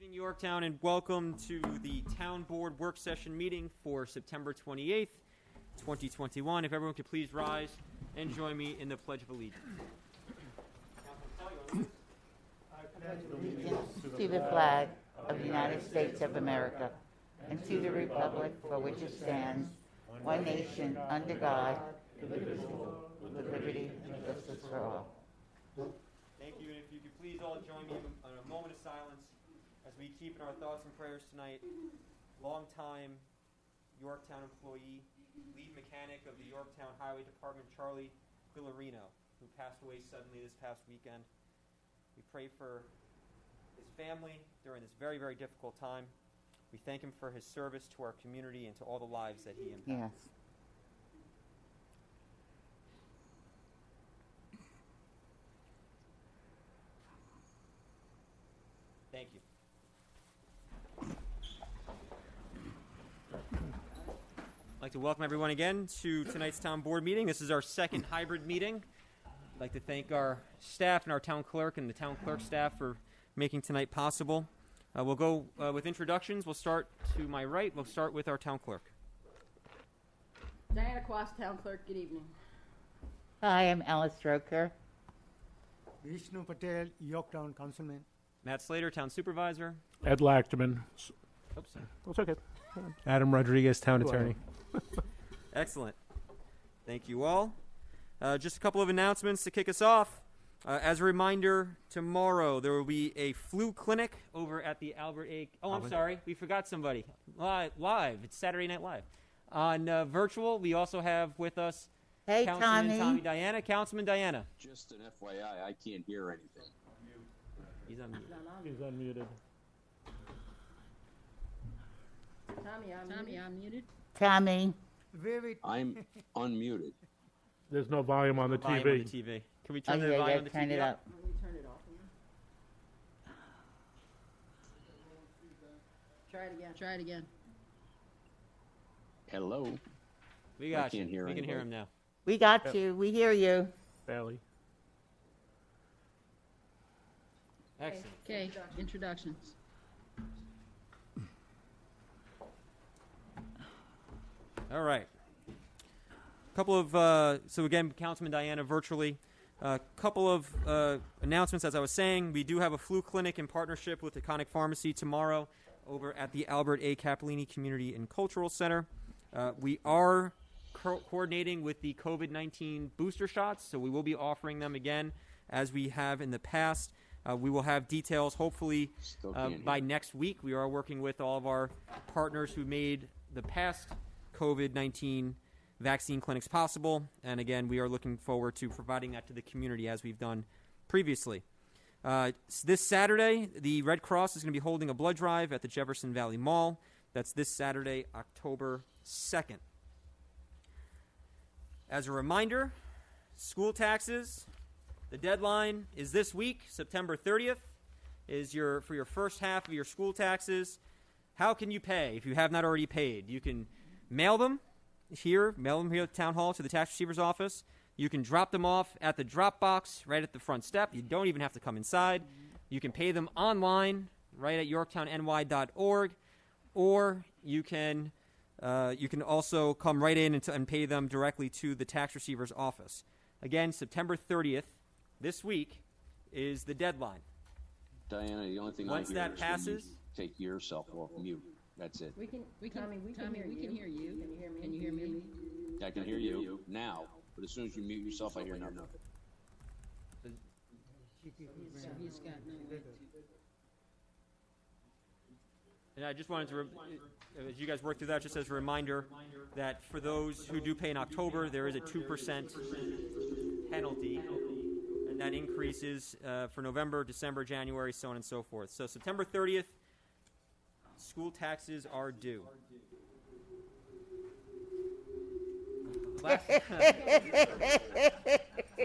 Evening, Yorktown, and welcome to the Town Board Work Session meeting for September 28th, 2021. If everyone could please rise and join me in the Pledge of Allegiance. Allegiance to the flag of the United States of America and to the republic for which it stands, one nation, under God, indivisible, with liberty and justice for all. Thank you, and if you could please all join me in a moment of silence as we keep in our thoughts and prayers tonight, longtime Yorktown employee, lead mechanic of the Yorktown Highway Department, Charlie Villarino, who passed away suddenly this past weekend. We pray for his family during this very, very difficult time. We thank him for his service to our community and to all the lives that he impacted. Yes. Thank you. I'd like to welcome everyone again to tonight's town board meeting. This is our second hybrid meeting. I'd like to thank our staff and our town clerk and the town clerk staff for making tonight possible. We'll go with introductions. We'll start to my right. We'll start with our town clerk. Diana Quast, Town Clerk, good evening. Hi, I'm Alice Stroker. Vishnu Patel, Yorktown Councilman. Matt Slater, Town Supervisor. Ed Lachterman. Oops. That's okay. Adam Rodriguez, Town Attorney. Excellent. Thank you all. Just a couple of announcements to kick us off. As a reminder, tomorrow there will be a flu clinic over at the Albert A. Oh, I'm sorry. We forgot somebody. Live. It's Saturday Night Live. On virtual, we also have with us Hey, Councilman Tommy. Diana. Councilman Diana. Just an FYI, I can't hear anything. He's on mute. He's unmuted. Tommy, I'm muted. Tommy. Very I'm unmuted. There's no volume on the Volume TV. on the TV. Can we Oh, turn the yeah, volume on the turn TV it up. Let me turn it off. Try it again. Hello. We got can't you. hear We can hear anybody. him now. We got you. We hear you. Barely. Excellent. Okay, introductions. All right. Couple of so again, Councilman Diana virtually. Couple of announcements. As I was saying, we do have a flu clinic in partnership with Iconic Pharmacy tomorrow over at the Albert A. Cappellini Community and Cultural Center. We are coordinating with the COVID-19 booster shots, so we will be offering them again as we have in the past. We will have details hopefully Still can't by hear. next week. We are working with all of our partners who made the past COVID-19 vaccine clinics possible. And again, we are looking forward to providing that to the community as we've done previously. This Saturday, the Red Cross is going to be holding a blood drive at the Jefferson Valley Mall. That's this Saturday, October 2nd. As a reminder, school taxes, the deadline is this week, September 30th, is for your first half of your school taxes. How can you pay if you have not already paid? You can mail them here at the town hall to the tax receiver's office. You can drop them off at the drop box right at the front step. You don't even have to come inside. You can pay them online right at yorktownny.org, or you can also come right in and pay them directly to the tax receiver's office. Again, September 30th, this week, is the deadline. Diana, the only thing Once I hear that is when passes, you take yourself off mute. That's it. Tommy, we can hear you. Can you hear me? I can hear you now, but as soon as you mute yourself, I hear nothing. He's got no way to. and I just wanted to, as you guys work through that, just as a reminder that for those who do pay in October, there is a 2% penalty, and that increases for November, December, January, so on and so forth. So September 30th, school taxes are due.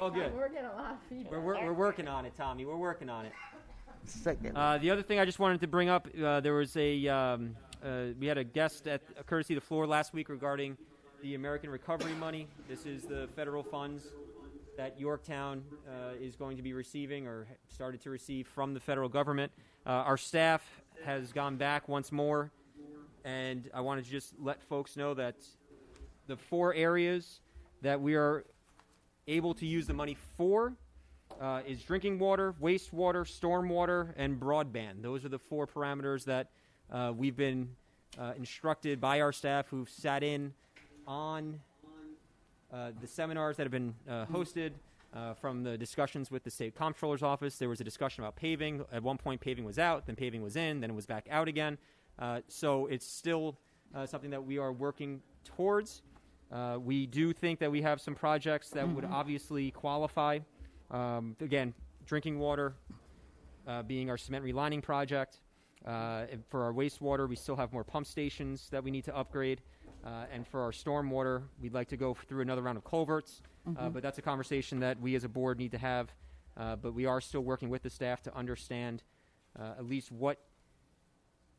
Oh, good. We're getting a lot of feedback. We're working on it, Tommy. We're working on it. Second. The other thing I just wanted to bring up, there was we had a guest at Courtesy the Floor last week regarding the American Recovery Money. This is the federal funds that Yorktown is going to be receiving or started to receive from the federal government. Our staff has gone back once more, and I wanted to just let folks know that the 4 areas that we are able to use the money for is drinking water, wastewater, stormwater, and broadband. Those are the 4 parameters that we've been instructed by our staff who've sat in on the seminars that have been hosted from the discussions with the state comptroller's office. There was a discussion about paving. At one point, paving was out, then paving was in, then it was back out again. So it's still something that we are working towards. We do think that we have some projects that would obviously qualify. Again, drinking water being our cement relining project. For our wastewater, we still have more pump stations that we need to upgrade. And for our stormwater, we'd like to go through another round of culverts. But that's a conversation that we as a board need to have. But we are still working with the staff to understand at least what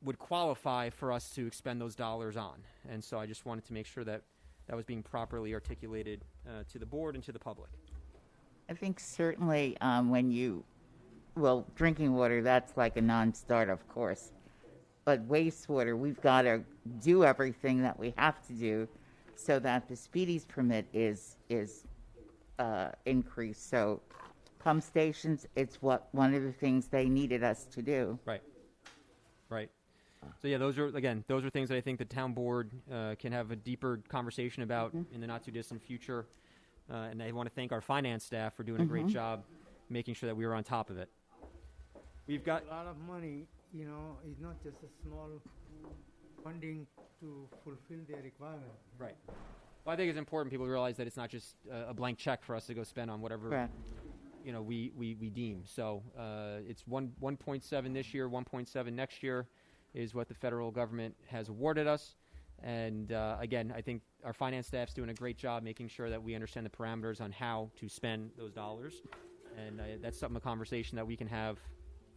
would qualify for us to expend those dollars on. And so I just wanted to make sure that that was being properly articulated to the board and to the public. I think certainly drinking water, that's like a non-starter, of course. But wastewater, we've got to do everything that we have to do so that the Speedies permit is increased. So pump stations, it's one of the things they needed us to do. Right. So yeah, those are things that I think the town board can have a deeper conversation about in the not too distant future. And I want to thank our finance staff for doing a great job making sure that we were on top of it. We've got A lot of money, is not just a small funding to fulfill their requirement. right. Well, I think it's important people realize that it's not just a blank check for us to go spend on whatever Correct. we deem. So it's 1.7 this year, 1.7 next year is what the federal government has awarded us. And again, I think our finance staff's doing a great job making sure that we understand the parameters on how to spend those dollars. And that's a conversation that we can have,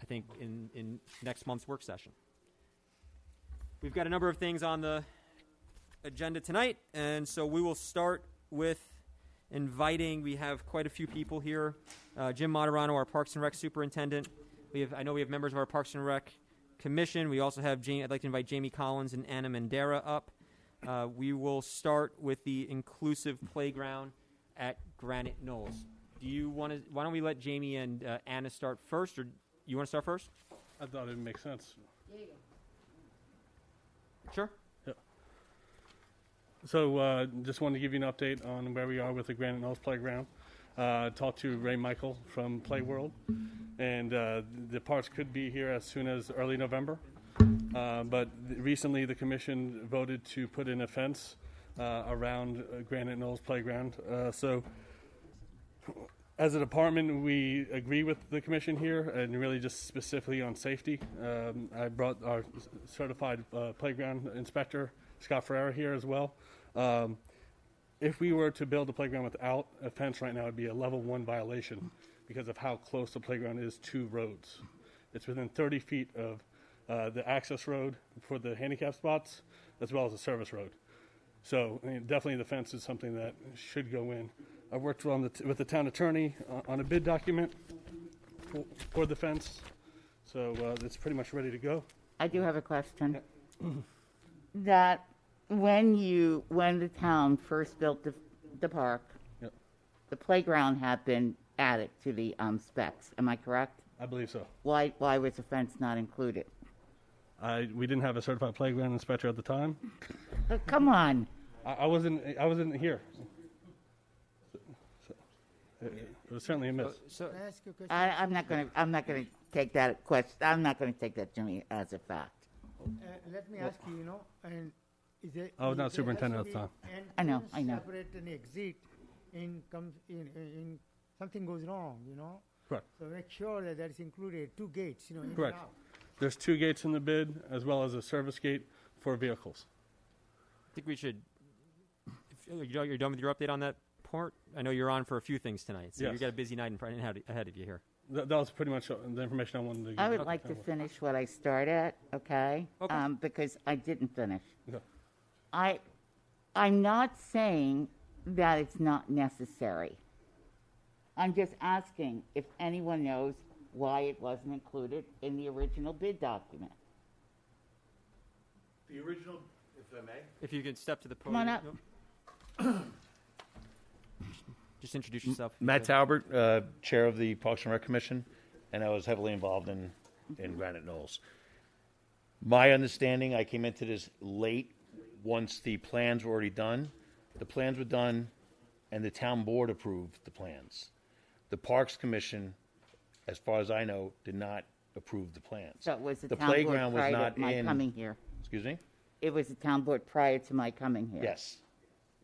I think, in next month's work session. We've got a number of things on the agenda tonight, and so we will start with inviting. We have quite a few people here. Jim Moderano, our Parks and Rec superintendent. I know we have members of our Parks and Rec commission. We also have I'd like to invite Jamie Collins and Anna Mandera up. We will start with the inclusive playground at Granite Knolls. Why don't we let Jamie and Anna start first, or you want to start first? I thought it would make sense. Sure. So just wanted to give you an update on where we are with the Granite Knolls Playground. Talked to Ray Michael from Play World, and the parts could be here as soon as early November. But recently the commission voted to put in a fence around Granite Knolls Playground. So as a department, we agree with the commission here, and really just specifically on safety. I brought our certified playground inspector, Scott Ferreira, here as well. If we were to build a playground without a fence right now, it would be a level 1 violation because of how close the playground is to roads. It's within 30 feet of the access road for the handicap spots, as well as the service road. So definitely the fence is something that should go in. I worked with the town attorney on a bid document for the fence, so it's pretty much ready to go. I do have a question. That when the town first built the park, Yep. the playground had been added to the specs. Am I correct? I believe so. Why was the fence not included? We didn't have a certified playground inspector at the time. Oh, come on. I wasn't here. So, it was certainly a miss. So Can I ask you a question? I'm not gonna take that question. I'm not gonna take that, Jimmy, as a fact. Let me ask you, and is there? I was not is there superintendent has at to the be an I know. entrance Separate and exit in something goes wrong, Correct. So make sure that that is included, 2 gates, in and Correct. out. There's 2 gates in the bid, as well as a service gate for vehicles. I think we should. If you're done with your update on that part, I know you're on for a few things tonight, so Yes. you've got a busy night ahead of you here. That was pretty much the information I wanted to give. I would like to finish what I started, okay? Okay. Because I didn't finish. Okay. I'm not saying that it's not necessary. I'm just asking if anyone knows why it wasn't included in the original bid document. The original, if I may. If you could step to the Come podium. on up. Yep. Just introduce yourself. Matt Talbert, Chair of the Parks and Rec Commission, and I was heavily involved in Granite Knolls. My understanding, I came into this late, once the plans were already done. The plans were done, and the town board approved the plans. The Parks Commission, as far as I know, did not approve the plans. So it was the The town board playground was prior not to my in. coming here. Excuse me? It was the town board prior to my coming here. Yes,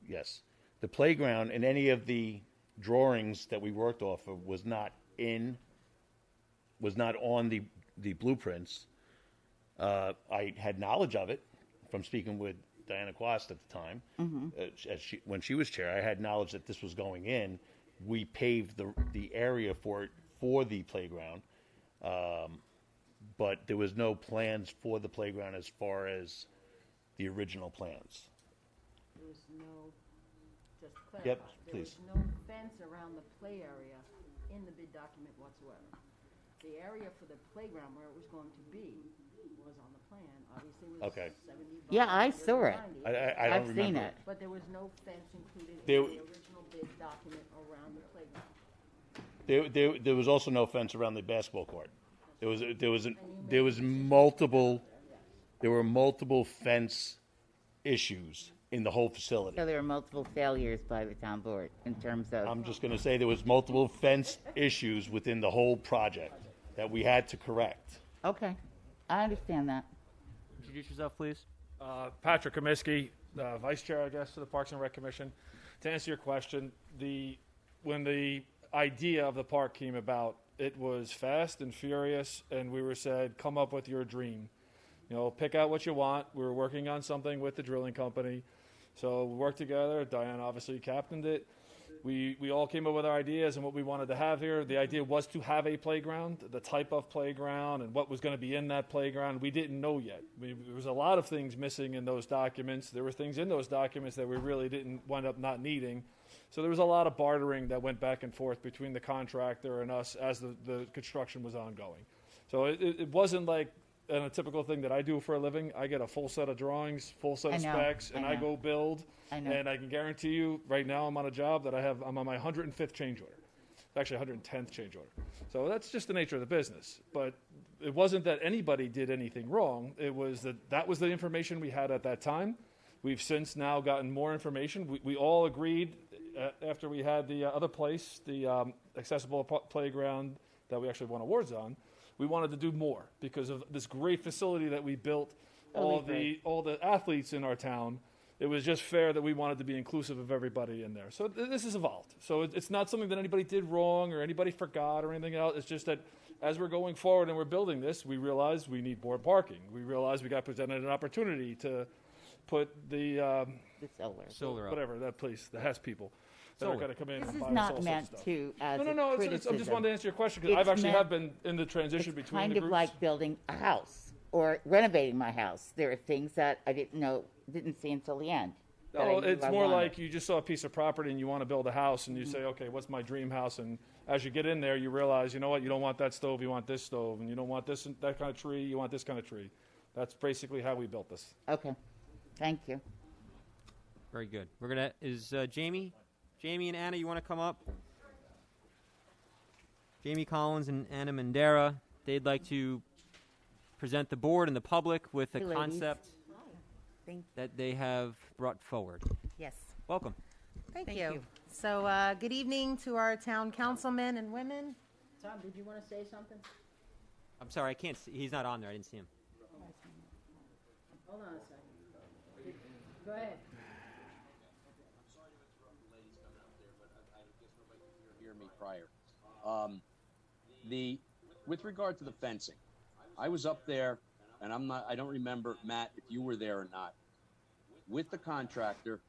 yes. The playground and any of the drawings that we worked off of was not on the blueprints. I had knowledge of it from speaking with Diana Quast at the time. When she was chair, I had knowledge that this was going in. We paved the area for the playground, but there was no plans for the playground as far as the original plans. There was no, just to clarify. Yep, there please. was no fence around the play area in the bid document whatsoever. The area for the playground where it was going to be was on the plan. Obviously, it was Okay. 70 by Yeah, I 100 saw by it. 90. I don't I've remember. seen it. But there was no fence included There- in the original bid document around the playground. There was also no fence around the basketball court. There were multiple fence issues in the whole facility. So there were multiple failures by the town board in terms of. I'm just going to say there was multiple fence issues within the whole project that we had to correct. Okay, I understand that. Introduce yourself, please. Patrick Comiskey, Vice Chair, I guess, to the Parks and Rec Commission. To answer your question, when the idea of the park came about, it was fast and furious, and we were said, come up with your dream. You know, pick out what you want. We were working on something with the drilling company. So we worked together. Diane obviously captained it. We all came up with our ideas and what we wanted to have here. The idea was to have a playground, the type of playground, and what was going to be in that playground. We didn't know yet. There was a lot of things missing in those documents. There were things in those documents that we really didn't wind up not needing. So there was a lot of bartering that went back and forth between the contractor and us as the construction was ongoing. So it wasn't like a typical thing that I do for a living. I get a full set of drawings, full set of I know, specs, and I I know. go build. I know. And I can guarantee you, right now I'm on a job that I'm on my 105th change order. Actually, 110th change order. So that's just the nature of the business. But it wasn't that anybody did anything wrong. It was that was the information we had at that time. We've since now gotten more information. We all agreed after we had the other place, the accessible playground that we actually won awards on. We wanted to do more because of this great facility that we built. All the athletes in our town. It was just fair that we wanted to be inclusive of everybody in there. So this has evolved. So it's not something that anybody did wrong or anybody forgot or anything else. It's just that as we're going forward and we're building this, we realize we need more parking. We realize we got presented an opportunity to put the solar up. whatever that place, the Hess people that are Solar. going to come in This and is buy us all not sorts of meant stuff. to as No. a It's, criticism. I just wanted to answer your question because It's I've actually meant- have been in the transition It's between kind the of groups. like building a house or renovating my house. There are things that I didn't see until the end. that I No, knew it's I more wanted. like you just saw a piece of property and you want to build a house and you say, okay, what's my dream house? And as you get in there, you realize, you know what, you don't want that stove, you want this stove, and you don't want this that kind of tree, you want this kind of tree. That's basically how we built this. Okay, thank you. Very good. We're gonna. Is Jamie and Anna? You want to come up? Jamie Collins and Anna Mandera. They'd like to present the board and the public with a Hey, ladies. concept Thank, that they have brought forward. yes. Welcome. Thank you. So, good evening to our town councilmen and women. Tom, did you want to say something? I'm sorry, I can't see. He's not on there. I didn't see him. Hold on a second. Go ahead. Hear me prior. With regard to the fencing, I was up there, and I don't remember, Matt, if you were there or not, with the contractor,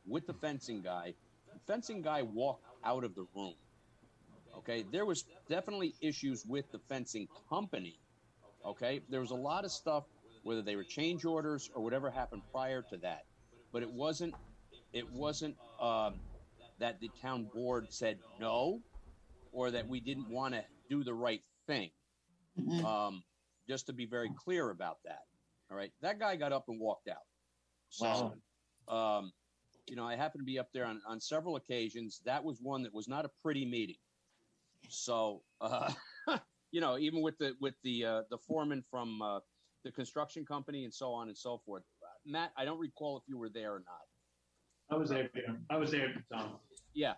with the fencing guy. The fencing guy walked out of the room. Okay, there was definitely issues with the fencing company. Okay, there was a lot of stuff, whether they were change orders or whatever happened prior to that, but it wasn't that the town board said no. or that we didn't want to do the right thing. Just to be very clear about that. All right. That guy got up and walked out. So, I happened to be up there on several occasions. That was one that was not a pretty meeting. So, even with the foreman from the construction company and so on and so forth. Matt, I don't recall if you were there or not. I was there, Tom. Yeah.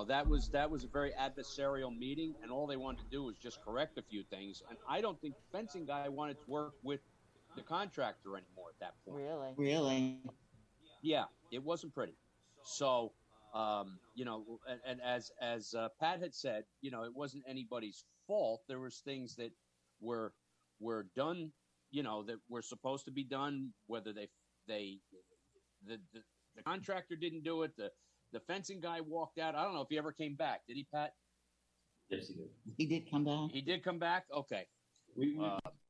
That was a very adversarial meeting, and all they wanted to do was just correct a few things. And I don't think the fencing guy wanted to work with the contractor anymore at that point. Really? Yeah, it wasn't pretty. So, and as Pat had said, it wasn't anybody's fault. There was things that were done, that were supposed to be done, whether the contractor didn't do it, the fencing guy walked out. I don't know if he ever came back. Did he, Pat? Yes, he did. He did come back. He did come back? Okay.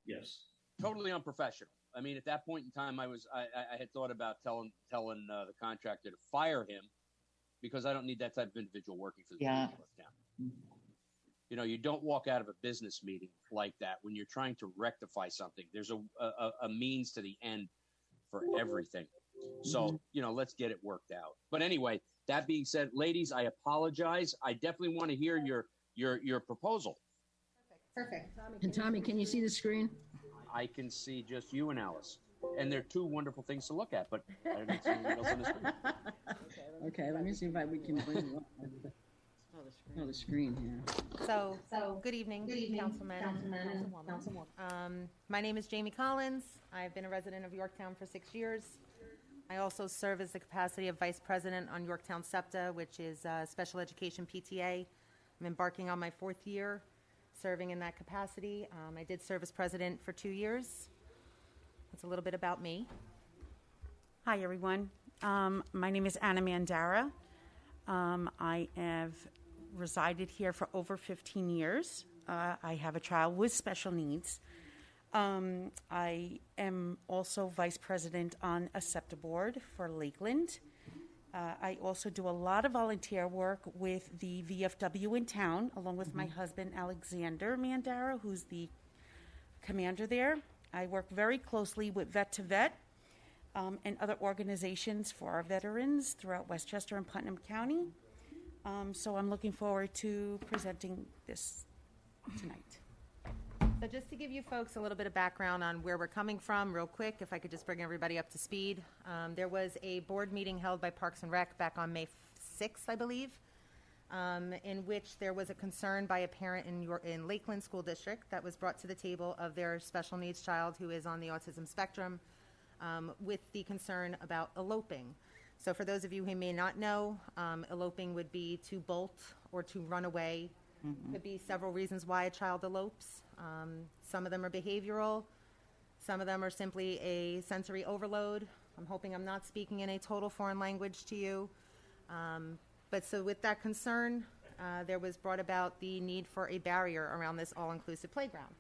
Yes. Totally unprofessional. I mean, at that point in time, I had thought about telling the contractor to fire him, because I don't need that type of individual working for the city of Northtown. You don't walk out of a business meeting like that when you're trying to rectify something. There's a means to the end for everything. So, let's get it worked out. But anyway, that being said, ladies, I apologize. I definitely want to hear your proposal. Perfect. And Tommy, can you see the screen? I can see just you and Alice. And they're two wonderful things to look at, but I don't see anything else on the screen. Okay, let me see if we can bring the screen here. So good evening, Councilman. My name is Jamie Collins. I've been a resident of Yorktown for 6 years. I also serve as the capacity of Vice President on Yorktown SEPTA, which is Special Education PTA. I'm embarking on my 4th year serving in that capacity. I did serve as president for 2 years. That's a little bit about me. Hi, everyone. My name is Anna Mandara. I have resided here for over 15 years. I have a child with special needs. I am also vice president on a SEPTA board for Lakeland. I also do a lot of volunteer work with the VFW in town, along with my husband, Alexander Mandara, who's the commander there. I work very closely with Vet to Vet and other organizations for our veterans throughout Westchester and Putnam County. So I'm looking forward to presenting this tonight. So just to give you folks a little bit of background on where we're coming from real quick, if I could just bring everybody up to speed. There was a board meeting held by Parks and Rec back on May 6th, I believe, in which there was a concern by a parent in Lakeland School District that was brought to the table of their special needs child who is on the autism spectrum, with the concern about eloping. So for those of you who may not know, eloping would be to bolt or to run away. Could be several reasons why a child elopes. Some of them are behavioral. Some of them are simply a sensory overload. I'm hoping I'm not speaking in a total foreign language to you. But so with that concern, there was brought about the need for a barrier around this all-inclusive playground.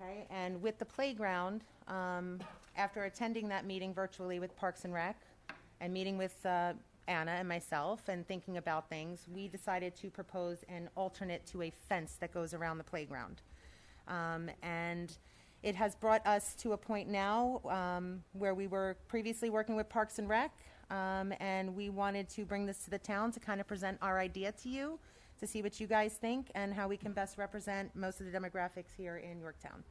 Okay, and with the playground, after attending that meeting virtually with Parks and Rec and meeting with Anna and myself and thinking about things, we decided to propose an alternate to a fence that goes around the playground. And it has brought us to a point now where we were previously working with Parks and Rec, and we wanted to bring this to the town to kind of present our idea to you, to see what you guys think and how we can best represent most of the demographics here in Yorktown.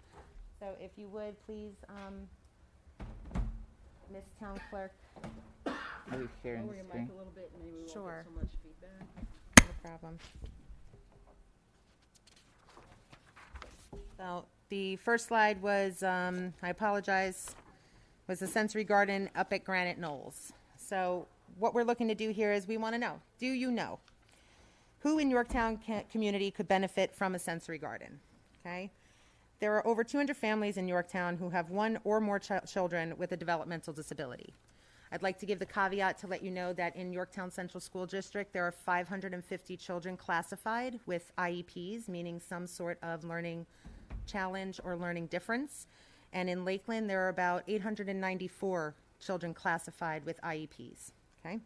So if you would, please, Ms. Town Clerk. Are we sharing Lower the your screen? mic a little bit, maybe we won't Sure. get so much feedback. No problem. So the first slide was, I apologize, was the sensory garden up at Granite Knolls. So what we're looking to do here is we want to know, do you know who in Yorktown community could benefit from a sensory garden? Okay. There are over 200 families in Yorktown who have one or more children with a developmental disability. I'd like to give the caveat to let you know that in Yorktown Central School District, there are 550 children classified with IEPs, meaning some sort of learning challenge or learning difference. And in Lakeland, there are about 894 children classified with IEPs. Okay.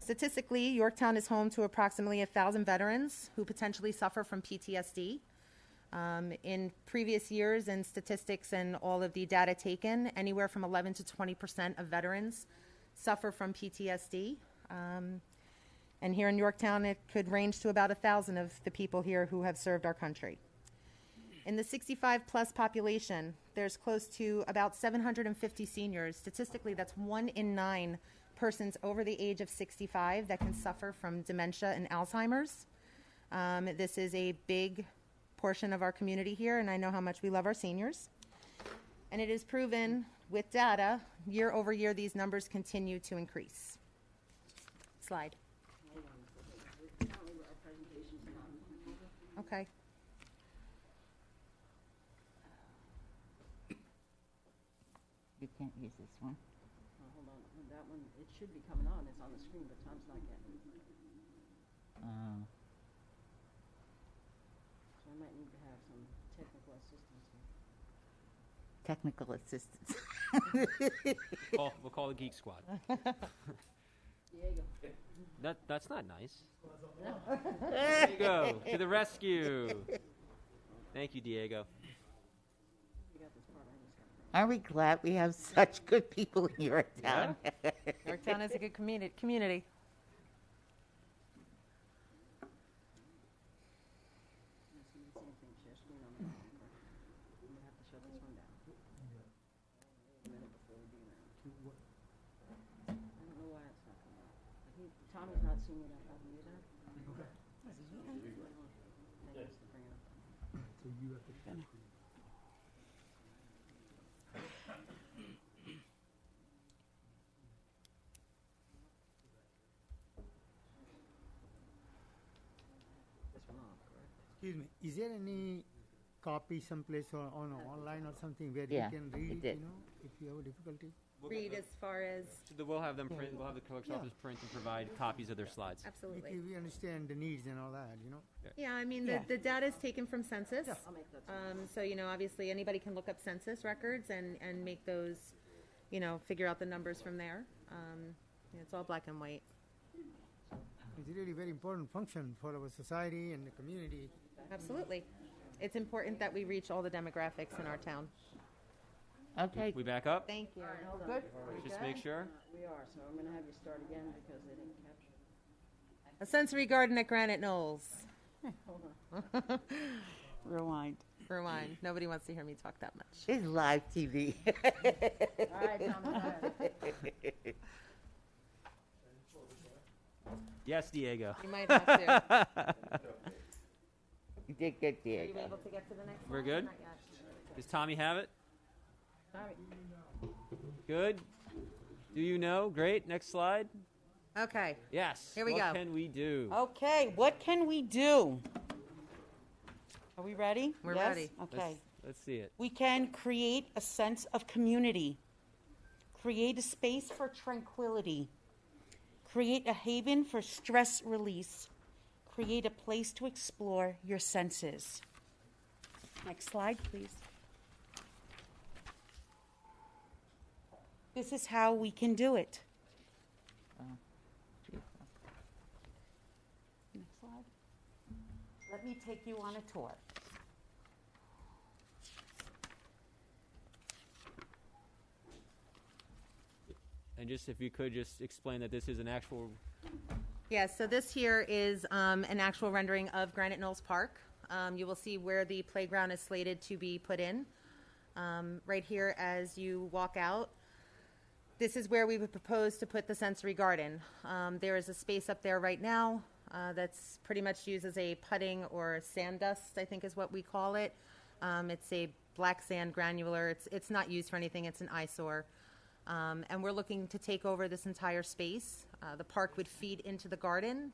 Statistically, Yorktown is home to approximately 1,000 veterans who potentially suffer from PTSD. In previous years and statistics and all of the data taken, anywhere from 11 to 20% of veterans suffer from PTSD. And here in Yorktown, it could range to about 1,000 of the people here who have served our country. In the 65 plus population, there's close to about 750 seniors. Statistically, that's 1 in 9 persons over the age of 65 that can suffer from dementia and Alzheimer's. This is a big portion of our community here, and I know how much we love our seniors. And it is proven with data, year over year, these numbers continue to increase. Slide. Okay. You can't use this one. Hold on, that one, it should be coming on, it's on the screen, but Tom's not getting it. So I might need to have some technical assistance here. Technical assistance. We'll call the Geek Squad. Diego. That's not nice. Diego, to the rescue. Thank you, Diego. Aren't we glad we have such good people in Yorktown? Yorktown is a good community. I'm gonna have to shut this one down. A minute before we do that. I don't know why it's not coming up. Tommy's not seeing it up either. Thanks for bringing it up. This one off, correct? Excuse me, is there any copy someplace or online or something where Yeah, you can it read, did. if you have a difficulty? Read as far as, We'll have them print. We'll have the clerk's office print and provide copies of their slides. absolutely. Because we understand the needs and all that, Yeah, I mean, Yeah. the data is taken from census. I'll make that. So, obviously, anybody can look up census records and make those, figure out the numbers from there. It's all black and white. It's really very important function for our society and the community. Absolutely. It's important that we reach all the demographics in our town. Okay. We back up? Thank you. Hold on. Good. Just make sure. We are, so I'm gonna have you start again because they didn't capture it. A sensory garden at Granite Knolls. Hold on. Rewind. Rewind. Nobody wants to hear me talk that much. It's live TV. All right, Tom, go ahead. Yes, Diego. You might have to. You did good, Are you Diego. able to get to the next We're one? good? Not yet. Does Tommy have it? Tommy. Good. Do you know? Great. Next slide. Okay. Yes. Here we What go. can we do? Okay, what can we do? Are we ready? We're Yes? ready. Okay. Let's see it. We can create a sense of community, create a space for tranquility, create a haven for stress release, create a place to explore your senses. Next slide, please. This is how we can do it. Next slide. Let me take you on a tour. And just if you could just explain that this is an actual. Yeah, so this here is an actual rendering of Granite Knolls Park. You will see where the playground is slated to be put in. Right here as you walk out, this is where we would propose to put the sensory garden. There is a space up there right now that's pretty much used as a putting or sand dust, I think is what we call it. It's a black sand granular. It's not used for anything. It's an eyesore. And we're looking to take over this entire space. The park would feed into the garden.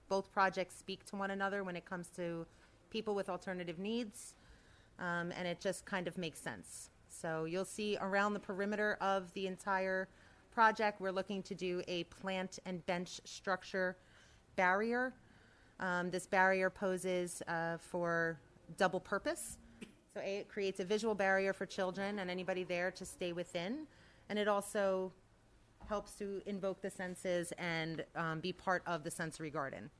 Both projects speak to one another when it comes to people with alternative needs, and it just kind of makes sense. So you'll see around the perimeter of the entire project, we're looking to do a plant and bench structure barrier. This barrier poses for double purpose. So it creates a visual barrier for children and anybody there to stay within. And it also helps to invoke the senses and be part of the sensory garden.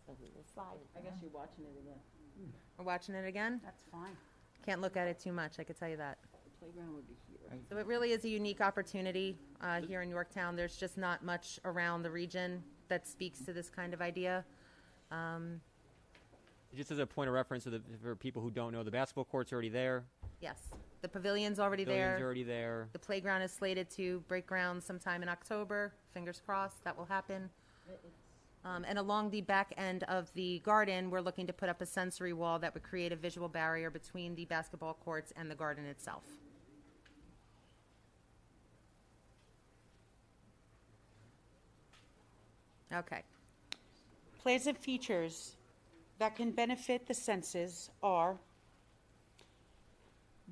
So we will slide. I guess you're watching it again. We're watching it again? That's fine. Can't look at it too much, I could tell you that. The playground would be here. So it really is a unique opportunity here in Yorktown. There's just not much around the region that speaks to this kind of idea. Just as a point of reference for people who don't know, the basketball court's already there. Yes, the pavilion's already Pavilion's there. already there. The playground is slated to break ground sometime in October. Fingers crossed that will happen. And along the back end of the garden, we're looking to put up a sensory wall that would create a visual barrier between the basketball courts and the garden itself. Okay. Pleasant features that can benefit the senses are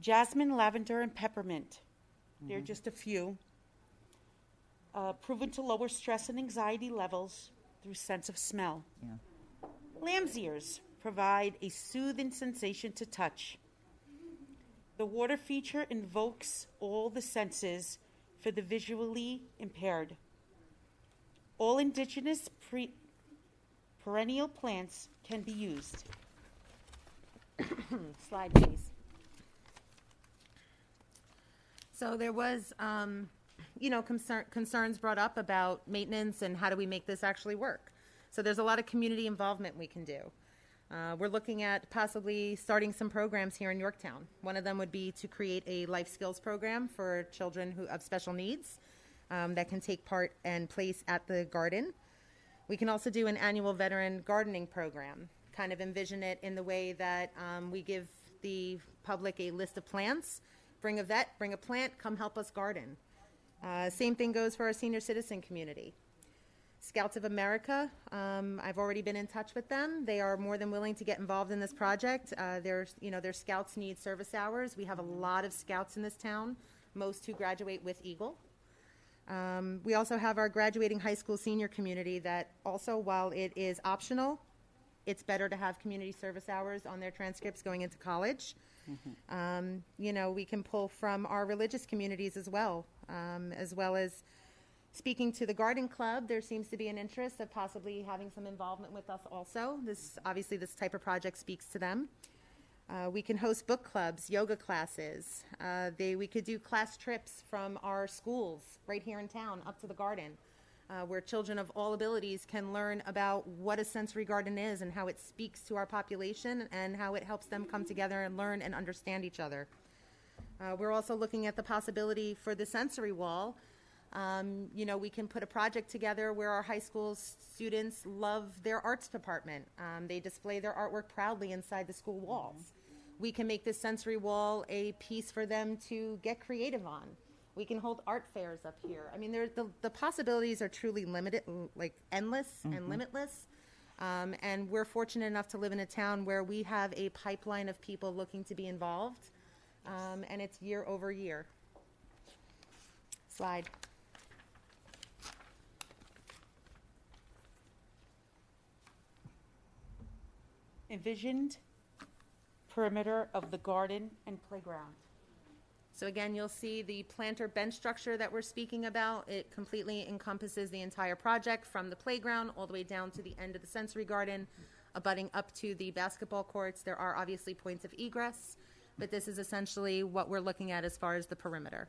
jasmine, lavender, and peppermint. They're just a few. Proven to lower stress and anxiety levels through sense of smell. Yeah. Lamb's ears provide a soothing sensation to touch. The water feature invokes all the senses for the visually impaired. All indigenous perennial plants can be used. Slide, please. So there was, concerns brought up about maintenance and how do we make this actually work. So there's a lot of community involvement we can do. We're looking at possibly starting some programs here in Yorktown. One of them would be to create a life skills program for children who have special needs that can take part and place at the garden. We can also do an annual veteran gardening program, kind of envision it in the way that we give the public a list of plants. Bring a vet, bring a plant, come help us garden. Same thing goes for our senior citizen community. Scouts of America, I've already been in touch with them. They are more than willing to get involved in this project. Their scouts need service hours. We have a lot of scouts in this town, most who graduate with Eagle. We also have our graduating high school senior community that also, while it is optional, it's better to have community service hours on their transcripts going into college. We can pull from our religious communities as well as speaking to the garden club. There seems to be an interest of possibly having some involvement with us also. This type of project speaks to them. We can host book clubs, yoga classes. We could do class trips from our schools right here in town up to the garden, where children of all abilities can learn about what a sensory garden is and how it speaks to our population and how it helps them come together and learn and understand each other. We're also looking at the possibility for the sensory wall. We can put a project together where our high school students love their arts department. They display their artwork proudly inside the school walls. We can make this sensory wall a piece for them to get creative on. We can hold art fairs up here. I mean, the possibilities are truly limited, like endless and limitless. And we're fortunate enough to live in a town where we have a pipeline of people looking to be involved, and it's year over year. Slide. Envisioned perimeter of the garden and playground. So again, you'll see the planter bench structure that we're speaking about. It completely encompasses the entire project from the playground all the way down to the end of the sensory garden, abutting up to the basketball courts. There are obviously points of egress, but this is essentially what we're looking at as far as the perimeter.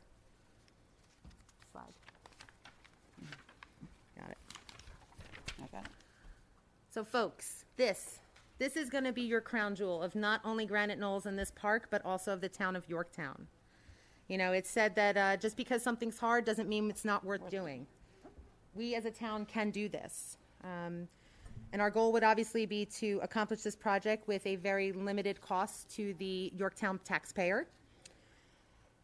Slide. Got it. I got it. So folks, this is going to be your crown jewel of not only Granite Knolls in this park, but also of the town of Yorktown. It's said that just because something's hard doesn't mean it's not worth doing. We as a town can do this. And our goal would obviously be to accomplish this project with a very limited cost to the Yorktown taxpayer.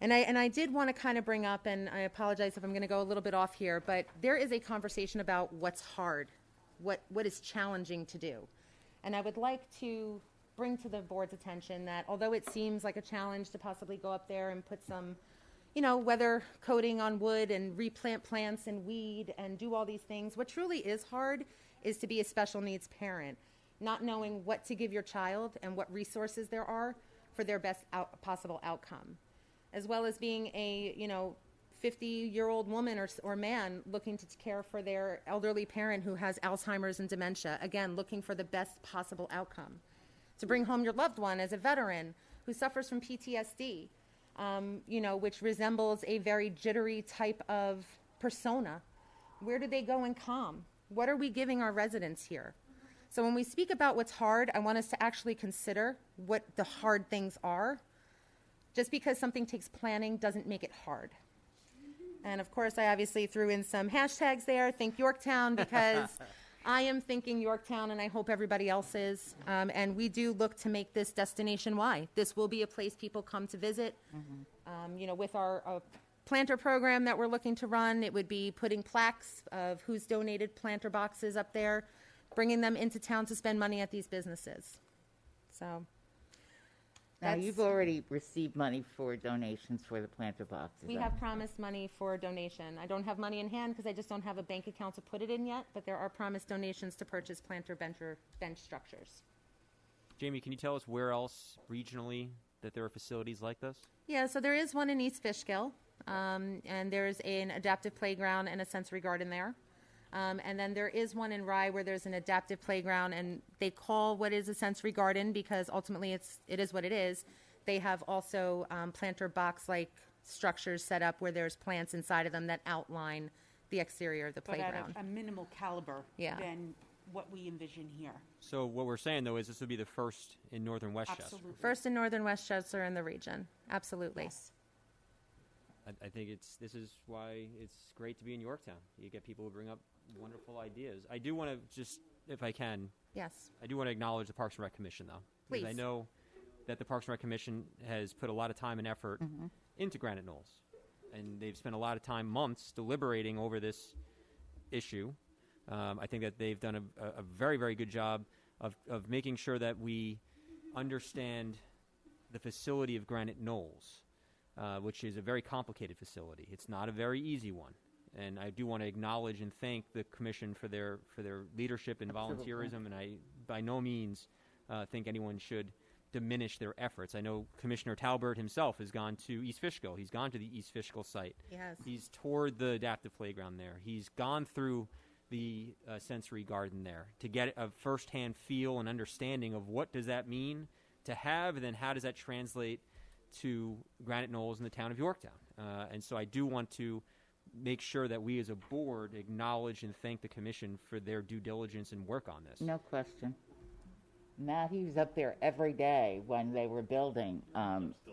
And I did want to kind of bring up, and I apologize if I'm going to go a little bit off here, but there is a conversation about what's hard, what is challenging to do. And I would like to bring to the board's attention that although it seems like a challenge to possibly go up there and put some, weather coating on wood and replant plants and weed and do all these things, what truly is hard is to be a special needs parent, not knowing what to give your child and what resources there are for their best possible outcome, as well as being a, 50-year-old woman or man looking to care for their elderly parent who has Alzheimer's and dementia. Again, looking for the best possible outcome. To bring home your loved one as a veteran who suffers from PTSD, which resembles a very jittery type of persona. Where do they go and calm? What are we giving our residents here? So when we speak about what's hard, I want us to actually consider what the hard things are. Just because something takes planning doesn't make it hard. And of course, I obviously threw in some hashtags there. Think Yorktown, because I am thinking Yorktown, and I hope everybody else is. And we do look to make this Destination Y. This will be a place people come to visit. With our planter program that we're looking to run, it would be putting plaques of who's donated planter boxes up there, bringing them into town to spend money at these businesses. So now, you've already received money for donations for the planter boxes. we have promised money for donation. I don't have money in hand because I just don't have a bank account to put it in yet, but there are promised donations to purchase planter bench structures. Jamie, can you tell us where else regionally that there are facilities like this? Yeah, so there is one in East Fishkill, and there's an adaptive playground and a sensory garden there. And then there is one in Rye where there's an adaptive playground, and they call what is a sensory garden because ultimately it is what it is. They have also planter box-like structures set up where there's plants inside of them that outline the exterior of the playground. But at a minimal caliber than what we envision here. So what we're saying, though, is this will be the first in northern Westchester. Absolutely. First in northern Westchester in the region. Absolutely. Yes. I think this is why it's great to be in Yorktown. You get people who bring up wonderful ideas. I do want to just, if I can, Yes. I do want to acknowledge the Parks and Rec Commission, though. Please. Because I know that the Parks and Rec Commission has put a lot of time and effort into Granite Knolls. And they've spent a lot of time, months, deliberating over this issue. I think that they've done a very, very good job of making sure that we understand the facility of Granite Knolls, which is a very complicated facility. It's not a very easy one. And I do want to acknowledge and thank the Commission for their leadership and volunteerism, and I by no means think anyone should diminish their efforts. I know Commissioner Talbert himself has gone to East Fishkill. He's gone to the East Fishkill site. Yes. He's toured the adaptive playground there. He's gone through the sensory garden there to get a firsthand feel and understanding of what does that mean to have, and then how does that translate to Granite Knolls in the town of Yorktown. And so I do want to make sure that we as a board acknowledge and thank the Commission for their due diligence and work on this. No question. Matt, he was up there every day when they were building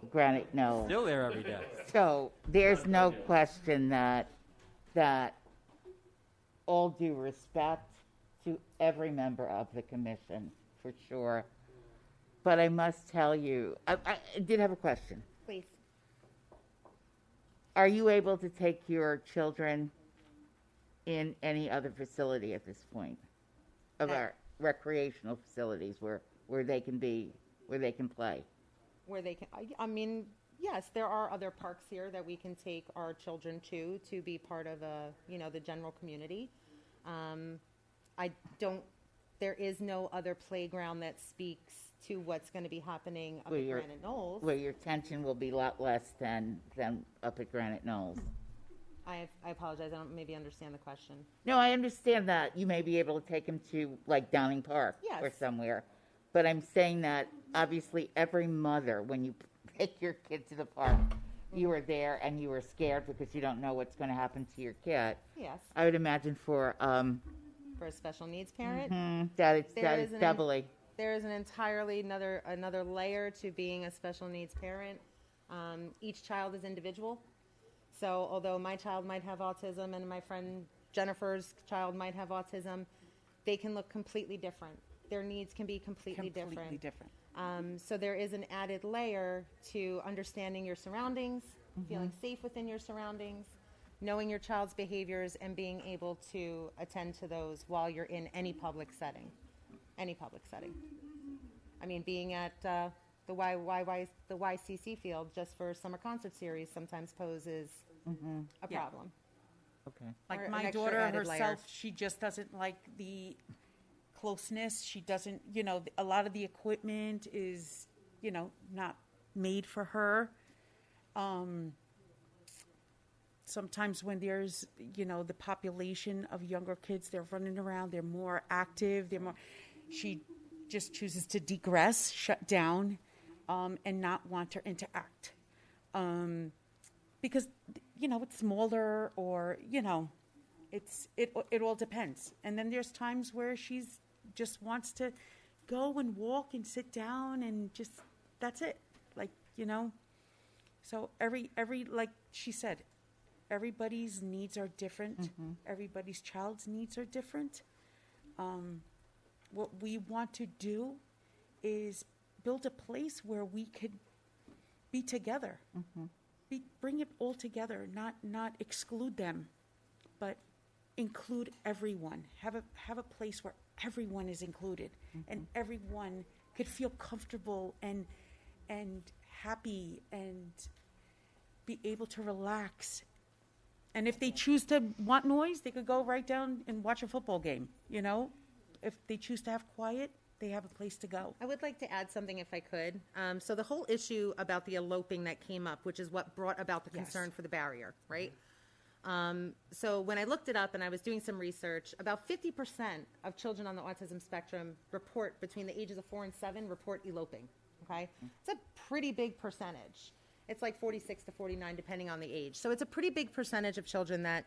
Granite Knolls. Still there every day. So there's no question that all due respect to every member of the commission, for sure. But I must tell you, I did have a question. Please. Are you able to take your children in any other facility at this point of our recreational facilities where they can play? Where they can, I mean, yes, there are other parks here that we can take our children to be part of the general community. There is no other playground that speaks to what's going to be happening up at Granite Knolls. Where your tension will be a lot less than up at Granite Knolls. I apologize. I don't maybe understand the question. No, I understand that you may be able to take them to like Downing Park or somewhere, but I'm saying that obviously every mother, when you take your kid to the park, you were there and you were scared because you don't know what's going to happen to your kid. Yes. I would imagine for a special needs parent, that is doubly. There is an entirely another layer to being a special needs parent. Each child is individual. So although my child might have autism and my friend Jennifer's child might have autism, they can look completely different. Their needs can be completely different. So there is an added layer to understanding your surroundings, feeling safe within your surroundings, knowing your child's behaviors, and being able to attend to those while you're in any public setting. Any public setting. I mean, being at the YCC field just for summer concert series sometimes poses a problem. Okay. Like Or an my extra daughter added layer. herself, she just doesn't like the closeness. She doesn't, a lot of the equipment is, not made for her. sometimes when there's, the population of younger kids, they're running around, they're more active, she just chooses to degress, shut down, and not want to interact. Because, it's smaller or, it all depends. And then there's times where she's just wants to go and walk and sit down and just, that's it. So every, like she said, everybody's needs are different. Everybody's child's needs are different. What we want to do is build a place where we could be together, bring it all together, not exclude them, but include everyone. Have a place where everyone is included, and everyone could feel comfortable and happy and be able to relax. And if they choose to want noise, they could go right down and watch a football game. If they choose to have quiet, they have a place to go. I would like to add something if I could. So the whole issue about the eloping that came up, which is what brought about the concern for the barrier, right? So when I looked it up and I was doing some research, about 50% of children on the autism spectrum report between the ages of 4 and 7 report eloping, okay? It's a pretty big percentage. It's like 46 to 49 depending on the age. So it's a pretty big percentage of children that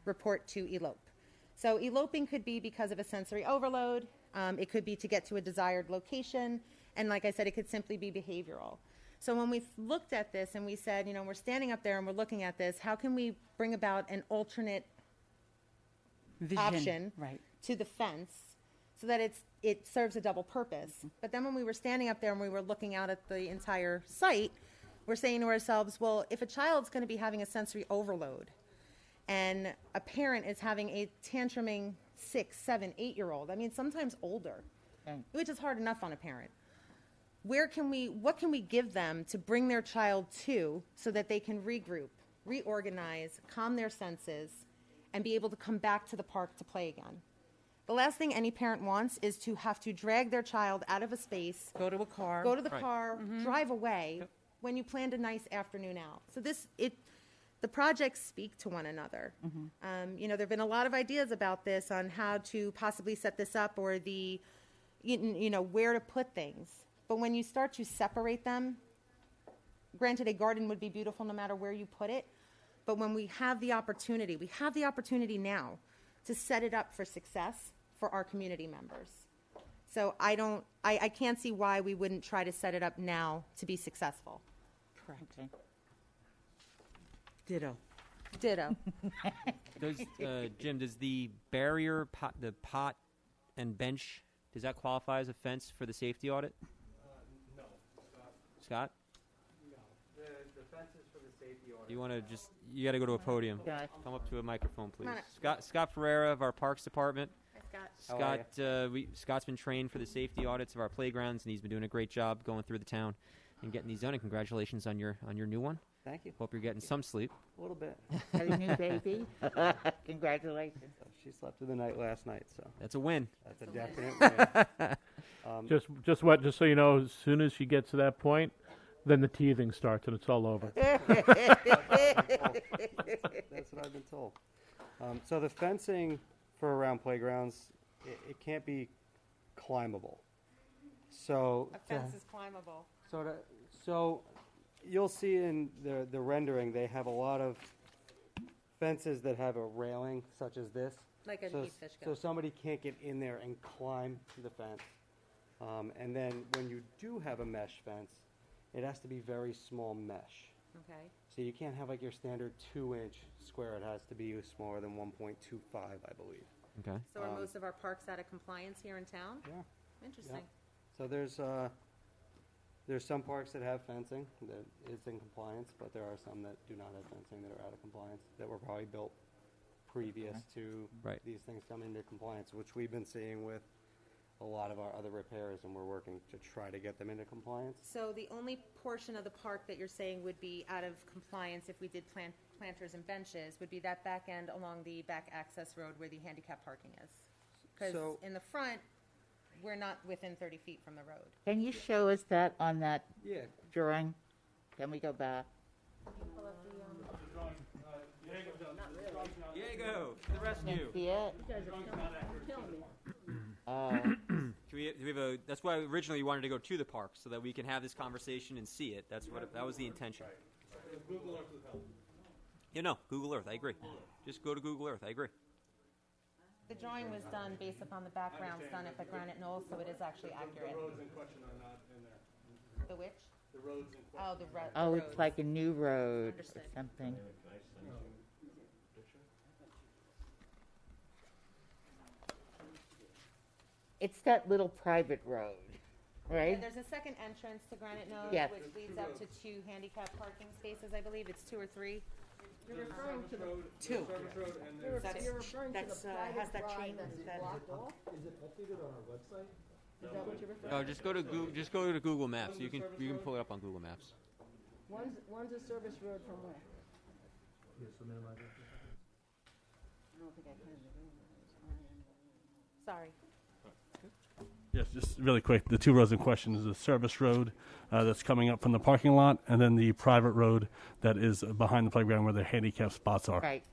report to elope. So eloping could be because of a sensory overload. It could be to get to a desired location. And like I said, it could simply be behavioral. So when we looked at this and we said, we're standing up there and we're looking at this, how can we bring about an alternate option to the fence so that it serves a double purpose? But then when we were standing up there and we were looking out at the entire site, we're saying to ourselves, well, if a child's going to be having a sensory overload and a parent is having a tantruming 6, 7, 8-year-old, I mean, sometimes older, which is hard enough on a parent. What can we give them to bring their child to so that they can regroup, reorganize, calm their senses, and be able to come back to the park to play again? The last thing any parent wants is to have to drag their child out of a space, go to a car, car, drive away when you planned a nice afternoon out. So the projects speak to one another. There have been a lot of ideas about this on how to possibly set this up or where to put things. But when you start to separate them, granted, a garden would be beautiful no matter where you put it. But when we have the opportunity now to set it up for success for our community members. So I can't see why we wouldn't try to set it up now to be successful. Correct. Ditto. Jim, does the barrier, the pot and bench, does that qualify as a fence for the safety audit? No. Scott? No. The fence is for the safety audit. You got to go to a podium. Come up to a microphone, please. Scott Ferreira of our Parks Department. Hi, Scott. Scott's been trained for the safety audits of our playgrounds, and he's been doing a great job going through the town and getting these done. And congratulations on your new one. Thank you. Hope you're getting some sleep. A little bit. Had a new baby? Congratulations. She slept through the night last night, so. That's a win. That's a definite win. Just so you know, as soon as she gets to that point, then the teething starts and it's all over. That's what I've been told. So the fencing for around playgrounds, it can't be climbable. So A fence is climbable. So you'll see in the rendering, they have a lot of fences that have a railing such as this. Like a deep fish So somebody can't get in there and climb the fence. And then when you do have a mesh fence, it has to be very small mesh. Okay. So you can't have like your standard 2-inch square. It has to be smaller than 1.25, I believe. Okay. So are most of our parks out of compliance here in town? Yeah. Interesting. Yeah. So there's some parks that have fencing that is in compliance, but there are some that do not have fencing that are out of compliance that were probably built previous to these things coming into compliance, which we've been seeing with a lot of our other repairs, and we're working to try to get them into compliance. So the only portion of the park that you're saying would be out of compliance if we did planters and benches would be that back end along the back access road where the handicap parking is. Because in the front, we're not within 30 feet from the road. Can you show us that on that drawing? Can we go back? Pull up the, Diego, to the rescue. See it? You guys are killing me. Do we have a? That's why originally we wanted to go to the park so that we can have this conversation and see it. That was the intention. Google Earth would help. You know, Google Earth. I agree. Just go to Google Earth. I agree. The drawing was done based upon the backgrounds done at the Granite Knoll, so it is actually accurate. The roads in question are not in there. The which? The roads in question. Oh, the road. Oh, it's like a new road or Understood. something. It's that little private road, Yeah, right? there's a second entrance to Granite Knoll, Yes. which leads up to 2 handicap parking spaces, I believe. It's 2 or 3. You're referring to the, Two. Service road and there's you're referring to the private drive that's blocked off? Is it updated on our website? Is that what you're referring No, to? just go to Google Maps. You can pull it up on Google Maps. One's a service road from where? Yes, so minimize it. I don't think I can. Sorry. Yes, just really quick. The 2 roads in question is the service road that's coming up from the parking lot, and then the private road that is behind the playground where the handicap spots are. Right.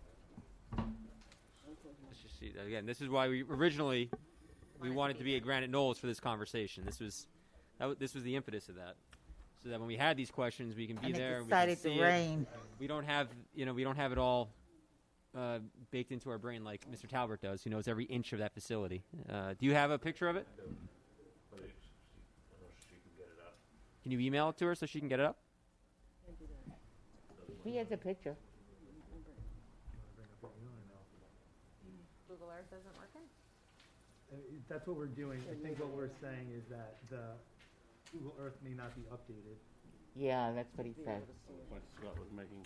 Let's just see that again. This is why we originally wanted to be at Granite Knolls for this conversation. This was the impetus of that, so that when we had these questions, we can be And it there. And we can decided to see it. rain. We don't have it all baked into our brain like Mr. Talbert does. He knows every inch of that facility. Do you have a picture of it? Can you email it to her so she can get it up? He has a picture. Google Earth isn't working? That's what we're doing. I think what we're saying is that the Google Earth may not be updated. Yeah, that's what he said. What Scott was making.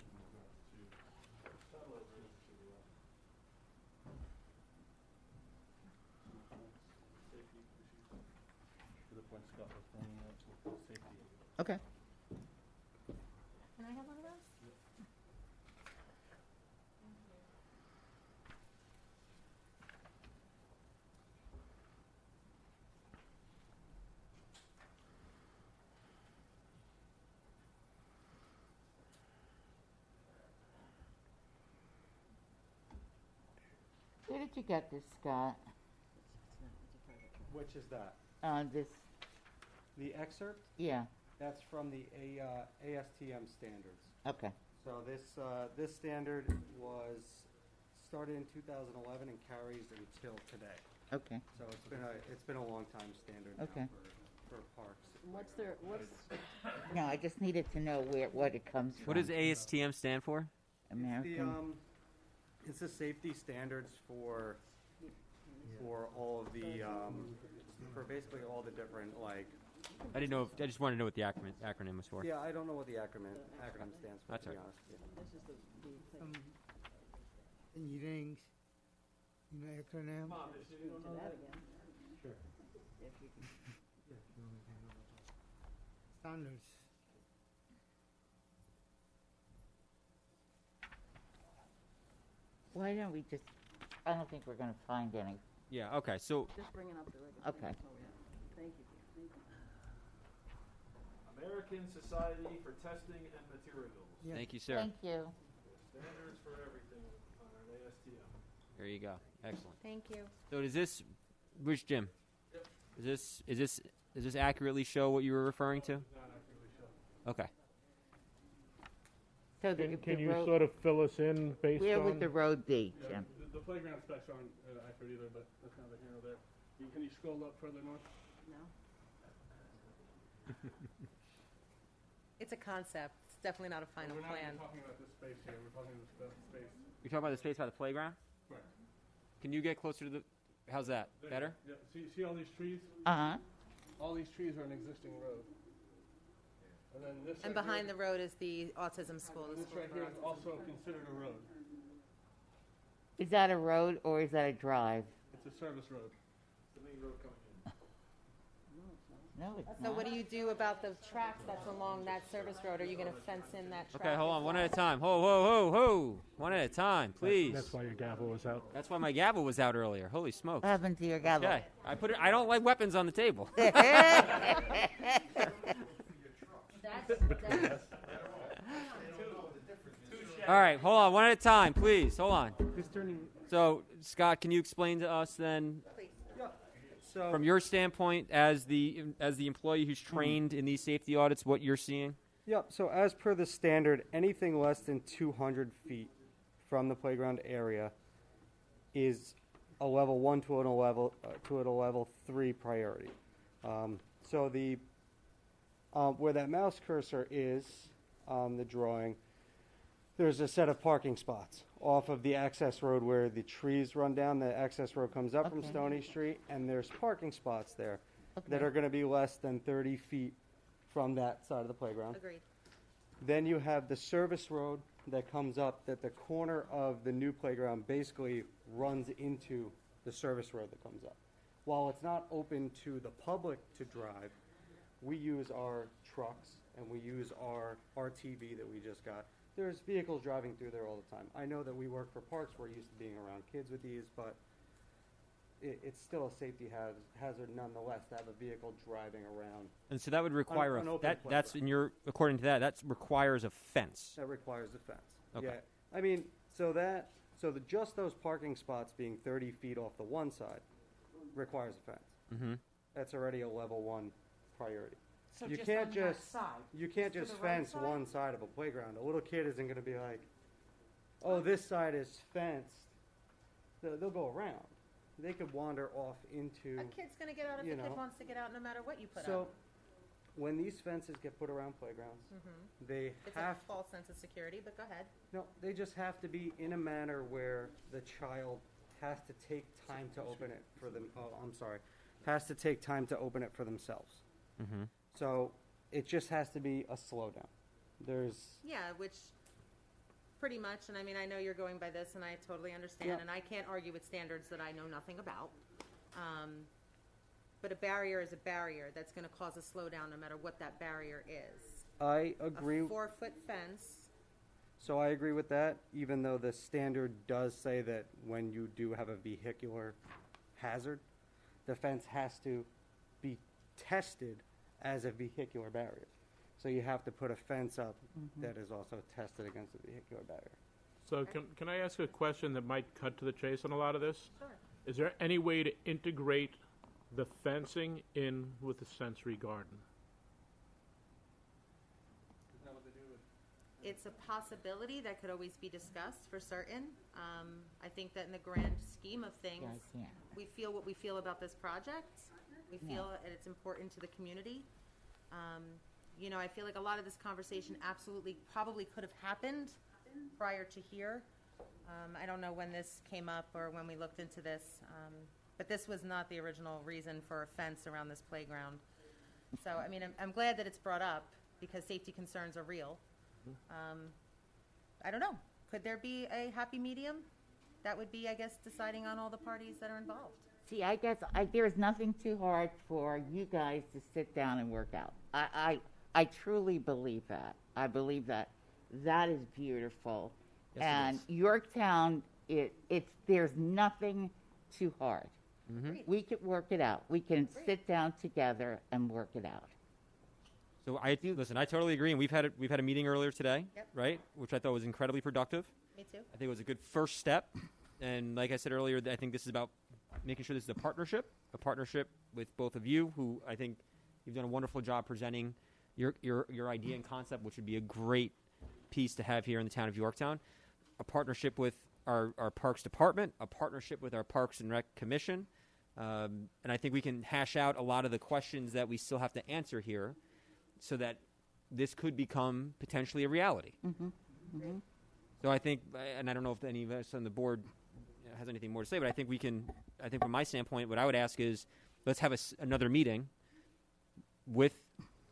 Okay. Can I have one of those? Where did you get this, Scott? Which is that? This, The excerpt? yeah, That's from the ASTM standards. okay. So this standard was started in 2011 and carries until today. Okay. So it's been a long time standard now Okay. for parks. What's No, I just needed to know what it comes from. What does ASTM stand for? American. It's the safety standards for all of the for basically all the different like. I didn't know. I just wanted to know what the acronym was for. Yeah, I don't know what the acronym stands for. That's to be all right. honest. Yeah. This is the thing. Engineering, acronym. To that again. Sure. If you can. Standards. Why don't we just, I don't think we're gonna find any. Yeah. Okay. So Just bringing up the regular. Okay. That's all we have. Thank you. Thank you. American Society for Testing and Materials. Yeah. thank you, sir. Thank you. Standards for everything on an ASTM. There you go. Excellent. Thank you. So does this, which Jim? Yep. Does this accurately show what you were referring to? Not accurately shown. Okay. So the, Can the you road, sort of fill us in based where on? would the road be, Yeah, Jim? the playground specs aren't accurate either, but that's neither here nor there. Can you scroll up further north? No? It's a concept. It's definitely not a final We're not plan. even talking about this space here. We're talking about the space. You're talking about the space by the playground? Correct. Can you get closer to the? How's that? There. Better? Yeah. See all these trees? Uh-huh. All these trees are an existing road. And then this. And right behind here, the road is the autism school. the This school right for here is autism. also considered a road. Is that a road or is that a drive? It's a service road. The main road coming in. No, it's So not. what do you do about the tracks that's along that service road? Are you going to fence in that track? Okay, hold as on. One well? at a time. Ho, ho, ho, ho. One at a time, please. That's why your gavel was out. That's why my gavel was out earlier. Holy smokes. What happened to your gavel? Okay. I put it. I don't like weapons on the table. All right, hold on, one at a time, please. Hold on. Who's turning? So, Scott, can you explain to us then, So from your standpoint, as the employee who's trained in these safety audits, what you're seeing? Yep. So as per the standard, anything less than 200 feet from the playground area is a level 1 to a level 3 priority. So the where that mouse cursor is on the drawing, there's a set of parking spots off of the access road where the trees run down. The access road comes up from Okay. Stony Street, and there's parking spots there that Okay. are going to be less than 30 feet from that side of the playground. Agreed. Then you have the service road that comes up, that the corner of the new playground basically runs into the service road that comes up. While it's not open to the public to drive, we use our trucks and we use our RTV that we just got. There's vehicles driving through there all the time. I know that we work for parks, we're used to being around kids with these, but it's still a safety hazard nonetheless to have a vehicle driving around. And so that would require an a open that's in your according to that requires a fence. That requires a fence. Okay. Yeah, I mean, just those parking spots being 30 feet off the one side requires a fence. Mm-hmm. That's already a level 1 priority. So You just can't on that just- side? You can't Just just to the right fence side? one side of a playground. A little kid isn't going to be like, oh, this side is fenced. They'll go around. They could wander off into. A kid's going to get out if you the kid know. wants to get out no matter what you put So, up. when these fences get put around playgrounds, they It's have a false sense of security, but go ahead. No, they just have to be in a manner where the child has to take time to open it for them. Oh, I'm sorry. Has to take time to open it for themselves. Mm-hmm. So it just has to be a slowdown. There's Yeah, which pretty much, and I mean, I know you're going by this, and I totally understand, Yeah. and I can't argue with standards that I know nothing about. But a barrier is a barrier. That's going to cause a slowdown no matter what that barrier is. I agree. A 4-foot fence. So I agree with that, even though the standard does say that when you do have a vehicular hazard, the fence has to be tested as a vehicular barrier. So you have to put a fence up that is also tested against a vehicular barrier. So can I ask a question that might cut to the chase on a lot of this? Sure. Is there any way to integrate the fencing in with the sensory garden? It's a possibility that could always be discussed for certain. I think that in the grand scheme of things, Yeah. we feel what we feel about this project. We feel that it's important to the community. You know, I feel like a lot of this conversation absolutely probably could have happened prior to here. I don't know when this came up or when we looked into this, but this was not the original reason for a fence around this playground. So, I mean, I'm glad that it's brought up because safety concerns are real. I don't know. Could there be a happy medium? That would be, I guess, deciding on all the parties that are involved. See, I guess there's nothing too hard for you guys to sit down and work out. I truly believe that. I believe that is beautiful. Yes, it And is. Yorktown, there's nothing too hard. Mm-hmm. We could work it out. We can sit down together and work it out. So I totally agree, and we've had a meeting earlier today, Yep. right? Which I thought was incredibly productive. Me too. I think it was a good first step, and like I said earlier, I think this is about making sure this is a partnership with both of you, who I think you've done a wonderful job presenting your idea and concept, which would be a great piece to have here in the town of Yorktown. A partnership with our Parks Department, a partnership with our Parks and Rec Commission, and I think we can hash out a lot of the questions that we still have to answer here, so that this could become potentially a reality. So I think, and I don't know if any of us on the board has anything more to say, but I think we can. I think from my standpoint, what I would ask is, let's have another meeting with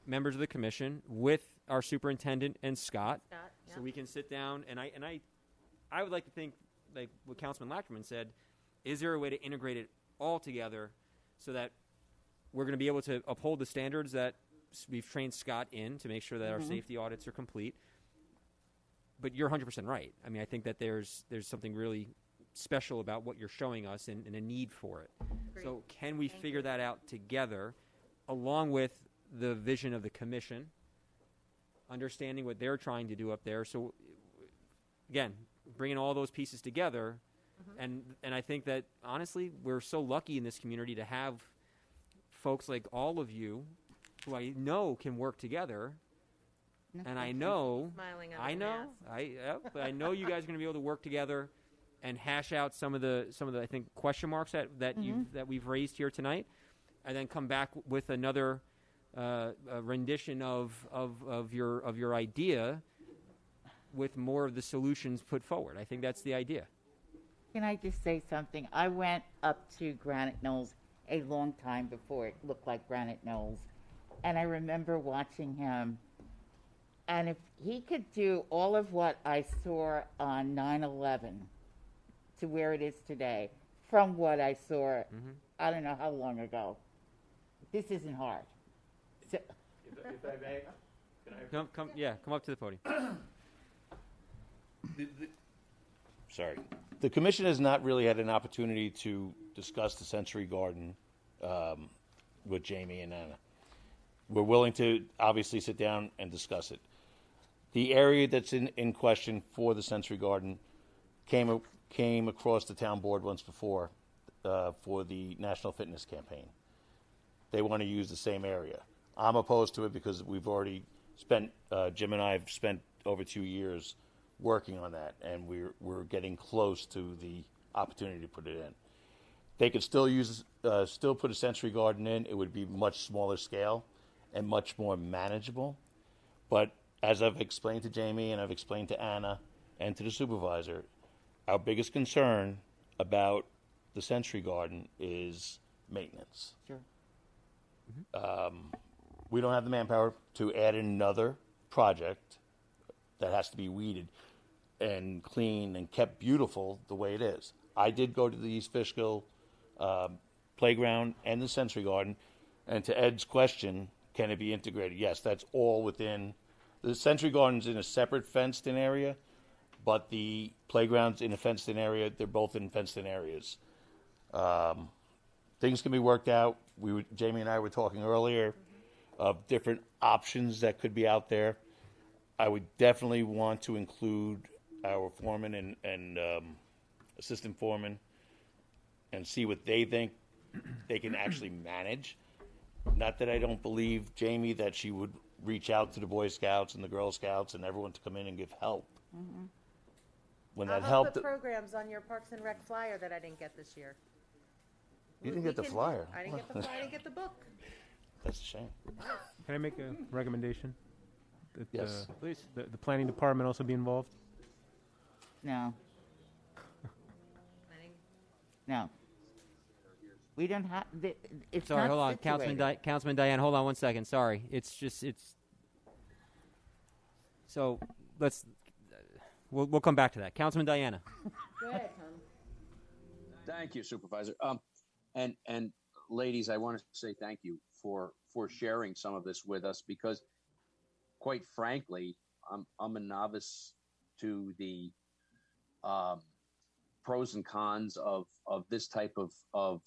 members of the commission, with our superintendent and Scott, yeah. so we can sit down. And I would like to think, like what Councilman Lachman said, is there a way to integrate it all together so that we're going to be able to uphold the standards that we've trained Scott in to make sure that our safety audits are complete. But you're 100% right. I mean, I think that there's something really special about what you're showing us and a need for it. Agreed. So can we figure that out together, along with the vision of the commission, understanding what they're trying to do up there? So again, bringing all those pieces together. And I think that, honestly, we're so lucky in this community to have folks like all of you who I know can work together. And I know, Smiling I under the know, mask. but I know you guys are going to be able to work together and hash out some of the I think question marks that that we've raised here tonight, and then come back with another rendition of your idea with more of the solutions put forward. I think that's the idea. Can I just say something? I went up to Granite Knolls a long time before it looked like Granite Knolls, and I remember watching him. And if he could do all of what I saw on 9/11 to where it is today, from what I saw, I don't know how long ago, this isn't hard. So, If I may, can I? Come up to the podium. Sorry. The commission has not really had an opportunity to discuss the Sensory Garden with Jamie and Anna. We're willing to obviously sit down and discuss it. The area that's in question for the Sensory Garden came across the town board once before for the National Fitness Campaign. They want to use the same area. I'm opposed to it because we've already spent, Jim and I have spent over 2 years working on that, and we're getting close to the opportunity to put it in. They could still still put a Sensory Garden in. It would be much smaller scale and much more manageable. But as I've explained to Jamie and I've explained to Anna and to the supervisor, our biggest concern about the Sensory Garden is maintenance. Sure. We don't have the manpower to add another project that has to be weeded and clean and kept beautiful the way it is. I did go to the East Fishkill playground and the Sensory Garden, and to Ed's question, can it be integrated? Yes, that's all within. The Sensory Garden's in a separate fenced-in area, but the playground's in a fenced-in area. They're both in fenced-in areas. Things can be worked out. Jamie and I were talking earlier of different options that could be out there. I would definitely want to include our foreman and assistant foreman and see what they think they can actually manage. Not that I don't believe, Jamie, that she would reach out to the Boy Scouts and the Girl Scouts and everyone to come in and give help. When that I'll helped, put programs on your Parks and Rec flyer that I didn't get this year. you didn't get the flyer. I didn't get the flyer. I didn't get the book. That's a shame. Can I make a recommendation? That, Yes, please. The planning department also be involved? No. No. We don't have. It's Sorry, not hold on, situated. Councilman Diane. Hold on 1 second. Sorry, it's. So let's. We'll come back to that. Councilman Diana. Go ahead, Tom. Thank you, Supervisor. And ladies, I want to say thank you for sharing some of this with us, because, quite frankly, I'm a novice to the pros and cons of this type of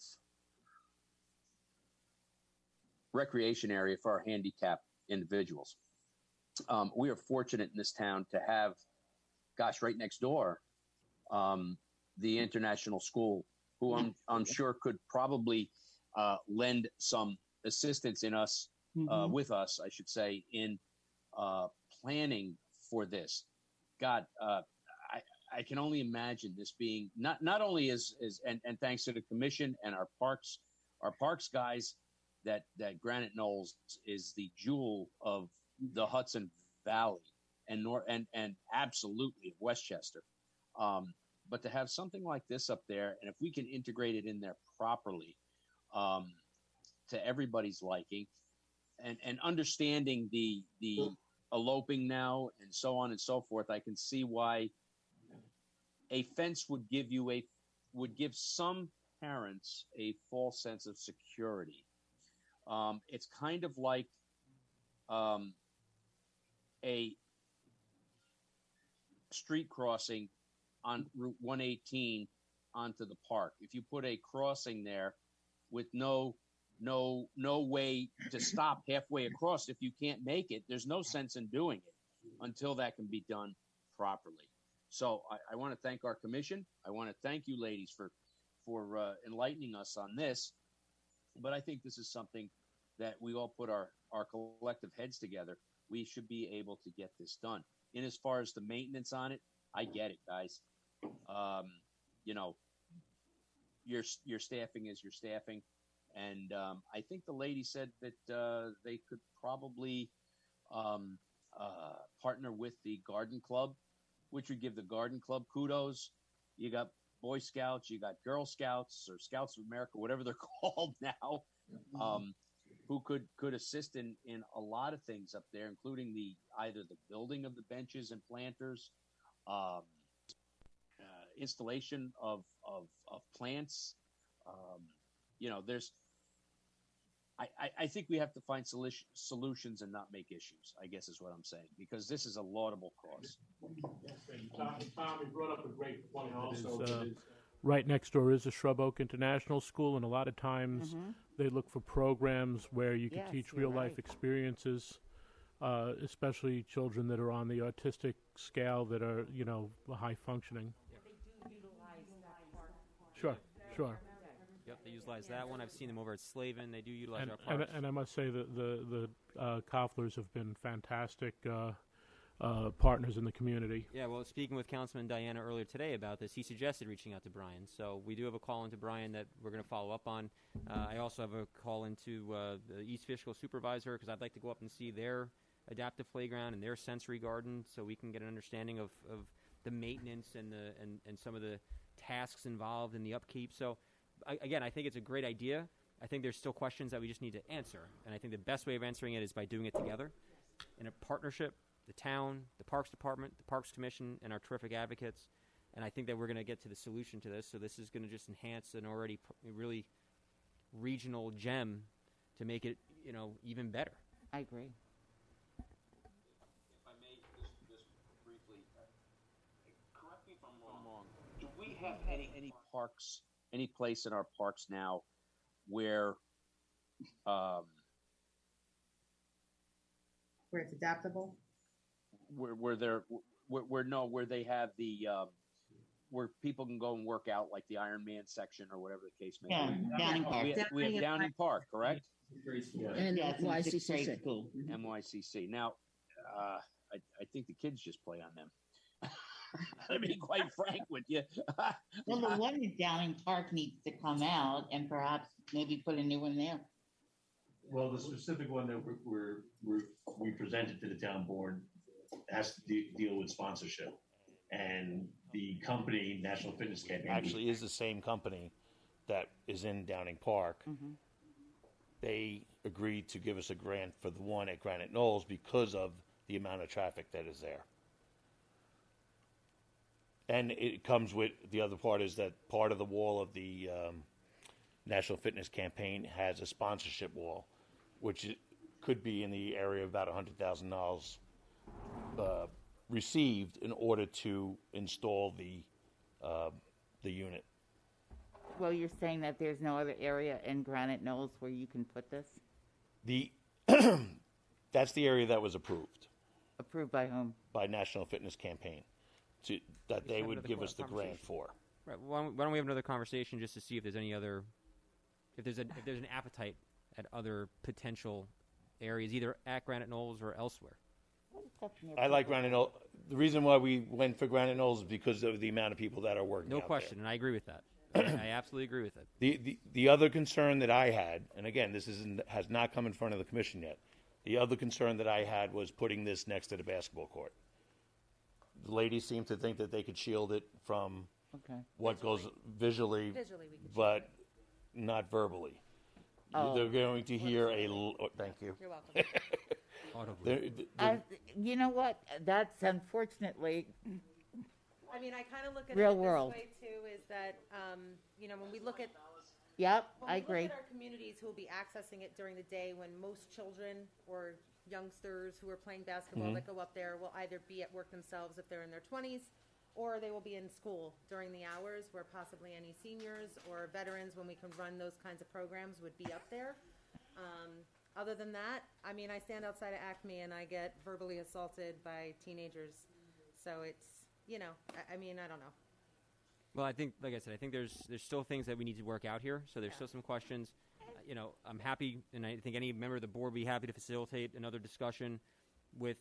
recreation area for our handicapped individuals. We are fortunate in this town to have, gosh, right next door, the international school, who I'm sure could probably lend some assistance in us, with us, I should say, in planning for this. God, I can only imagine this being not only and thanks to the commission and our parks guys, that Granite Knolls is the jewel of the Hudson Valley and absolutely of Westchester. But to have something like this up there, and if we can integrate it in there properly, to everybody's liking, and understanding the eloping now and so on and so forth, I can see why a fence would give some parents a false sense of security. It's kind of like a street crossing on Route 118 onto the park. If you put a crossing there with no way to stop halfway across, if you can't make it, there's no sense in doing it until that can be done properly. So I want to thank our commission. I want to thank you ladies for enlightening us on this. But I think this is something that we all put our collective heads together. We should be able to get this done. And as far as the maintenance on it, I get it, guys. You know, your staffing is your staffing. And I think the lady said that they could probably partner with the garden club, which would give the garden club kudos. You got Boy Scouts, you got Girl Scouts or Scouts of America, whatever they're called now, who could assist in a lot of things up there, including either the building of the benches and planters, installation of plants. You know, I think we have to find solutions and not make issues, I guess is what I'm saying, because this is a laudable cause. Tom, you brought up a great point also. Right next door is a Shrub Oak International School, and a lot of times they look for programs where you can teach real-life experiences, especially children that are on the autistic scale that are, you know, high-functioning. Sure. Yep, they utilize that one. I've seen them over at Slavin. They do utilize our parks. And I must say that the Kofflers have been fantastic partners in the community. Yeah, well, speaking with Councilman Diana earlier today about this, he suggested reaching out to Brian. So we do have a call into Brian that we're going to follow up on. I also have a call into the East Fishkill supervisor because I'd like to go up and see their adaptive playground and their sensory garden so we can get an understanding of the maintenance and some of the tasks involved in the upkeep. So again, I think it's a great idea. I think there's still questions that we just need to answer. And I think the best way of answering it is by doing it together in a partnership, the town, the Parks Department, the Parks Commission, and our terrific advocates. And I think that we're going to get to the solution to this. So this is going to just enhance an already really regional gem to make it, you know, even better. I agree. If I may, just briefly, correct me if I'm wrong. Do we have any parks, any place in our parks now where Where it's adaptable? where they have the where people can go and work out, like the Ironman section or whatever the case may be. Downing Park. We have Downing Park, correct? And Yes, in sixth grade YCCC. school. MYCC. Now, I think the kids just play on them. To be quite frank with you. Well, the one in Downing Park needs to come out and perhaps maybe put a new one there. Well, the specific one that we presented to the town board has to deal with sponsorship. And the company, National Fitness Campaign, Actually is the same company that is in Downing Park. They agreed to give us a grant for the one at Granite Knolls because of the amount of traffic that is there. And it comes with, the other part is that part of the wall of the National Fitness Campaign has a sponsorship wall, which could be in the area of about $100,000 received in order to install the unit. Well, you're saying that there's no other area in Granite Knolls where you can put this? That's the area that was approved. Approved by whom? By National Fitness Campaign, that they would give us the grant for. Right. Why don't we have another conversation just to see if there's any other, if there's an appetite at other potential areas, either at Granite Knolls or elsewhere. I like Granite Knolls. The reason why we went for Granite Knolls is because of the amount of people that are working. No out question, there. and I agree with that. I absolutely agree with it. The other concern that I had, and again, this has not come in front of the commission yet. The other concern that I had was putting this next to the basketball court. The ladies seem to think that they could shield it from what goes visually, Visually, we can but not verbally. Oh. They're going to hear thank you. You're welcome. You know what? That's unfortunately. I mean, I kind of look at Real it world. this way too, is that, you know, when we look at Yep, when I we agree. look at our communities who will be accessing it during the day when most children or youngsters who are playing basketball Mm-hmm. that go up there will either be at work themselves if they're in their 20s, or they will be in school during the hours where possibly any seniors or veterans, when we can run those kinds of programs, would be up there. Other than that, I mean, I stand outside of Acme and I get verbally assaulted by teenagers. So it's, you know, I mean, I don't know. Well, I think, like I said, I think there's still things that we need to work out here. So there's still some questions. You know, I'm happy, and I think any member of the board would be happy to facilitate another discussion with,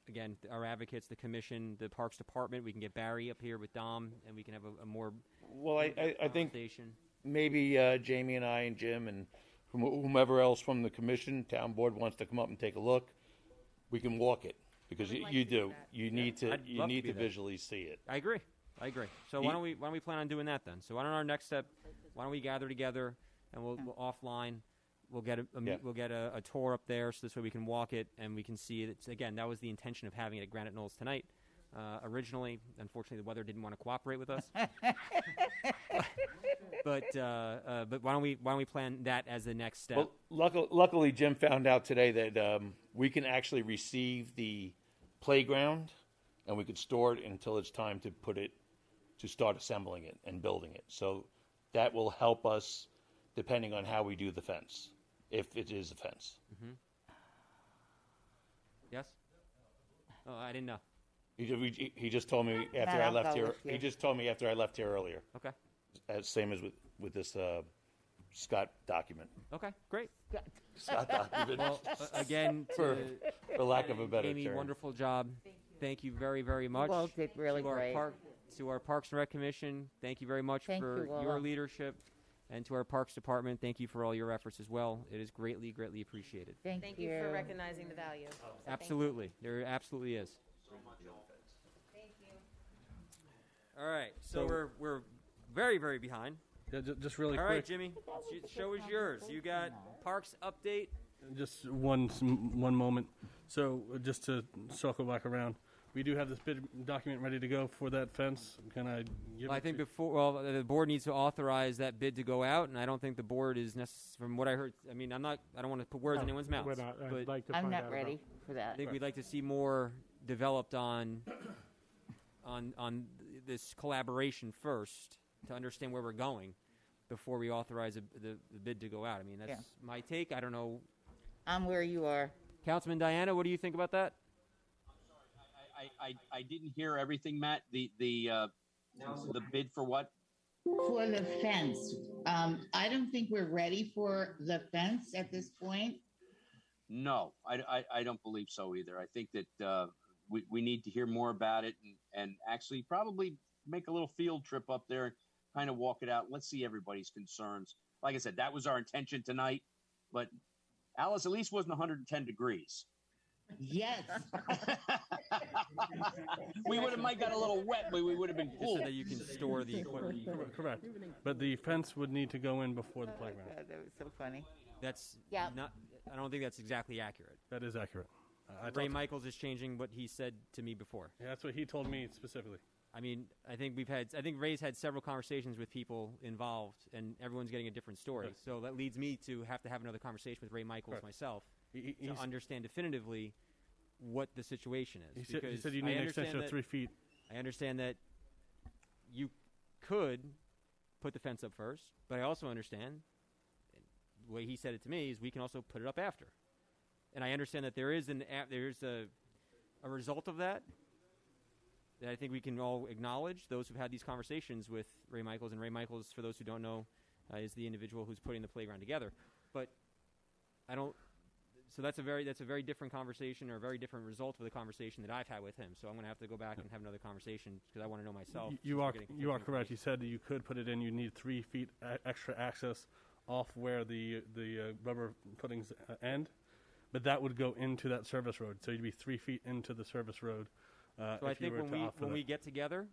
again, our advocates, the commission, the Parks Department. We can get Barry up here with Dom, and we can have a more Well, I think conversation. maybe Jamie and I and Jim and whomever else from the commission, town board wants to come up and take a look. We can walk it because you do. You need to I'd love to be there. visually see it. I agree. So why don't we plan on doing that then? So why don't our next step? Why don't we gather together and we'll offline. We'll get a tour up there, so this way we can walk it and we can see it. Again, that was the intention of having it at Granite Knolls tonight. Originally, unfortunately, the weather didn't want to cooperate with us. but why don't we plan that as the next step? Well, luckily, Jim found out today that we can actually receive the playground and we could store it until it's time to start assembling it and building it. So that will help us depending on how we do the fence, if it is a fence. Mm-hmm. Yes? Oh, I didn't know. He just told me after Matt, I I'll left go here. with you. He just told me after I left here earlier. Okay. Same as with this Scott document. Okay, great. Scott document. Well, again, for lack of a better Amy, term. wonderful job. Thank you very, very much. Well, did really to great. To our Parks and Rec Commission, thank you very much Thank for you all. your leadership. And to our Parks Department, thank you for all your efforts as well. It is greatly, greatly appreciated. Thank you for recognizing the value. So thank you. Absolutely. There absolutely is. Thank you. All right. So we're very, very behind. Yeah, just really All quick. right, Jimmy. Show is yours. You got Parks update. Just one moment. So just to circle back around, we do have this bid document ready to go for that fence. Can I give Well, I it think to the board needs to authorize that bid to go out, and I don't think the board is from what I heard. I mean, I don't want to put words in anyone's mouth. We're not, I'd but like to I'm find not out ready about- for that. I think we'd like to see more developed on this collaboration first to understand where we're going before we authorize the bid to go out. I mean, that's my take. I don't know. I'm where you are. Councilman Diana, what do you think about that? I didn't hear everything, Matt. The bid for what? For the fence. I don't think we're ready for the fence at this point. No, I don't believe so either. I think that we need to hear more about it and actually probably make a little field trip up there and kind of walk it out. Let's see everybody's concerns. Like I said, that was our intention tonight, but Alice, at least wasn't 110 degrees. Yes. We might got a little wet, but we would have been cool. So that you can store the equipment. Correct. But the fence would need to go in before the playground. God, that was so funny. That's Yeah. not. I don't think that's exactly accurate. That is accurate. Ray Michaels is changing what he said to me before. Yeah, that's what he told me specifically. I mean, I think Ray's had several conversations with people involved, and everyone's getting a different story. Right. So that leads me to have another conversation with Ray Michaels Right. myself to He's- understand definitively what the situation is. He Because said you I need an understand extension of that- 3 feet. I understand that you could put the fence up first, but I also understand the way he said it to me is we can also put it up after. And I understand that there's a result of that I think we can all acknowledge, those who've had these conversations with Ray Michaels. And Ray Michaels, for those who don't know, is the individual who's putting the playground together. But I don't. So that's a very different conversation, or a very different result of the conversation that I've had with him. So I'm going to have to go back and have another conversation because I want to know myself. You are correct. You said that you could put it in. You need 3 feet extra access off where the rubber footings end, but that would go into that service road. So you'd be 3 feet into the service road. So I think when we get together,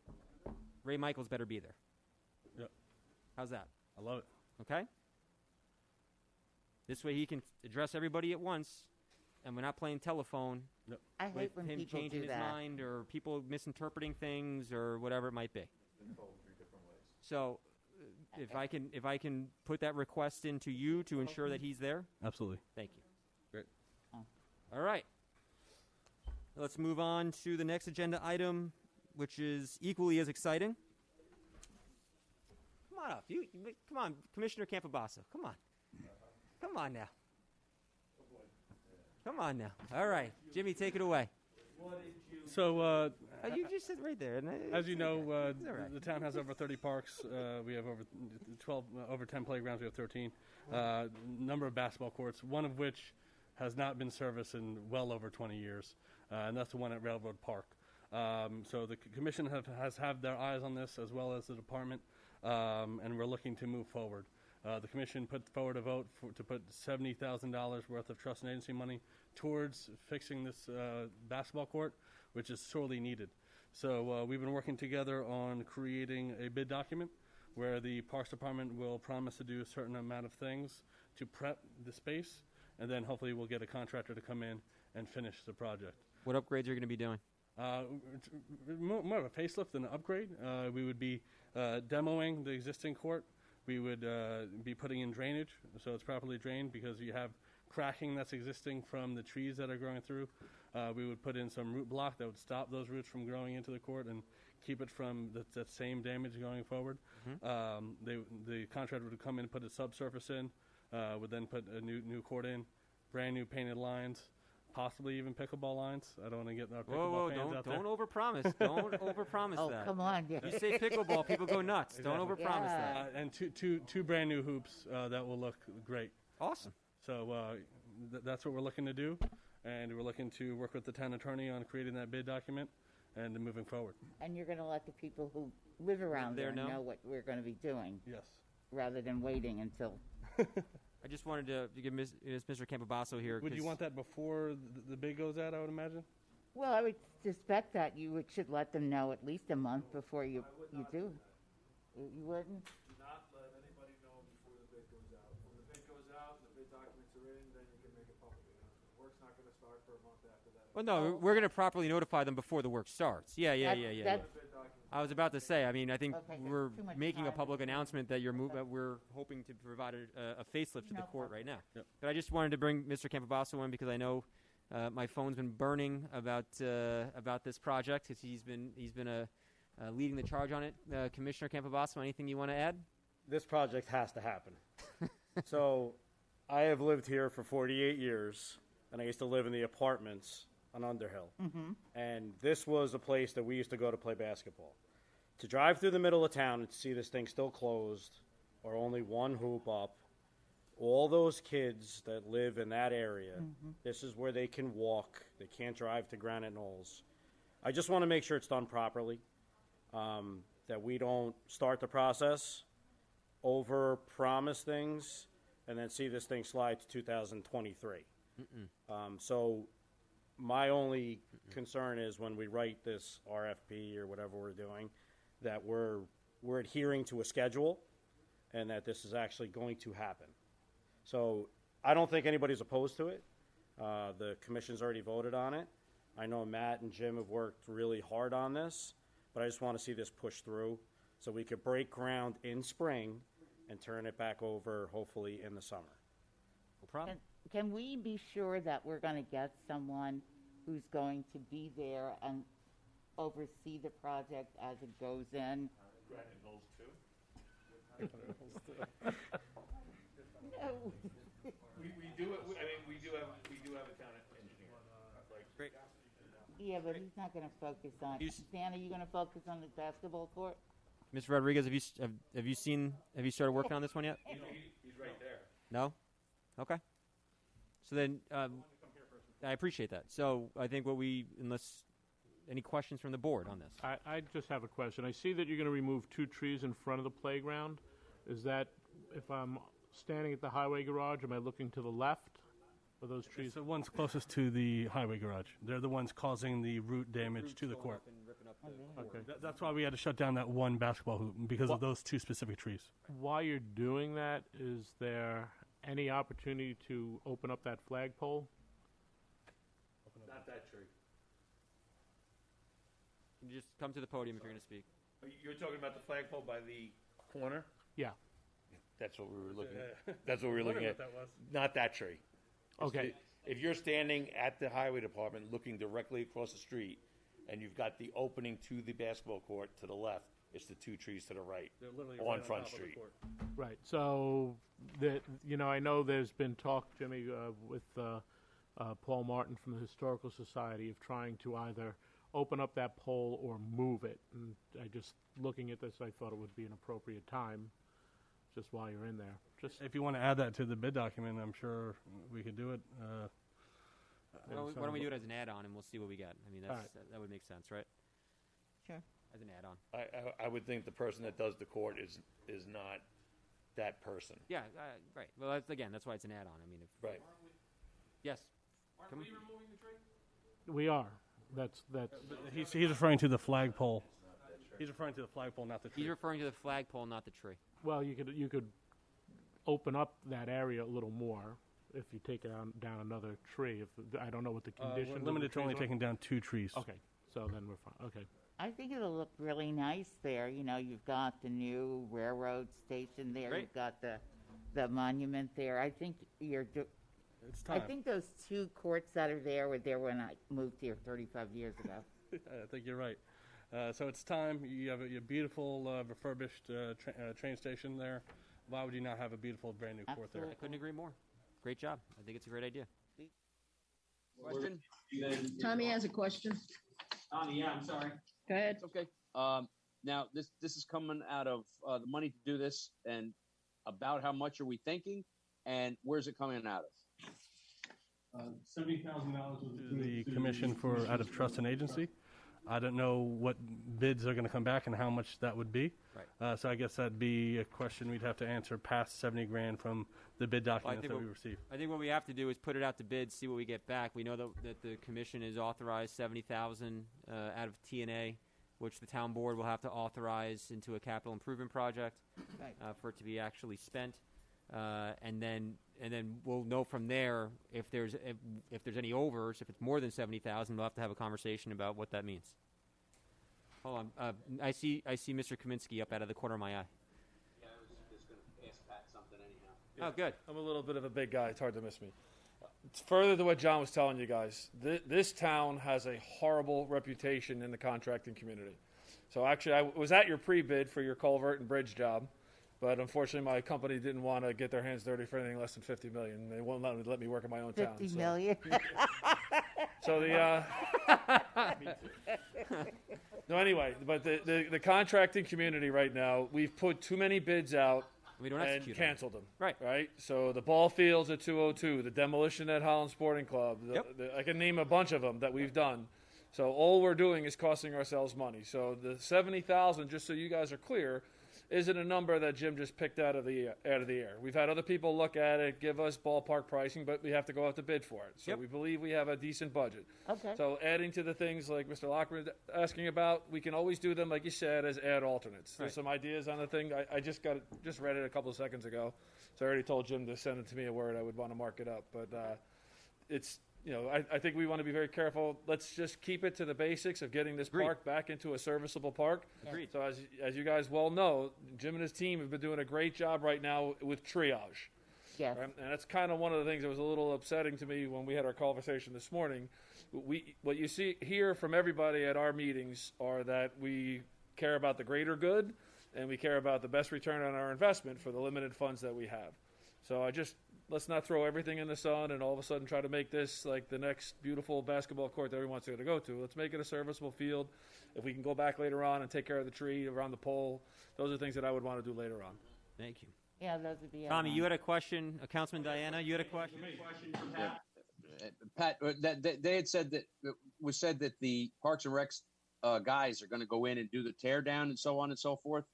Ray Michaels better be there. Yep. How's that? I love it. Okay. This way he can address everybody at once, and we're not playing telephone. Yep. I hate with when him people changing do his that. mind, or people misinterpreting things, or whatever it might be. So, if I can put that request into you to ensure that he's there. Absolutely. Thank you. Great. All right. Let's move on to the next agenda item, which is equally as exciting. Come on up. Come on, Commissioner Campobasso. Come on. Come on now. Come on now. All right. Jimmy, take it away. So, You just said right there. as you know, it's all right. the town has over 30 parks. We have over 12, over 10 playgrounds. We have 13. Number of basketball courts, one of which has not been serviced in well over 20 years, and that's the one at Railroad Park. So the commission has had their eyes on this, as well as the department, and we're looking to move forward. The commission put forward a vote to put $70,000 worth of trust and agency money towards fixing this basketball court, which is sorely needed. So we've been working together on creating a bid document where the Parks Department will promise to do a certain amount of things to prep the space, and then hopefully we'll get a contractor to come in and finish the project. What upgrades are you going to be doing? More of a facelift than an upgrade. We would be demoing the existing court. We would be putting in drainage, so it's properly drained, because you have cracking that's existing from the trees that are growing through. We would put in some root block that would stop those roots from growing into the court and keep it from that same damage going forward. The contractor would come in and put a subsurface in, would then put a new court in, brand new painted lines, possibly even pickleball lines. I don't want to get our pickleball fans out there. Don't overpromise. Don't overpromise that. Come on. You say pickleball, people go nuts. Don't overpromise that. And two brand new hoops that will look great. Awesome. So that's what we're looking to do, and we're looking to work with the town attorney on creating that bid document and then moving forward. And you're going to let the people who live around there know what we're going to be doing. Yes. Rather than waiting until. I just wanted to give Mr. Campobasso here. Would you want that before the bid goes out, I would imagine? Well, I would suspect that you should let them know at least a month before you do. You wouldn't? Not let anybody know before the bid goes out. When the bid goes out, the bid documents are in, then you can make it public. Work's not going to start for a month after that. Well, no, we're going to properly notify them before the work starts. Yeah. I was about to say. I mean, I think we're making a public announcement that we're hoping to provide a facelift to the court right now. Yep. But I just wanted to bring Mr. Campobasso in because I know my phone's been burning about this project, because he's been leading the charge on it. Commissioner Campobasso, anything you want to add? This project has to happen. So, I have lived here for 48 years, and I used to live in the apartments on Underhill. And this was a place that we used to go to play basketball. To drive through the middle of town and see this thing still closed, or only one hoop up, all those kids that live in that area, this is where they can walk. They can't drive to Granite Knolls. I just want to make sure it's done properly, that we don't start the process, over-promise things, and then see this thing slide to 2023. So my only concern is when we write this RFP or whatever we're doing, that we're adhering to a schedule and that this is actually going to happen. So I don't think anybody's opposed to it. The commission's already voted on it. I know Matt and Jim have worked really hard on this, but I just want to see this push through so we could break ground in spring and turn it back over hopefully in the summer. No problem. Can we be sure that we're going to get someone who's going to be there and oversee the project as it goes in? Granite Knolls too. No. We do have a town engineer. Great. Yeah, but he's not going to focus on. Dan, are you going to focus on the basketball court? Mr. Rodriguez, have you started working on this one yet? He's right there. No? Okay. So then, I appreciate that. So I think unless any questions from the board on this? I just have a question. I see that you're going to remove 2 trees in front of the playground. Is that, if I'm standing at the highway garage, am I looking to the left of those trees? It's the ones closest to the highway garage. They're the ones causing the root damage to the court. Okay. That's why we had to shut down that one basketball hoop, because of those 2 specific trees. While you're doing that, is there any opportunity to open up that flagpole? Not that tree. Can you just come to the podium if you're going to speak? You're talking about the flagpole by the corner? Yeah. That's what we were looking at. That's what we were looking at. What that was. Not that tree. Okay. If you're standing at the highway department looking directly across the street and you've got the opening to the basketball court to the left, it's the 2 trees to the right They're literally on right Front top of the Street. court. Right. So, I know there's been talk, Jimmy, with Paul Martin from the Historical Society of trying to either open up that pole or move it. And looking at this, I thought it would be an appropriate time, just while you're in there. Just If you want to add that to the bid document, I'm sure we could do it. Why don't we do it as an add-on, and we'll see what we get? I mean, All right. that would make sense, right? Sure. As an add-on. I would think the person that does the court is not that person. Yeah, right. Well, that's why it's an add-on. I mean, Right. Yes. Aren't we removing the tree? We are. That's. He's referring to the flagpole. He's referring to the flagpole, not the tree. He's referring to the flagpole, not the tree. Well, you could open up that area a little more if you take down another tree. I don't know what the condition. We're limited to only taking down 2 trees. Okay, so then we're fine. Okay. I think it'll look really nice there. You know, you've got the new railroad station there. Great. You've got the monument there. I think It's I time. think those 2 courts that are there were there when I moved here 35 years ago. I think you're right. So it's time. You have a beautiful refurbished train station there. Why would you not have a beautiful brand new court there? I couldn't agree more. Great job. I think it's a great idea. Question? Tommy has a question. Tommy, yeah, I'm sorry. Go ahead. It's okay. Now this is coming out of the money to do this, and about how much are we thinking, and where's it coming out of? $70,000 The commission for out of trust and agency. I don't know what bids are going to come back and how much that would be. Right. So I guess that'd be a question we'd have to answer past 70 grand from the bid documents that we receive. I think what we have to do is put it out to bid, see what we get back. We know that the commission has authorized $70,000 out of TNA, which the town board will have to authorize into a capital improvement project for it to be actually spent, and then we'll know from there if there's any overs. If it's more than 70,000, we'll have to have a conversation about what that means. Hold on, I see Mr. Kaminsky up out of the corner of my eye. Yeah, I was just going to ask Pat something anyhow. Oh, good. I'm a little bit of a big guy. It's hard to miss me. It's further to what John was telling you guys. This town has a horrible reputation in the contracting community. So actually, I was at your pre-bid for your culvert and bridge job, but unfortunately, my company didn't want to get their hands dirty for anything less than $50 million. They won't let me work in my own town. $50 million. So no, anyway, but the contracting community right now, we've put too many bids out. We don't and execute them. canceled them. Right. So the ball fields at 202, the demolition at Holland Sporting Club. I can name a bunch of them that we've done. So all we're doing is costing ourselves money. So the 70,000, just so you guys are clear, isn't a number that Jim just picked out of the air. We've had other people look at it, give us ballpark pricing, but we have to go out to bid for it. So we believe we have a decent budget. Okay. So adding to the things like Mr. Lockman asking about, we can always do them, like you said, as add alternates. There's some ideas on the thing. I just read it a couple of seconds ago, so I already told Jim to send it to me a word. I would want to mark it up, but it's. I think we want to be very careful. Let's just keep it to the basics of getting this park back into a serviceable park. Agreed. So as you guys well know, Jim and his team have been doing a great job right now with triage. Yes. Right? And that's kind of one of the things that was a little upsetting to me when we had our conversation this morning. What you hear from everybody at our meetings are that we care about the greater good and we care about the best return on our investment for the limited funds that we have. So let's not throw everything in the sun and all of a sudden try to make this like the next beautiful basketball court that everyone wants to go to. Let's make it a serviceable field. If we can go back later on and take care of the tree around the pole, those are things that I would want to do later on. Thank you. Yeah, those would be. Tommy, you had a question. Councilman Diana, you had a question. Pat, they had said that it was said that the Parks and Recs guys are going to go in and do the tear down and so on and so forth.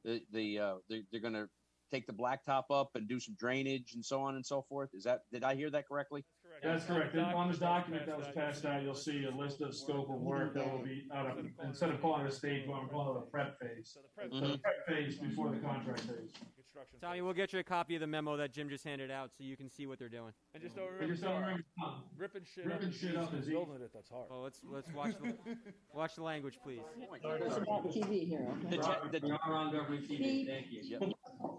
They're going to take the blacktop up and do some drainage and so on and so forth. Did I hear that correctly? That's correct. On the document that was passed out, you'll see a list of scope of work that will be out of, instead of calling it a stage one, we're calling it a prep phase. So the prep phase before the contract phase. Tommy, we'll get you a copy of the memo that Jim just handed out so you can see what they're doing. And just don't remember, ripping shit up is building it. That's hard. Well, let's watch the language, please. It's about TV here, okay? We are on government TV. Thank you.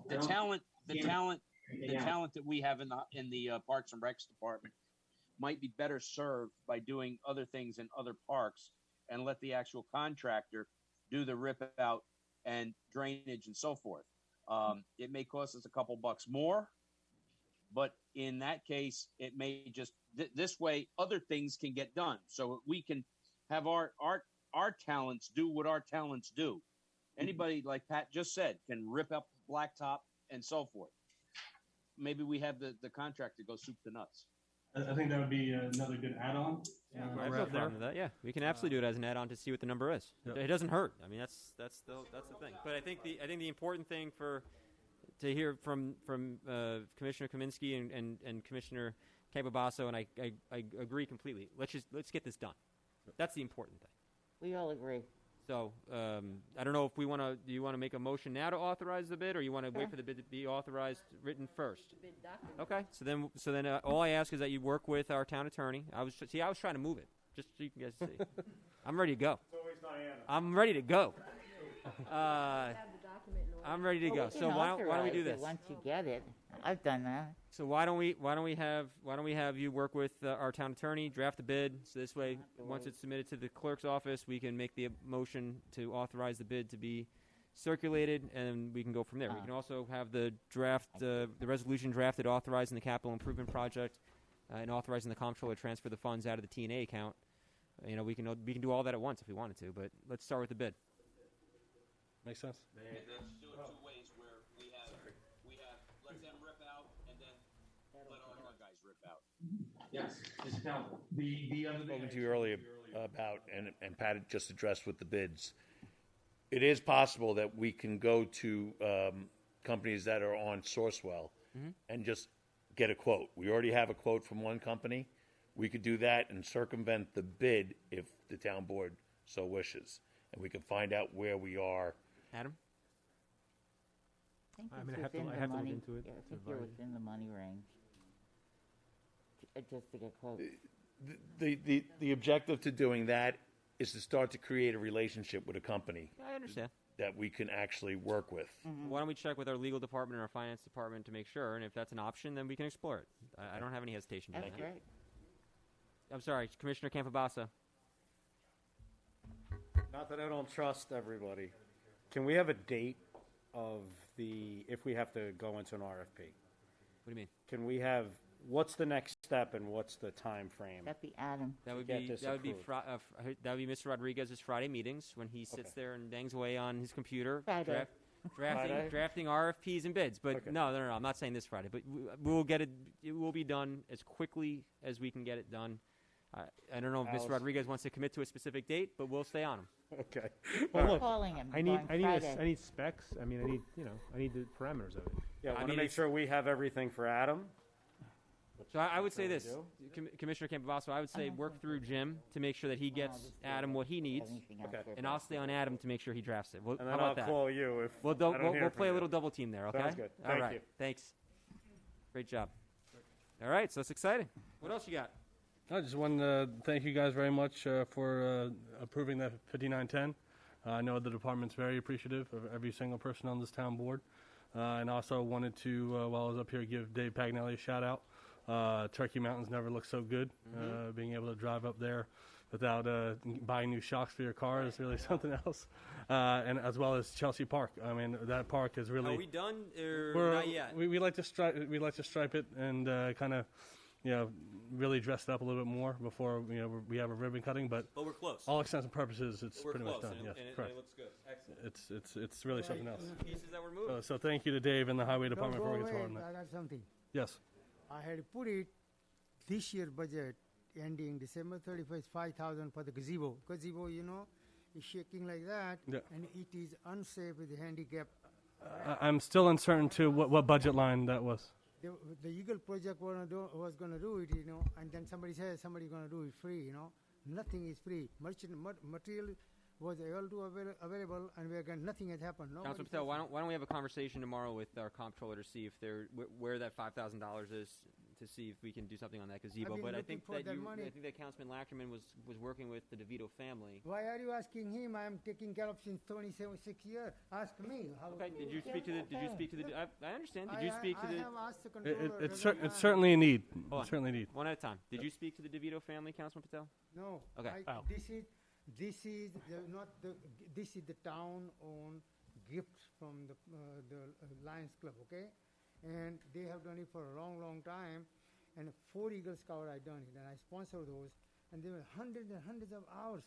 The talent that we have in the Parks and Recs department might be better served by doing other things in other parks and let the actual contractor do the rip out and drainage and so forth. It may cost us a couple bucks more, but in that case, it may just this way, other things can get done. So we can have our talents do what our talents do. Anybody, like Pat just said, can rip up blacktop and so forth. Maybe we have the contractor go soup to nuts. I think that would be another good add-on. I have no problem with that. Yeah, we can absolutely do it as an add-on to see what the number is. Yep. It doesn't hurt. I mean, that's the thing. But I think the important thing to hear from Commissioner Kaminsky and Commissioner Campobasso, and I agree completely. Let's get this done. That's the important thing. We all agree. So I don't know if we want to. Do you want to make a motion now to authorize the bid, or you want to wait for the bid to be authorized written first? Bid document. Okay. So then all I ask is that you work with our town attorney. I was trying to move it just so you guys see. I'm ready to go. It's always Diana. I'm ready to go. Have the document in order. I'm ready to Well, go. we So can why don't we authorize do it this? Once you get it. I've done that. So why don't we have you work with our town attorney, draft the bid, so this way, once it's submitted to the clerk's office, we can make the motion to authorize the bid to be circulated, and we can go from there. We can also have the draft, the resolution drafted authorizing the capital improvement project, and authorizing the comptroller to transfer the funds out of the T&A account. We can do all that at once if we wanted to, but let's start with the bid. Makes sense. Let's do it two ways where we have let them rip out and then let our guys rip out. Yes, Mr. Council. The other thing Spoken to you earlier about, and Pat had just addressed with the bids. It is possible that we can go to companies that are on Sourcewell and just get a quote. We already have a quote from one company. We could do that and circumvent the bid if the town board so wishes, and we can find out where we are. Adam? I mean, it's I have to- within I the have to look money- into it yeah, I to think you're advise. within the money range. Just to get quotes. The objective to doing that is to start to create a relationship with a company I understand. that we can actually work with. Why don't we check with our legal department and our finance department to make sure, and if that's an option, then we can explore it. I don't have any hesitation. That's doing that. great. I'm sorry, Commissioner Campobasso. Not that I don't trust everybody. Can we have a date of if we have to go into an RFP? What do you mean? Can we have, what's the next step and what's the time frame? That'd be Adam. That would get be this that would be approved? that would be Mr. Rodriguez's Friday meetings when he sits there and bangs away on his computer Friday. Friday? drafting RFPs and bids. But Okay. no, I'm not saying this Friday. But we will get it. It will be done as quickly as we can get it done. I don't know if Alice? Mr. Rodriguez wants to commit to a specific date, but we'll stay on him. Okay. Well, I'm look, calling him. I need on Friday. I need specs. I mean, I need the parameters of it. Yeah, I I want mean, to make it's- sure we have everything for Adam. So I would say we this, do. Commissioner Campobasso, I would say work through Jim to make sure that he gets Adam what he needs, Anything else Okay. we're and I'll stay on Adam to make sure he drafts it. And How then about I'll that? call you if We'll, I don't hear we'll from play a you. little double team there, okay? Sounds good. All Thank right. you. Thanks. Great job. All right, so that's exciting. What else you got? I just want to thank you guys very much for approving that 5910. I know the department's very appreciative of every single person on this town board. And also wanted to, while I was up here, give Dave Pagnelli a shout out. Turkey Mountains never looked so good. Being able to drive up there without buying new shocks for your car is really something else. And as well as Chelsea Park. I mean, that park is really. Are we done or We're- not yet? We like to stripe it and kind of, really dress it up a little bit more before we have a ribbon cutting. But we're close. all extents and purposes, it's We're pretty close, much done. and, Yes, and it correct. looks good. Excellent. It's really something else. Pieces that were moved. So thank you to Dave and the Highway Don't Department go for working away, on that. I got something. Yes. I had put it this year budget ending December 31st, 5,000 for the gazebo. Gazebo, is shaking like that, Yeah. and it is unsafe with the handicap. I'm still uncertain to what budget line that was. The Eagle project was going to do it, and then somebody says somebody's going to do it free, Nothing is free. Material was available, and nothing has happened. Nobody Councilman Patel, why don't we have a conversation tomorrow with our comptroller to see if where that $5,000 is, to see if we can do something on that gazebo. been But I looking think for that that money. I think that Councilman Lackerman was working with the DeVito family. Why are you asking him? I am taking care of since 26 years. Ask me. Okay. Did you speak to the? I understand. Did you speak to I the? have asked the controller. It's whether it's certainly a need. Hold on. It's certainly a need. One at a time. Did you speak to the DeVito family, Councilman Patel? No. Okay. This is the town-owned gift from the Lions Club. Okay, and they have done it for a long, long time. and 4 Eagle Scout I done it, and I sponsor those, and there were hundreds and hundreds of hours.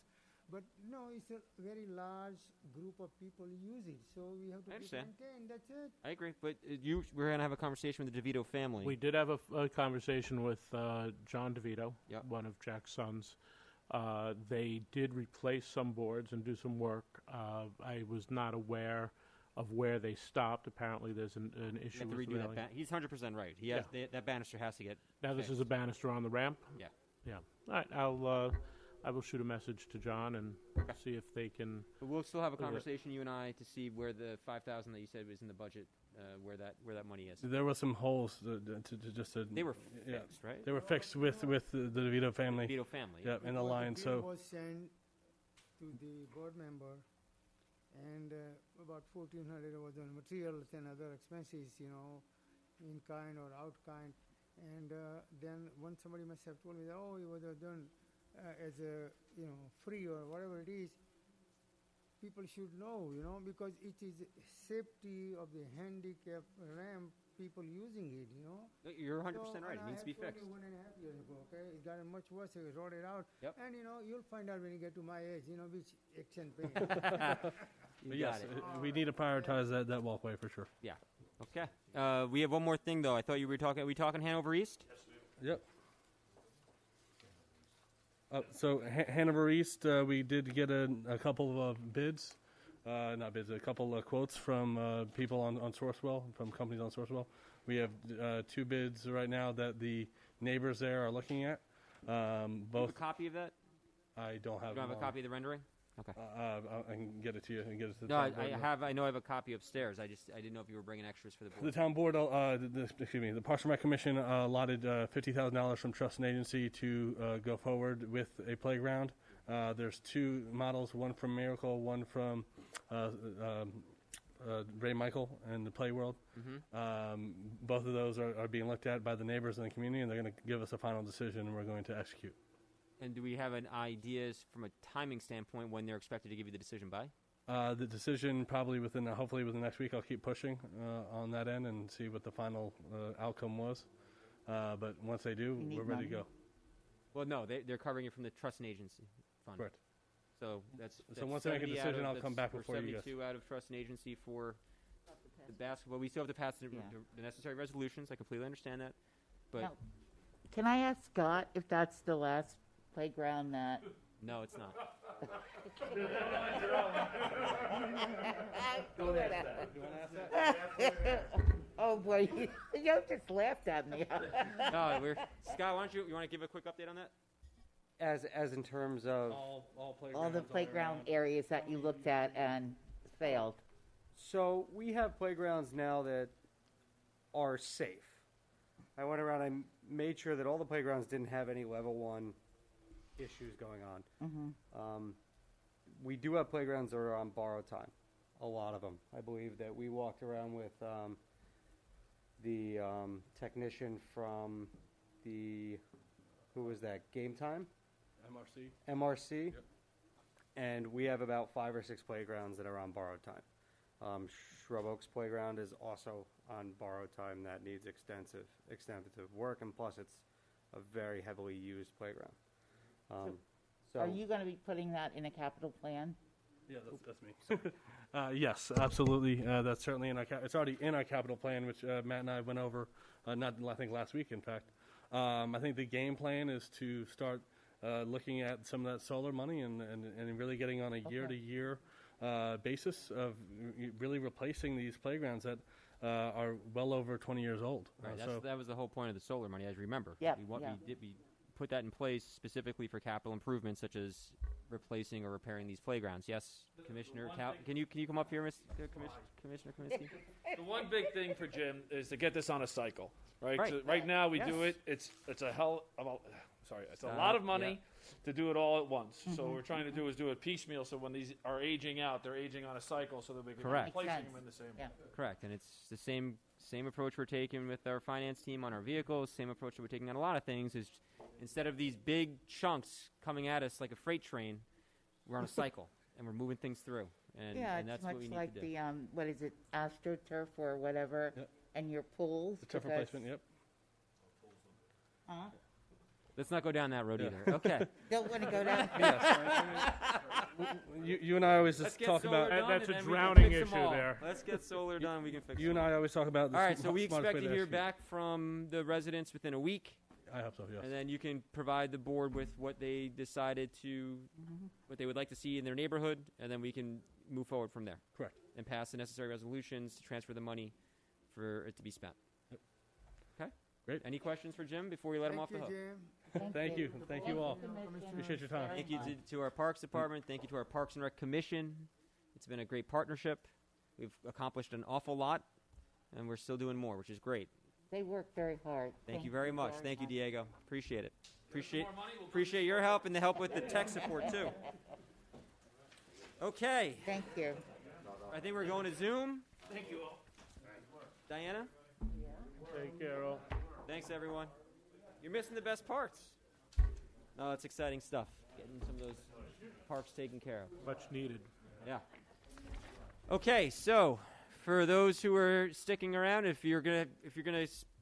But no, it's a very large group of people use it, so we have to I keep understand. maintained. That's it. I agree, but we're going to have a conversation with the DeVito family. We did have a conversation with John DeVito, one of Jack's sons. They did replace some boards and do some work. I was not aware of where they stopped. Apparently, there's an You issue have to with redo railing. that. He's 100% right. He has that banister has to get. Now this fixed. is a banister on the ramp. Yeah. Yeah. All right. I will shoot a message to John and see if they can. But we'll still have a do it. conversation, you and I, to see where the 5,000 that you said was in the budget, where that money is. There were some holes They were fixed, right? They were fixed with the DeVito family. DeVito family. Yeah, in the Because line. bill So was sent to the board member, and about 1,400 was on materials and other expenses, in kind or out kind. And then when somebody must have told me that, oh, it was done as a free or whatever it is, people should know, because it is safety of the handicap ramp, people using it, You're 100% So, right. It and needs to be I had fixed. 1.5 years ago, okay? It got much worse. I wrote it out. Yep. And, you'll find out when you get to my age, which aches and pain. but yes, we need to prioritize that walkway for sure. Yeah. Okay. We have one more thing, though. I thought you were talking. Are we talking Hanover East? Yep. So Hanover East, we did get a couple of bids, not bids, a couple of quotes from people on Sourcewell, from companies on Sourcewell. We have 2 bids right now that the neighbors there are looking at. Do you have Both. a copy of that? I don't have. You don't have them a copy of the rendering? Okay. I can get it to you and get it to the No, town board. I know I have a copy upstairs. I didn't know if you were bringing extras for the board. The town board, the Parks and Rec Commission allotted $50,000 from trust and agency to go forward with a playground. There's 2 models, one from Miracle, one from Ray Michael and the Play World. Both of those are being looked at by the neighbors in the community, and they're going to give us a final decision, and we're going to execute. And do we have an idea from a timing standpoint when they're expected to give you the decision by? The decision probably hopefully within the next week. I'll keep pushing on that end and see what the final outcome was. But once they do, we're ready to go. Well, no, they're covering it from the trust and agency fund. Correct. So that's once they make a 70 decision, I'll that's- come back we're before you guys. 72 out of trust and agency for the basketball. We still have to pass the necessary resolutions. I completely understand that. But Now, can I ask Scott if that's the last playground that? no, it's not. Oh boy, you just laughed at me. No, Scott, why don't you want to give a quick update on that? As in terms of All the playground areas that you looked at and failed. So we have playgrounds now that are safe. I went around and made sure that all the playgrounds didn't have any level 1 issues going on. We do have playgrounds that are on borrowed time, a lot of them. I believe that we walked around with the technician from who was that, Game Time? MRC. Yep. And we have about 5 or 6 playgrounds that are on borrowed time. Shrub Oaks Playground is also on borrowed time that needs extensive work, and plus it's a very heavily used playground. Are you going to be putting that in a capital plan? Yeah, that's me. Yes, absolutely. That's certainly in our. It's already in our capital plan, which Matt and I went over. I think last week, in fact. I think the game plan is to start looking at some of that solar money and really getting on a year-to-year basis of really replacing these playgrounds that are well over 20 years old. Right. That was the whole point of the solar money, as you remember. Yeah. We put that in place specifically for capital improvements, such as replacing or repairing these playgrounds. Yes, Commissioner. Can you come up here, Commissioner Kaminsky? The one big thing for Jim is to get this on a cycle, right? Right. So right now we do Yes. it. It's a lot of money to do it all at once. So what we're trying to do is do it piecemeal. So when these are aging out, they're aging on a cycle, so that we can Correct. be replacing them in the same way. Correct, and it's the same approach we're taking with our finance team on our vehicles. Same approach that we're taking on a lot of things. Is instead of these big chunks coming at us like a freight train, we're on a cycle and we're moving things through. And, Yeah, and it's that's much what we need like to do. the what is it, AstroTurf or whatever, Yep. and your pools. The turf because- replacement, yep. Huh? Let's not go down that road Yeah. either. Okay. Don't want to go down. You and I always Let's just get talk solar about done, That's and a then we can drowning fix 'em issue all. there. Let's get solar done. We can fix. You and them all. I always talk about the All right, so we smartest expect way to to hear execute. back from the residents within a week, I hope so. Yes. and then you can provide the board with what they decided to, what they would like to see in their neighborhood, and then we can move forward from there. Correct. And pass the necessary resolutions to transfer the money for it to be spent. Okay. Great. Any questions for Jim before we let him off the hook? Thank you. Thank you all. Appreciate your time. Thank you to our Parks Department. Thank you to our Parks and Rec Commission. It's been a great partnership. We've accomplished an awful lot, and we're still doing more, which is great. They work very hard. Thank you very much. Thank you, Diego. Appreciate it. Appreciate your help and the help with the tech support, too. Okay. Thank you. I think we're going to Zoom. Thank you all. Diana? Take care, all. Thanks, everyone. You're missing the best parts. No, it's exciting stuff. Getting some of those parks taken care of. Much needed. Yeah. Okay, so for those who are sticking around, if you're gonna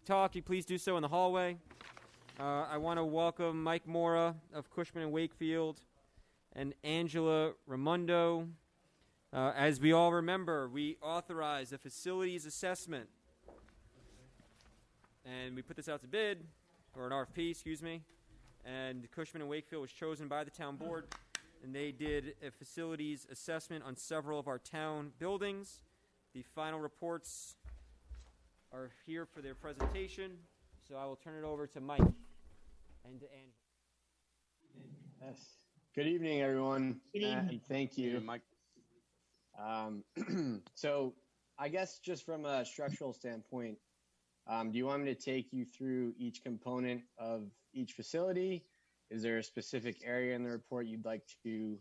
talk, you please do so in the hallway. I want to welcome Mike Mora of Cushman and Wakefield and Angela Raimondo. As we all remember, we authorized a facilities assessment, and we put this out to bid, or an RFP, excuse me, and Cushman and Wakefield was chosen by the town board, and they did a facilities assessment on several of our town buildings. The final reports are here for their presentation, so I will turn it over to Mike and to Angela. Yes. Good evening, everyone. Good evening. And thank you, Mike. So I guess just from a structural standpoint, do you want me to take you through each component of each facility? Is there a specific area in the report you'd like to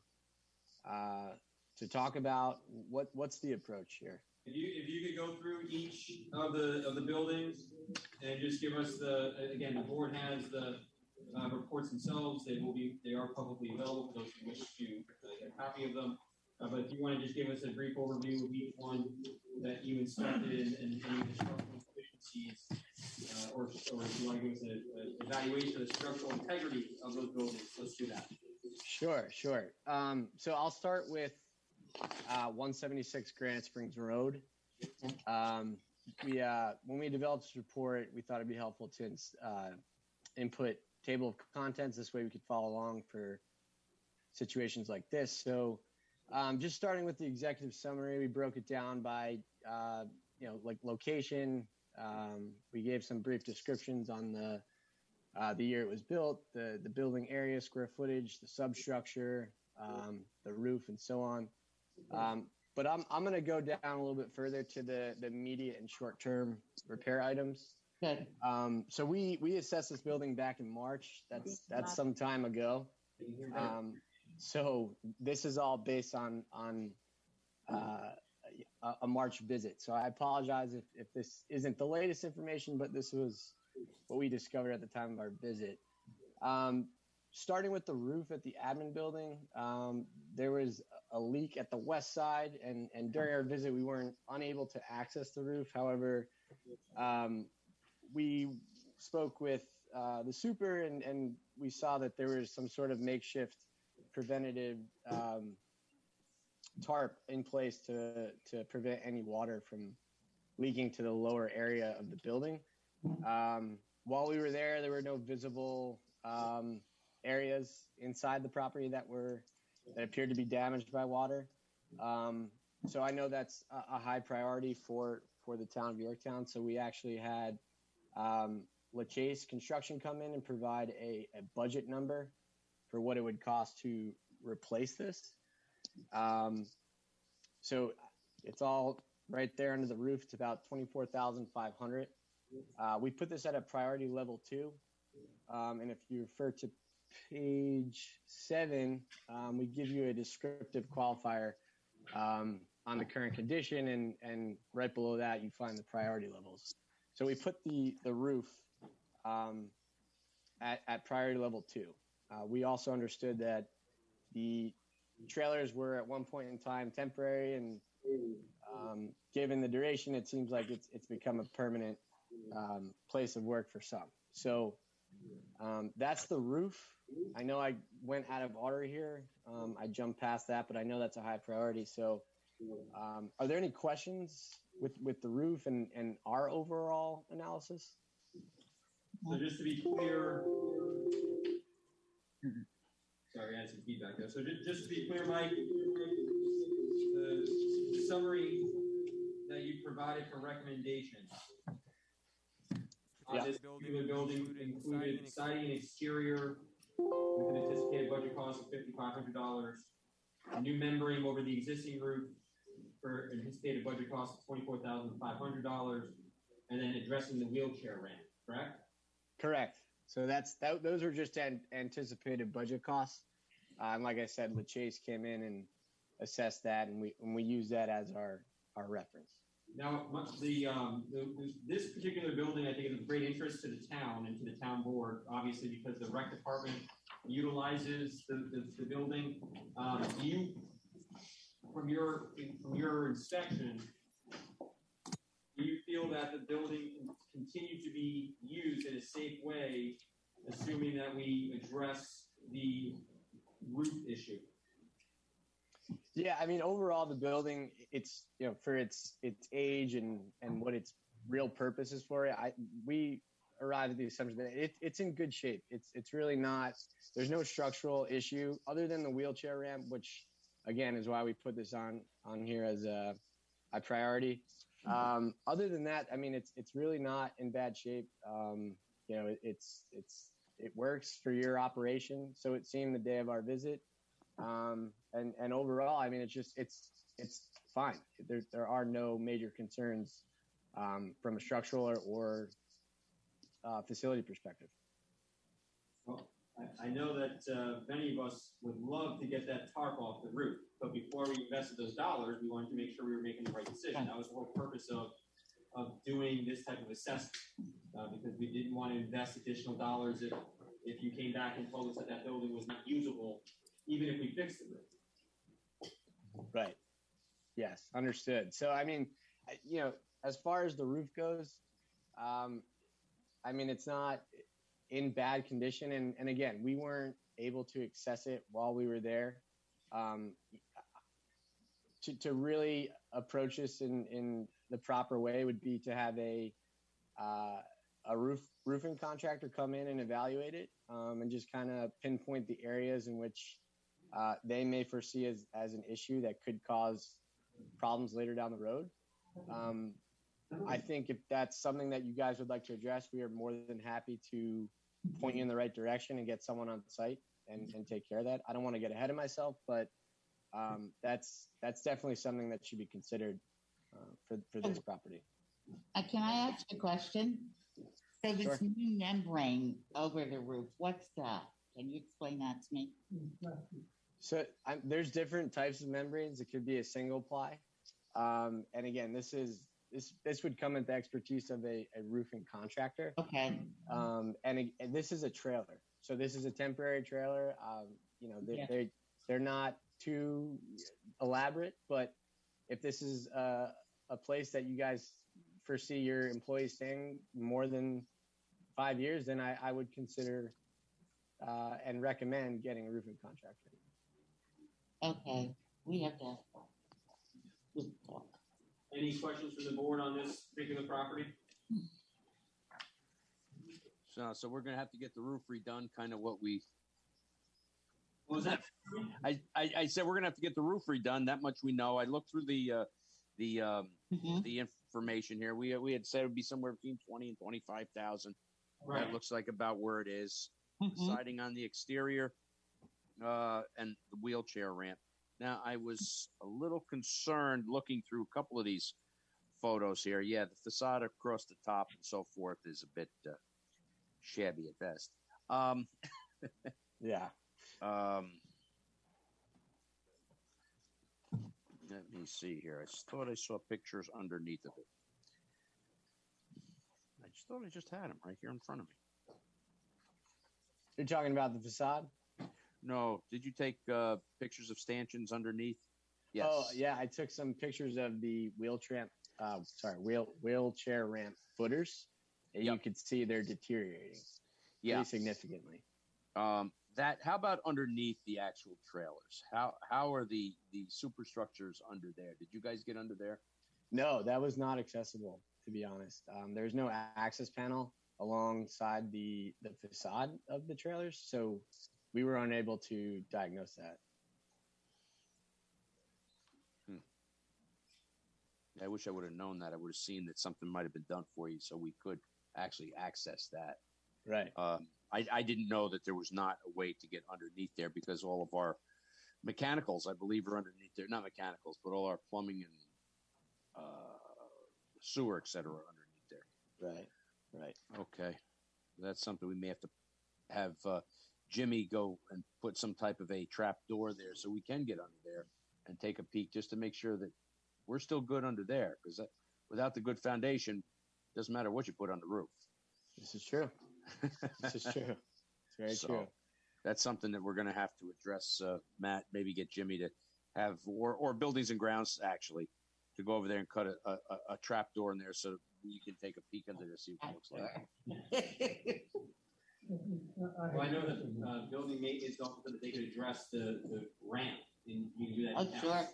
talk about? What's the approach here? If you could go through each of the buildings and just give us again, the board has the reports themselves. They are publicly available for those who wish to get a copy of them. But if you want to just give us a brief overview of each one that you inspected and any structural efficiencies, or if you want to give us an evaluation of the structural integrity of those buildings, let's do that. Sure. So I'll start with 176 Granite Springs Road. When we developed this report, we thought it'd be helpful to input table of contents. This way we could follow along for situations like this. So just starting with the executive summary, we broke it down by, like location. We gave some brief descriptions on the year it was built, the building area, square footage, the substructure, the roof, and so on. But I'm going to go down a little bit further to the immediate and short-term repair items. Good. So we assessed this building back in March. That's some time ago. So this is all based on a March visit. So I apologize if this isn't the latest information, but this was what we discovered at the time of our visit. Starting with the roof at the admin building, there was a leak at the west side, and during our visit, we weren't unable to access the roof. However, we spoke with the super, and we saw that there was some sort of makeshift preventative tarp in place to prevent any water from leaking to the lower area of the building. While we were there were no visible areas inside the property that appeared to be damaged by water. So I know that's a high priority for the town of Yorktown. So we actually had LaChase Construction come in and provide a budget number for what it would cost to replace this. So it's all right there under the roof. It's about $24,500. We put this at a priority level 2. And if you refer to page 7, we give you a descriptive qualifier on the current condition, and right below that you find the priority levels. So we put the roof at priority level 2. We also understood that the trailers were at one point in time temporary, and given the duration, it seems like it's become a permanent place of work for some. So That's the roof. I know I went out of order here. I jumped past that, but I know that's a high priority. So, are there any questions with the roof and our overall analysis? So just to be clear, sorry, I had some feedback there. So just to be clear, Mike, the summary that you provided for recommendations on this particular building included siding and exterior with an anticipated budget cost of $5,500, a new membrane over the existing roof for an anticipated budget cost of $24,500, and then addressing the wheelchair ramp, correct? Correct. So those are just anticipated budget costs. And like I said, LaChase came in and assessed that, and we use that as our reference. Now, this particular building, I think, is of great interest to the town and to the town board, obviously, because the rec department utilizes the building. Do you, from your inspection, do you feel that the building can continue to be used in a safe way, assuming that we address the roof issue? Yeah, I mean, overall, the building, it's, for its age and what its real purpose is for, we arrived at the assumption that it's in good shape. It's really not, there's no structural issue other than the wheelchair ramp, which again is why we put this on here as a priority. Other than that, I mean, it's really not in bad shape. It works for your operation. So it seemed the day of our visit. And overall, I mean, it's fine. There are no major concerns from a structural or facility perspective. Well, I know that many of us would love to get that tarp off the roof, but before we invested those dollars, we wanted to make sure we were making the right decision. That was the whole purpose of doing this type of assessment, because we didn't want to invest additional dollars if you came back and told us that building was not usable, even if we fixed the roof. Right. Yes, understood. So, I mean, as far as the roof goes, I mean, it's not in bad condition. And again, we weren't able to access it while we were there. To really approach this in the proper way would be to have a roofing contractor come in and evaluate it, and just kind of pinpoint the areas in which they may foresee as an issue that could cause problems later down the road. I think if that's something that you guys would like to address, we are more than happy to point you in the right direction and get someone on site and take care of that. I don't want to get ahead of myself, but that's definitely something that should be considered for this property. Can I ask a question? So this Sure. new membrane over the roof, what's that? Can you explain that to me? So there's different types of membranes. It could be a single ply. And again, this would come at the expertise of a roofing contractor. Okay. And this is a trailer. So this is a temporary trailer. They're not too elaborate, but if this is a place that you guys foresee your employees staying more than 5 years, then I would consider and recommend getting a roofing contractor. Okay, we have to talk. Any questions from the board on this particular property? So we're going to have to get the roof redone, kind of what we... What was that? I said we're going to have to get the roof redone. That much we know. I looked through the information here. We had said it would be somewhere between 20 and 25,000. Right. That looks like about where it is. Siding on the exterior and the wheelchair ramp. Now, I was a little concerned looking through a couple of these photos here. Yeah, the facade across the top and so forth is a bit shabby at best. Yeah. Let me see here. I thought I saw pictures underneath of it. I just thought I just had them right here in front of me. You're talking about the facade? No. Did you take pictures of stanchions underneath? Yes. Oh, yeah. I took some pictures of the wheelchair ramp footers. And you could see they're deteriorating. Yeah. pretty significantly. That. How about underneath the actual trailers? How are the superstructures under there? Did you guys get under there? No, that was not accessible, to be honest. There's no access panel alongside the facade of the trailers, so we were unable to diagnose that. I wish I would have known that. I would have seen that something might have been done for you so we could actually access that. Right. I didn't know that there was not a way to get underneath there because all of our mechanicals, I believe, are underneath there. Not mechanicals, but all our plumbing and sewer, et cetera, are underneath there. Right. Okay. That's something we may have to have Jimmy go and put some type of a trap door there so we can get under there and take a peek just to make sure that we're still good under there, because without the good foundation, it doesn't matter what you put on the roof. This is true. This is true. It's very true. That's something that we're going to have to address, Matt. Maybe get Jimmy to have, or Buildings and Grounds actually, to go over there and cut a trap door in there so you can take a peek under there, see what it looks like. Well, I know that building maintenance officer that they could address the ramp, and you can do that. Oh, in-house. sure.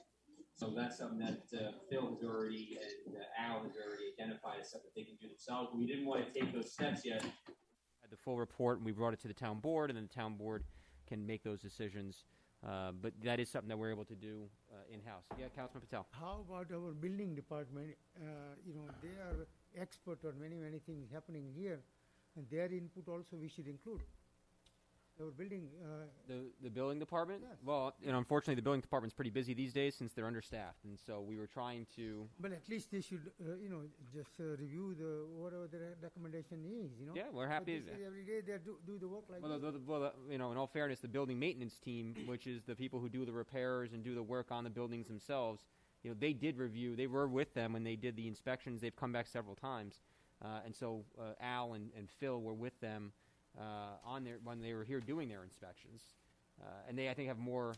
So that's something that Phil has already and Al has already identified as something they can do themselves. But we didn't want to take those steps yet. Had the full report, and we brought it to the town board, and then the town board can make those decisions. But that is something that we're able to do in-house. Yeah, Councilman Patel. How about our building department? They are expert on many things happening here, and their input also we should include. Our building. The building department? Yes. Well, unfortunately, the building department's pretty busy these days since they're understaffed, and so we were trying to. But at least they should, just review whatever the recommendation is. Yeah, we're happy. Every day they do the work like. Well, in all fairness, the building maintenance team, which is the people who do the repairs and do the work on the buildings themselves, they did review. They were with them when they did the inspections. They've come back several times, and so Al and Phil were with them. When they were here doing their inspections, and they I think have more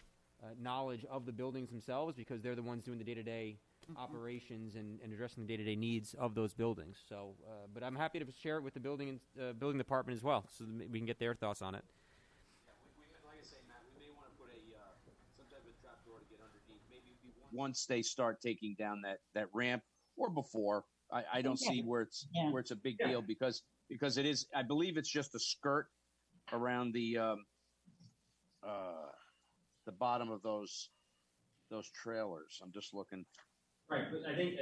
knowledge of the buildings themselves because they're the ones doing the day-to-day operations and addressing the day-to-day needs of those buildings. So, but I'm happy to share it with the building department as well, so that we can get their thoughts on it. Yeah, like I say, Matt, we may want to put some type of trap door to get underneath. Maybe once they start taking down that ramp, or before. I don't see where it's a big deal because it is. I believe it's just a skirt around the bottom of those trailers. I'm just looking. Right, but I think,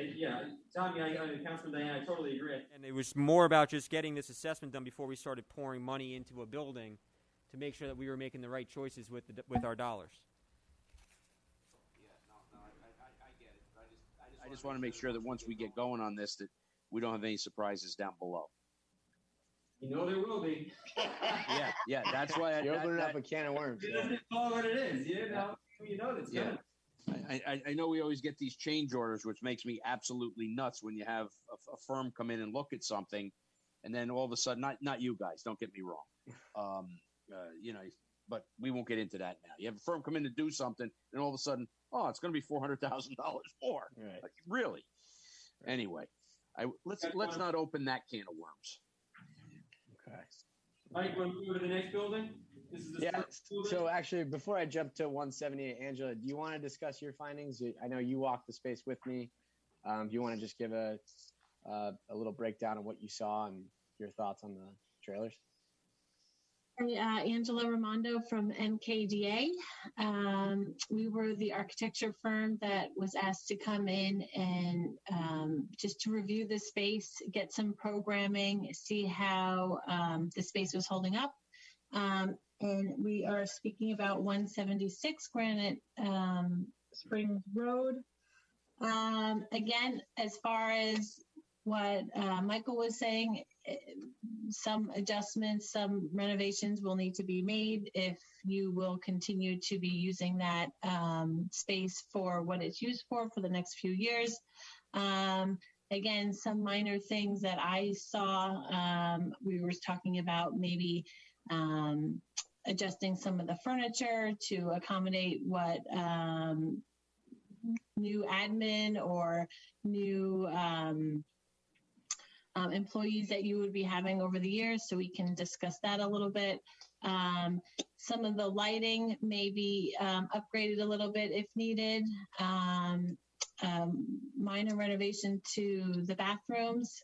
Tommy, Councilman Diana, I totally agree. And it was more about just getting this assessment done before we started pouring money into a building to make sure that we were making the right choices with our dollars. I just want to make sure that once we get going on this, that we don't have any surprises down below. There will be. Yeah. That's why you're opening up a can of worms. It doesn't know what it is. You know that's coming. I know we always get these change orders, which makes me absolutely nuts when you have a firm come in and look at something, and then all of a sudden, not you guys, don't get me wrong, but we won't get into that now. You have a firm come in to do something, and all of a sudden, it's going to be $400,000 more. Right. Like, really? Right. Anyway, let's not open that can of worms. Okay. Mike, want to go to the next building? This is the first building? So actually, before I jump to 178, Angela, do you want to discuss your findings? I know you walked the space with me. Do you want to just give a little breakdown of what you saw and your thoughts on the trailers? Angela Raimondo from MKDA. We were the architecture firm that was asked to come in and just to review the space, get some programming, see how the space was holding up. And we are speaking about 176 Granite Springs Road. Again, as far as what Michael was saying, some adjustments, some renovations will need to be made if you will continue to be using that space for what it's used for the next few years. Again, some minor things that I saw, we were talking about maybe adjusting some of the furniture to accommodate what new admin or new employees that you would be having over the years, so we can discuss that a little bit. Some of the lighting may be upgraded a little bit if needed. Minor renovation to the bathrooms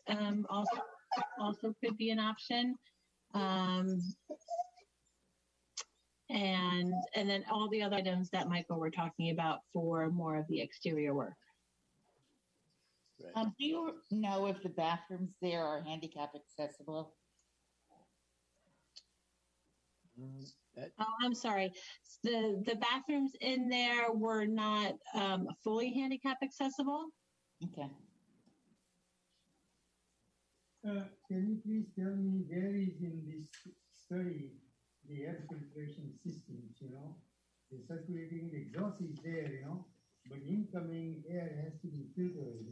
also could be an option. And then all the other items that Michael were talking about for more of the exterior work. Do you know if the bathrooms there are handicap accessible? Oh, I'm sorry. The bathrooms in there were not fully handicap accessible. Okay. Can you please tell me where is in this study the air filtration systems, the circulating exhaust is there, but incoming air has to be filtered,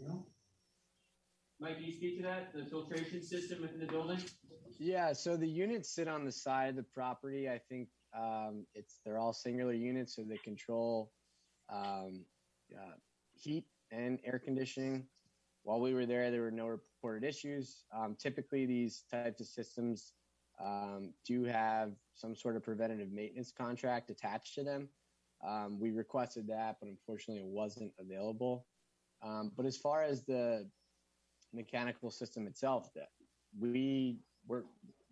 Mike, can you speak to that? The filtration system within the building? Yeah, so the units sit on the side of the property. I think they're all singular units, so they control heat and air conditioning. While we were there were no reported issues. Typically, these types of systems do have some sort of preventative maintenance contract attached to them. We requested that, but unfortunately, it wasn't available. But as far as the mechanical system itself, that we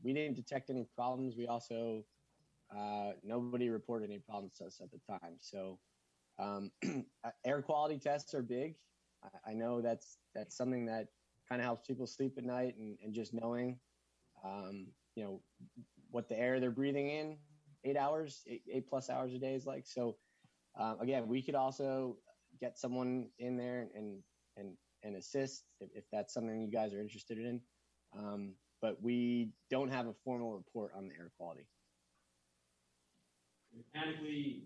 didn't detect any problems. We also nobody reported any problems to us at the time. So air quality tests are big. I know that's something that kind of helps people sleep at night, and just knowing what the air they're breathing in 8 hours, 8+ hours a day is like. So again, we could also get someone in there and assist if that's something you guys are interested in. But we don't have a formal report on the air quality. Mechanically,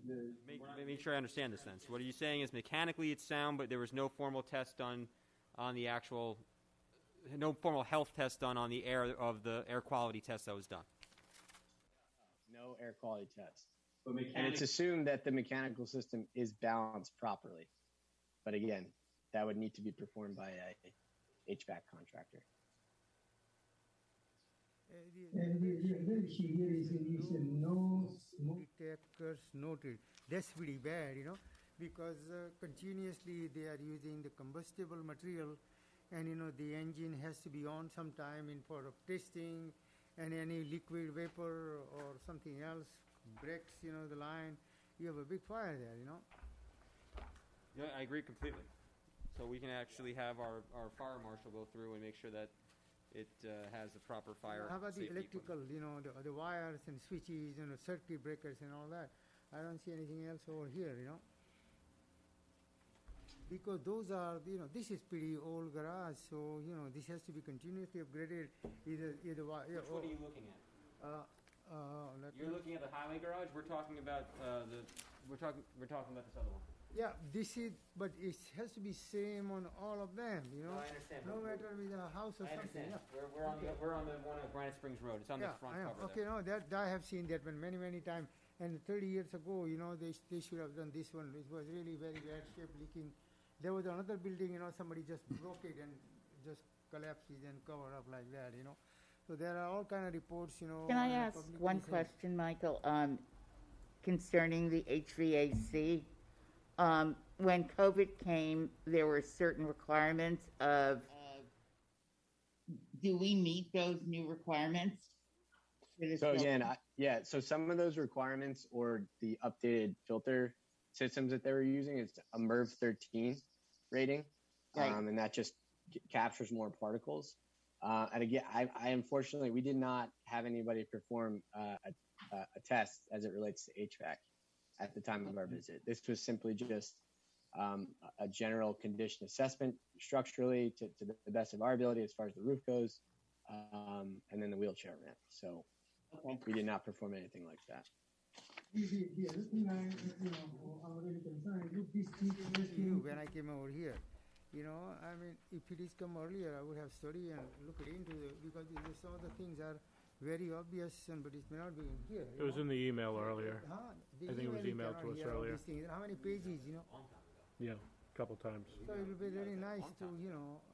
make sure I understand this then. So what are you saying is mechanically it's sound, but there was no formal test done on the actual, no formal health test done on the air of the air quality test that was done? No air quality test. But and it's assumed that the mechanical system is balanced properly. But again, that would need to be performed by a HVAC contractor. The other issue here is no smoke detectors noted. That's pretty bad, because continuously they are using the combustible material, and the engine has to be on sometime for testing, and any liquid vapor or something else breaks, the line. You have a big fire there, Yeah, I agree completely. So we can actually have our fire marshal go through and make sure that it has the proper fire. How about the safety electrical, the wires and switches and circuit breakers and all that? I don't see anything else over here, Because those are, this is pretty old garage, so, this has to be continuously upgraded. Which one are you looking at? You're looking at the highway garage. We're talking about we're talking about this other one. Yeah, this is, but it has to be same on all of them, No, I understand. No matter with a house or I something. understand. Yeah. We're on the one at Granite Springs Road. It's on the front cover. Okay, no, that I have seen that one many times. And 30 years ago, they should have done this one. It was really very bad shape, leaking. There was another building, somebody just broke it and just collapsed it and covered up like that, So there are all kind of reports, Can I ask one question, Michael, concerning the HVAC? When COVID came, there were certain requirements of, do we meet those new requirements? So again, so some of those requirements or the updated filter systems that they were using is a MERV 13 rating, Right. And that just captures more particles. And again, I unfortunately, we did not have anybody perform a test as it relates to HVAC at the time of our visit. This was simply just a general condition assessment structurally to the best of our ability as far as the roof goes, and then the wheelchair ramp. So we did not perform anything like that. The other thing I'm really concerned with this when I came over here. I mean, if it is come earlier, I would have studied and looked into it, because some of the things are very obvious, but it may not be in here. It was in the email earlier. The I think it was emailed to us earlier. How many pages, Yeah. a couple times. So it will be very nice to,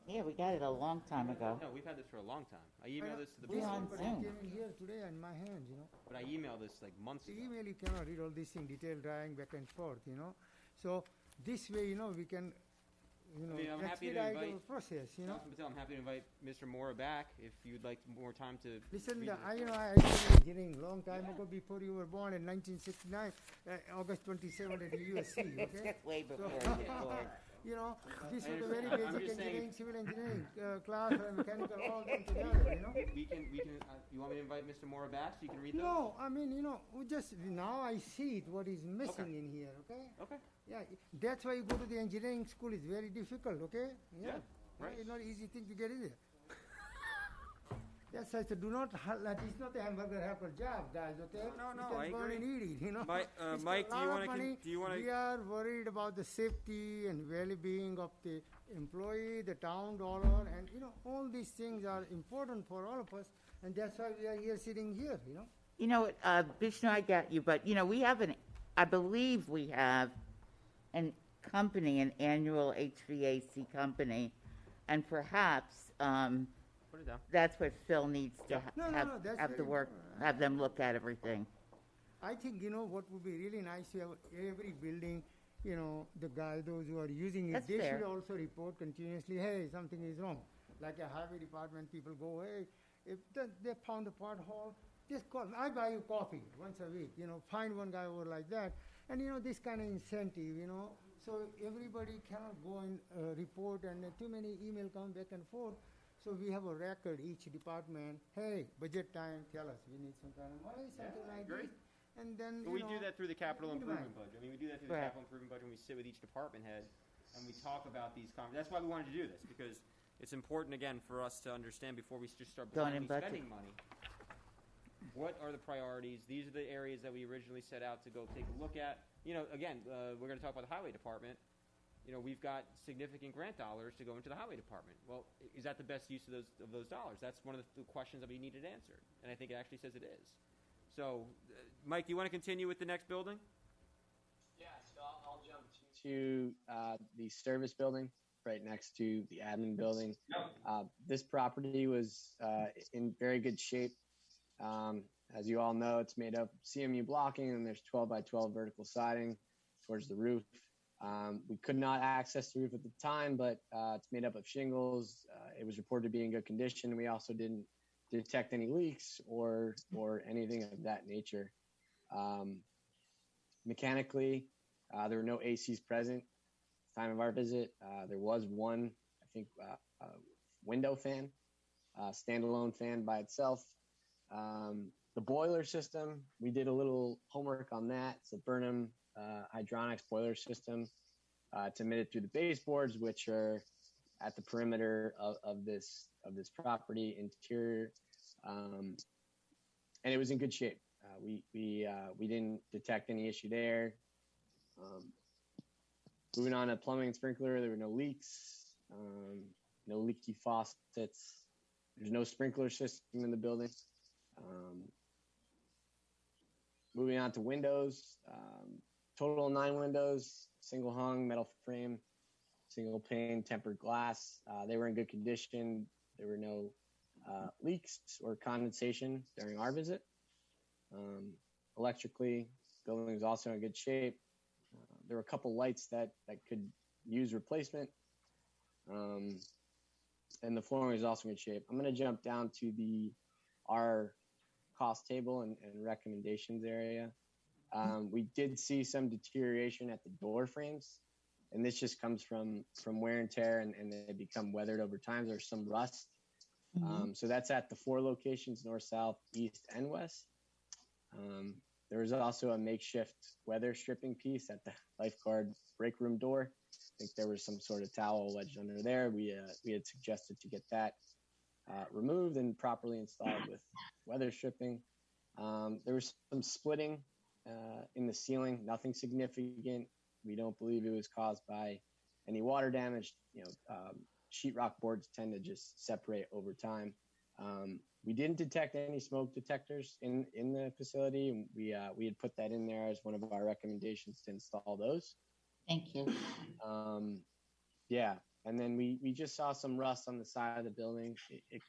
Yeah, we got it a long time ago. No, we've had this for a long time. I emailed this to the We're on board, But it came in here today in my hands, but I emailed this like months The ago. email you cannot read all these things, detailed drawing back and forth, So this way, we can, I mean, I'm happy to expedite invite our process, Councilman Patel, I'm happy to invite Mr. Mora back if you'd like more time to. Listen, read I the- studied engineering long time ago before you were born in 1969, August 27 at the USC, okay? That's way before So, you were born. This was a very I'm basic just saying engineering, civil engineering class, mechanical, all done together, We can, you want me to invite Mr. Mora back so you can read those? No, I mean, we just now I see it, what is missing in here, okay? Okay. Yeah, that's why you go to the engineering school. It's very difficult, okay? Yeah, right. It's not an easy thing to get in there. That's why I said, do not, it's not a hamburger helper job, guys, okay? No, You can I burn agree. and eat it, Mike, It's Mike, a do you lot want of money. to? We are worried about the safety and well-being of the employee, the town dollar, and, all these things are important for all of us, and that's why we are here, sitting here, Vishnu, I get you, but, we have I believe we have an company, an annual HVAC company, and perhaps, Put it down. that's what Phil needs to No, that's have the very work, have them look at everything. I think, what would be really nice to have every building, the guy, those who are using it, That's they fair. should also report continuously, hey, something is wrong. Like a highway department, people go, hey, if they found a pothole, just call. I buy you coffee once a week, find one guy over like that. And, this kind of incentive, so everybody cannot go and report, and too many email come back and forth. So we have a record, each department, hey, budget time, tell us, we need some kind of money, something like great. this. And then, But we do that through the capital minimize. improvement budget. I mean, we do that through the Right. capital improvement budget when we sit with each department head and we talk about these that's why we wanted to do this, because it's important, again, for us to understand before we just start Going blindly in budget. spending money. What are the priorities? These are the areas that we originally set out to go take a look at. Again, we're going to talk about the highway department. We've got significant grant dollars to go into the highway department. Well, is that the best use of those dollars? That's one of the questions that we needed answered, and I think it actually says it is. So, Mike, do you want to continue with the next building? Yeah, so I'll jump to the service building right next to the admin building. This property was in very good shape. As you all know, it's made up of CMU blocking, and there's 12 by 12 vertical siding towards the roof. We could not access the roof at the time, but it's made up of shingles. It was reported to be in good condition. We also didn't detect any leaks or anything of that nature. Mechanically, there were no ACs present at the time of our visit. There was one, I think, window fan, standalone fan by itself. The boiler system, we did a little homework on that. It's a Burnham hydronics boiler system. It's emitted through the baseboards, which are at the perimeter of this property interior, and it was in good shape. We didn't detect any issue there. Moving on to plumbing and sprinkler, there were no leaks, no leaky faucets. There's no sprinkler system in the building. Moving on to windows, total 9 windows, single hung metal frame, single pane tempered glass. They were in good condition. There were no leaks or condensation during our visit. Electrically, building was also in good shape. There were a couple lights that could use replacement. And the flooring is also in good shape. I'm going to jump down to our cost table and recommendations area. We did see some deterioration at the door frames, and this just comes from wear and tear, and they become weathered over time. There's some rust. So that's at the 4 locations, north, south, east, and west. There was also a makeshift weather stripping piece at the lifeguard break room door. I think there was some sort of towel wedged under there. We had suggested to get that removed and properly installed with weather stripping. There was some splitting in the ceiling, nothing significant. We don't believe it was caused by any water damage. Sheetrock boards tend to just separate over time. We didn't detect any smoke detectors in the facility. We had put that in there as one of our recommendations to install those. Thank you. Yeah, and then we just saw some rust on the side of the building.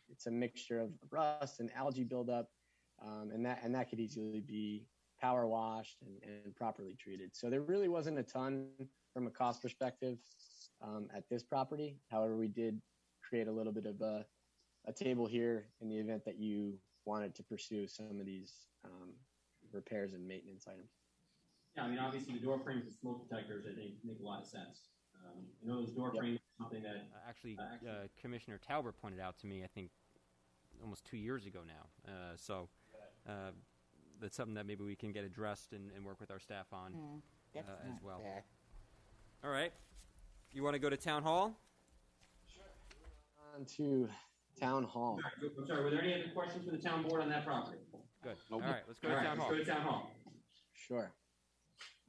It's a mixture of rust and algae buildup, and that could easily be power washed and properly treated. So there really wasn't a ton from a cost perspective at this property. However, we did create a little bit of a table here in the event that you wanted to pursue some of these repairs and maintenance items. Yeah, I mean, obviously the door frames and smoke detectors, I think, make a lot of sense. I know those door frames are something that Actually, Commissioner Talbert pointed out to me, I think, almost 2 years ago now. So that's something that maybe we can get addressed and work with our staff on That's as not well. bad. All right. You want to go to Town Hall? On to Town Hall. I'm sorry, were there any other questions for the town board on that property? Good. Nope. All right, let's go to Town Hall. Let's go to Town Hall. Sure.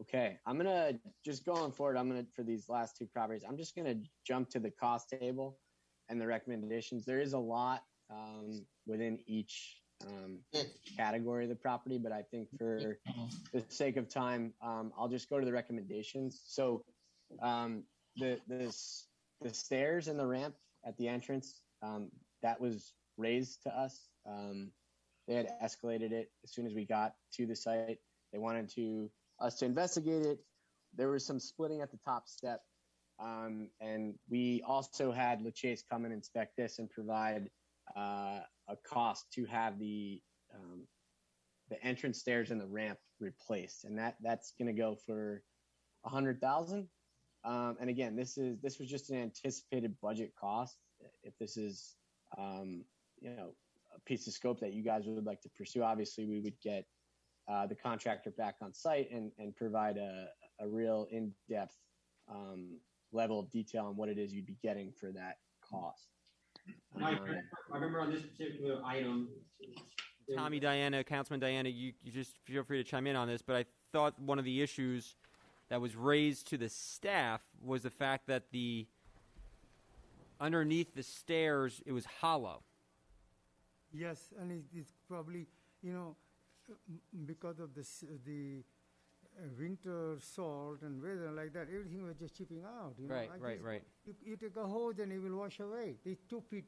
Okay, I'm gonna just going forward. For these last two properties, I'm just gonna jump to the cost table and the recommendations. There is a lot within each category of the property, but I think for the sake of time, I'll just go to the recommendations. So the stairs and the ramp at the entrance, that was raised to us. They had escalated it as soon as we got to the site. They wanted us to investigate it. There was some splitting at the top step. And we also had LaChase come and inspect this and provide a cost to have the entrance stairs and the ramp replaced. And that's going to go for $100,000. And again, this was just an anticipated budget cost. If this is, a piece of scope that you guys would like to pursue, obviously we would get the contractor back on site and provide a real in-depth level of detail on what it is you'd be getting for that cost. I remember on this particular item, Tommy, Diana, Councilman Diana, you just feel free to chime in on this, but I thought one of the issues that was raised to the staff was the fact that underneath the stairs, it was hollow. Yes, and it's probably, because of the winter salt and weather like that, everything was just chipping out. Right. You take a hose and it will wash away. They 2 feet,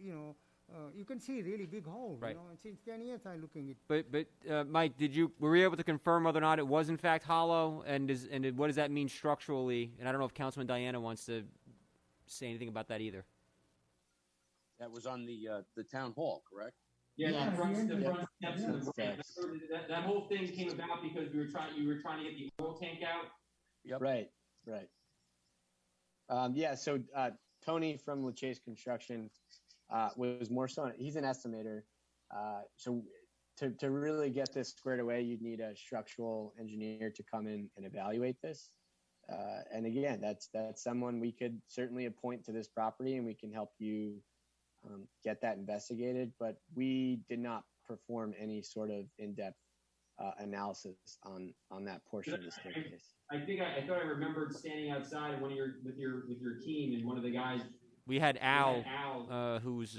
you can see really big hole. Right. And since 10 years I'm looking at it. But Mike, were you able to confirm whether or not it was in fact hollow, and what does that mean structurally? And I don't know if Councilman Diana wants to say anything about that either. That was on the town hall, correct? Yeah, the front steps of the ramp. That whole thing came about because you were trying to get the oil tank out. Yep. Right. So Tony from LaChase Construction was more so. He's an estimator. So to really get this squared away, you'd need a structural engineer to come in and evaluate this. And again, that's someone we could certainly appoint to this property, and we can help you get that investigated. But we did not perform any sort of in-depth analysis on that portion of the staircase. I thought I remembered standing outside with your team, and one of the guys. We had Al. Who's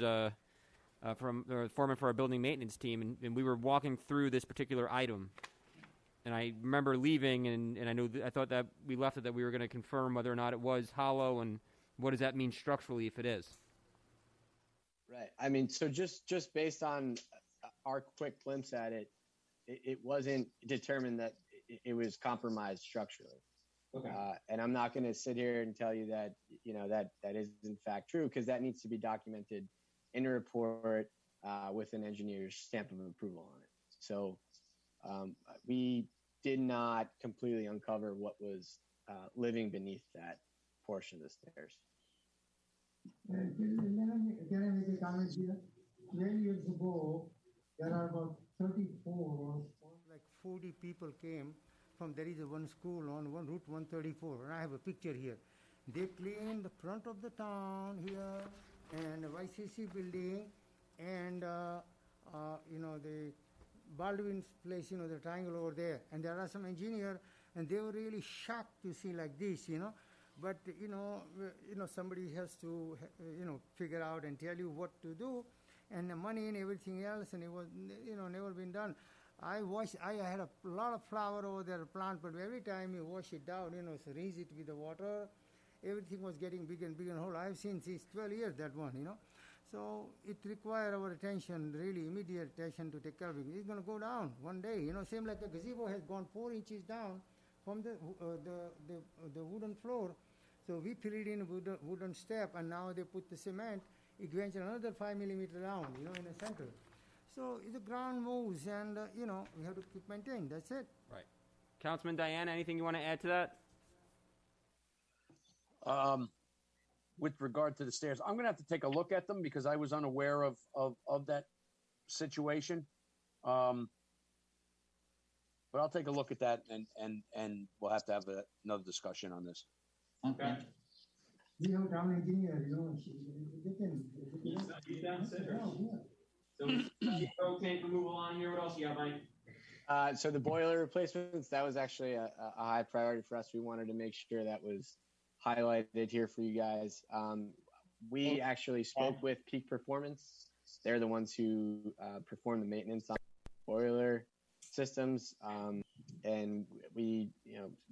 foreman for our building maintenance team, and we were walking through this particular item. And I remember leaving, and I thought that we left it that we were going to confirm whether or not it was hollow, and what does that mean structurally if it is. Right. I mean, so just based on our quick glimpse at it, it wasn't determined that it was compromised structurally. Okay. And I'm not going to sit here and tell you that that is in fact true, because that needs to be documented in a report with an engineer's stamp of approval on it. So we did not completely uncover what was living beneath that portion of the stairs. Can I make a comment here? 12 years ago, there are about 34, like 40 people came from, there is one school on Route 134, and I have a picture here. They cleaned the front of the town here, and the YCC building, and the Baldwin's place, the triangle over there. And there are some engineers, and they were really shocked to see like this, But somebody has to figure out and tell you what to do, and the money and everything else, and it was never been done. I had a lot of flower over there, plant, but every time you wash it down, so rinse it with the water, everything was getting bigger and bigger and whole. I've seen since 12 years that one. So it requires our attention, really immediate attention to take care of it. It's going to go down one day, same like the gazebo has gone 4 inches down from the wooden floor. So we fill it in wooden step, and now they put the cement, eventually another 5 millimeter down, in the center. So the ground moves, and, we have to keep maintaining. That's it. Right. Councilman Diana, anything you want to add to that? With regard to the stairs, I'm going to have to take a look at them because I was unaware of that situation. But I'll take a look at that, and we'll have to have another discussion on this. Okay. We have town engineer, He's downstairs. So, okay, for move along here. What else you got, Mike? So the boiler replacements, that was actually a high priority for us. We wanted to make sure that was highlighted here for you guys. We actually spoke with Peak Performance. They're the ones who perform the maintenance on boiler systems. And we,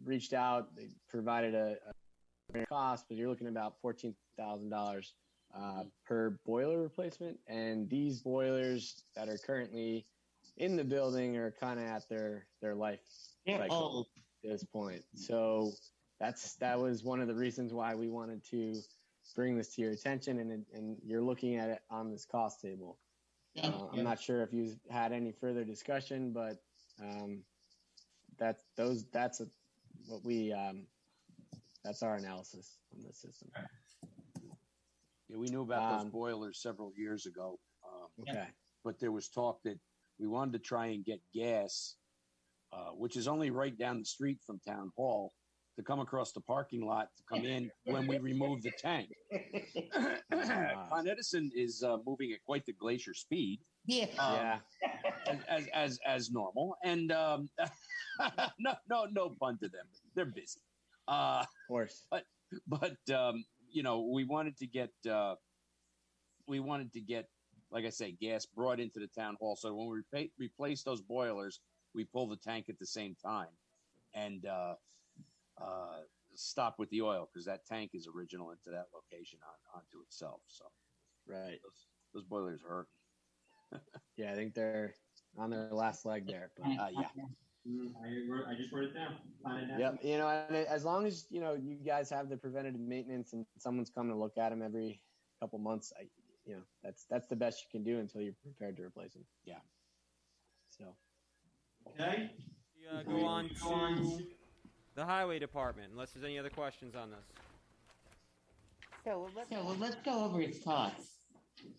reached out. They provided a cost, but you're looking at about $14,000 per boiler replacement. And these boilers that are currently in the building are kind of at their life cycle at this point. So that was one of the reasons why we wanted to bring this to your attention, and you're looking at it on this cost table. I'm not sure if you've had any further discussion, but that's our analysis on the system. Yeah, we knew about those boilers several years ago. Okay. But there was talk that we wanted to try and get gas, which is only right down the street from Town Hall, to come across the parking lot to come in when we remove the tank. Con Edison is moving at quite the glacier speed. Yeah. As normal, and no pun to them. They're busy. Of course. But we wanted to get like I say, gas brought into the town hall. So when we replace those boilers, we pull the tank at the same time, and stop with the oil, because that tank is original into that location onto itself. So right, those boilers hurt. Yeah, I think they're on their last leg there. But yeah. I just wrote it down. Yep. And as long as you guys have the preventative maintenance and someone's coming to look at them every couple months, that's the best you can do until you're prepared to replace them. Yeah. So. Okay. Go on to the highway department, unless there's any other questions on this. So let's go over his costs.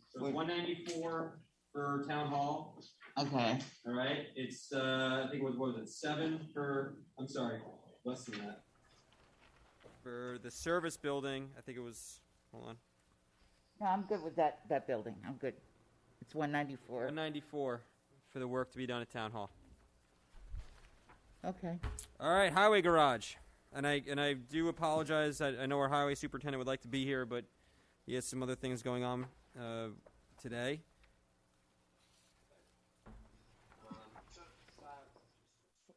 So 194 for town hall. Okay. All right. It's I think what was it? 7 for. I'm sorry, less than that. For the service building, I think it was. Hold on. No, I'm good with that building. I'm good. It's 194. 194 for the work to be done at town hall. Okay. All right, highway garage, and I do apologize. I know our highway superintendent would like to be here, but he has some other things going on today.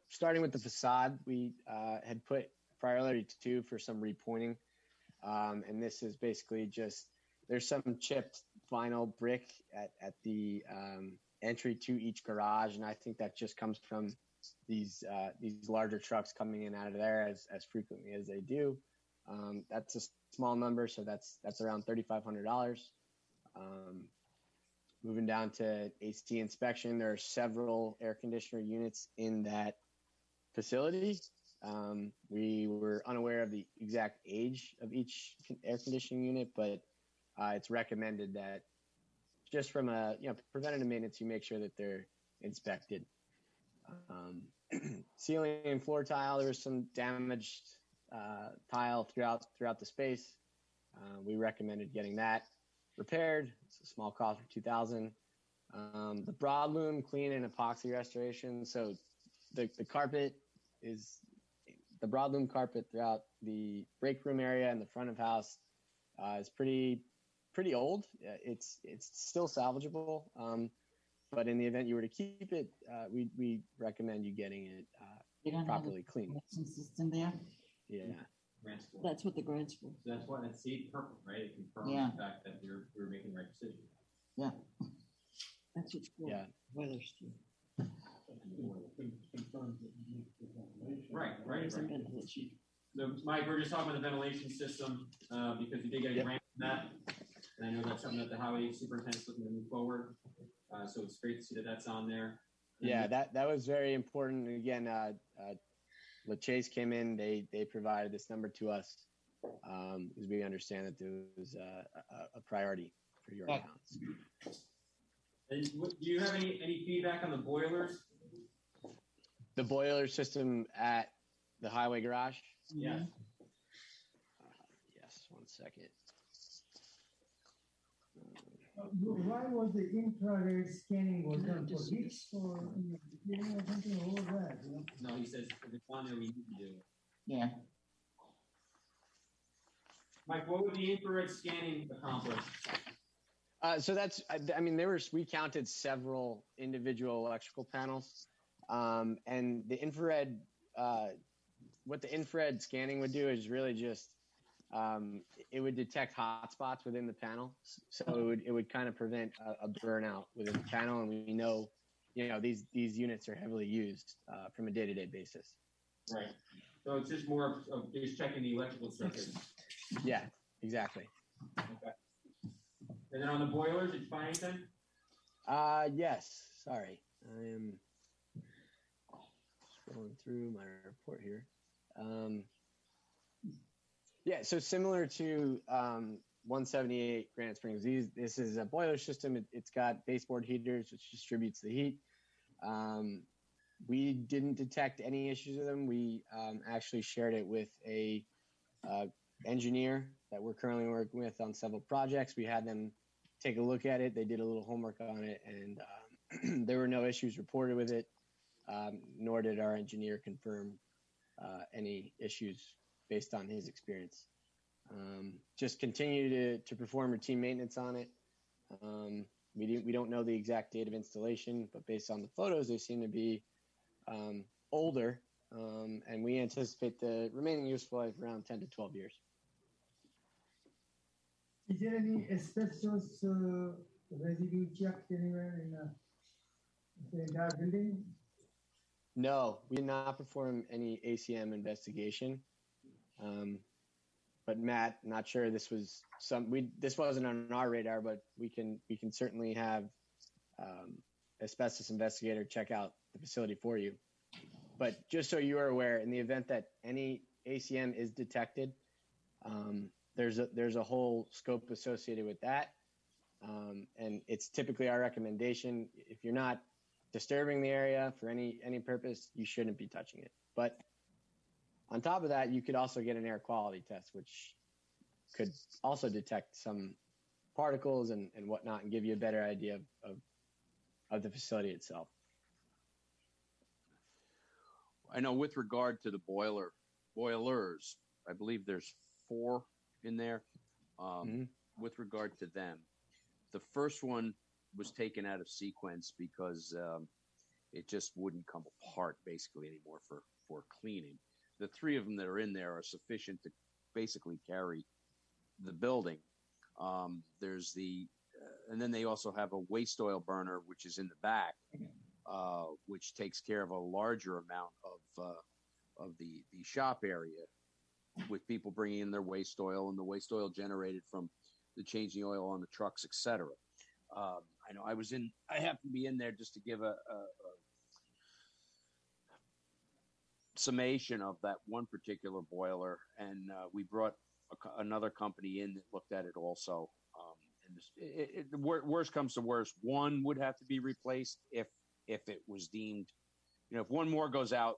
Starting with the facade, we had put priority 2 for some repointing, and this is basically just there's some chipped vinyl brick at the entry to each garage, and I think that just comes from these larger trucks coming in out of there as frequently as they do. That's a small number, so that's around $3,500. Moving down to AC inspection, there are several air conditioner units in that facility. We were unaware of the exact age of each air conditioning unit, but it's recommended that just from a preventative maintenance, you make sure that they're inspected. Ceiling and floor tile, there was some damaged tile throughout the space. We recommended getting that repaired. It's a small cost for $2,000. The broadloom clean and epoxy restoration. So the carpet is the broadloom carpet throughout the break room area and the front of house is pretty old. It's still salvageable. But in the event you were to keep it, we recommend you getting it You don't properly have a cleaned. collection system there? Yeah. Grants for. That's what the grant's for. So that's why that's the purpose, right? It confirms Yeah. the fact that we're making the right decision. Yeah. That's what's for. Yeah. Boilers too. Right. Boilers and ventilation. So, Mike, we're just talking about the ventilation system, because we did get a grant for that. And I know that's something that the highway superintendent's looking to move forward. So it's great to see that that's on there. Yeah, that was very important. And again, LaChase came in, they provided this number to us, because we understand that there was a priority for your accounts. And do you have any feedback on the boilers? The boiler system at the highway garage? Yes. Yes, 1 second. Why was the infrared scanning was done for heat or heating or something over that? You know? No, he says if it's on there, we need to do it. Yeah. Mike, what would the infrared scanning accomplish? So that's, I mean, we counted several individual electrical panels, and the infrared, what the infrared scanning would do is really just, it would detect hotspots within the panel. So it would kind of prevent a burnout within the panel. And we know, these units are heavily used from a day-to-day basis. Right. So it's just more of just checking the electrical circuit. Yeah, exactly. Okay. And then on the boilers, did you find anything? Yes. Sorry. I am scrolling through my report here. Yeah, so similar to 178 Granite Springs, this is a boiler system. It's got baseboard heaters, which distributes the heat. We didn't detect any issues with them. We actually shared it with a engineer that we're currently working with on several projects. We had them take a look at it. They did a little homework on it, and there were no issues reported with it, nor did our engineer confirm any issues based on his experience. Just continue to perform routine maintenance on it. We don't know the exact date of installation, but based on the photos, they seem to be older, and we anticipate the remaining useful life around 10 to 12 years. Is there any asbestos residue checked anywhere in the entire building? No, we did not perform any ACM investigation. But Matt, not sure this was this wasn't on our radar, but we can certainly have asbestos investigator check out the facility for you. But just so you are aware, in the event that any ACM is detected, there's a whole scope associated with that. And it's typically our recommendation, if you're not disturbing the area for any purpose, you shouldn't be touching it. But on top of that, you could also get an air quality test, which could also detect some particles and whatnot and give you a better idea of the facility itself. I know with regard to the boilers, I believe there's 4 in there. With regard to them, the first one was taken out of sequence because it just wouldn't come apart basically anymore for cleaning. The 3 of them that are in there are sufficient to basically carry the building. There's and then they also have a waste oil burner, which is in the back, which takes care of a larger amount of the shop area, with people bringing in their waste oil and the waste oil generated from the changing oil on the trucks, etc. I know I happened to be in there just to give a summation of that one particular boiler, and we brought another company in that looked at it also. And worst comes to worst, one would have to be replaced if it was deemed, if one more goes out,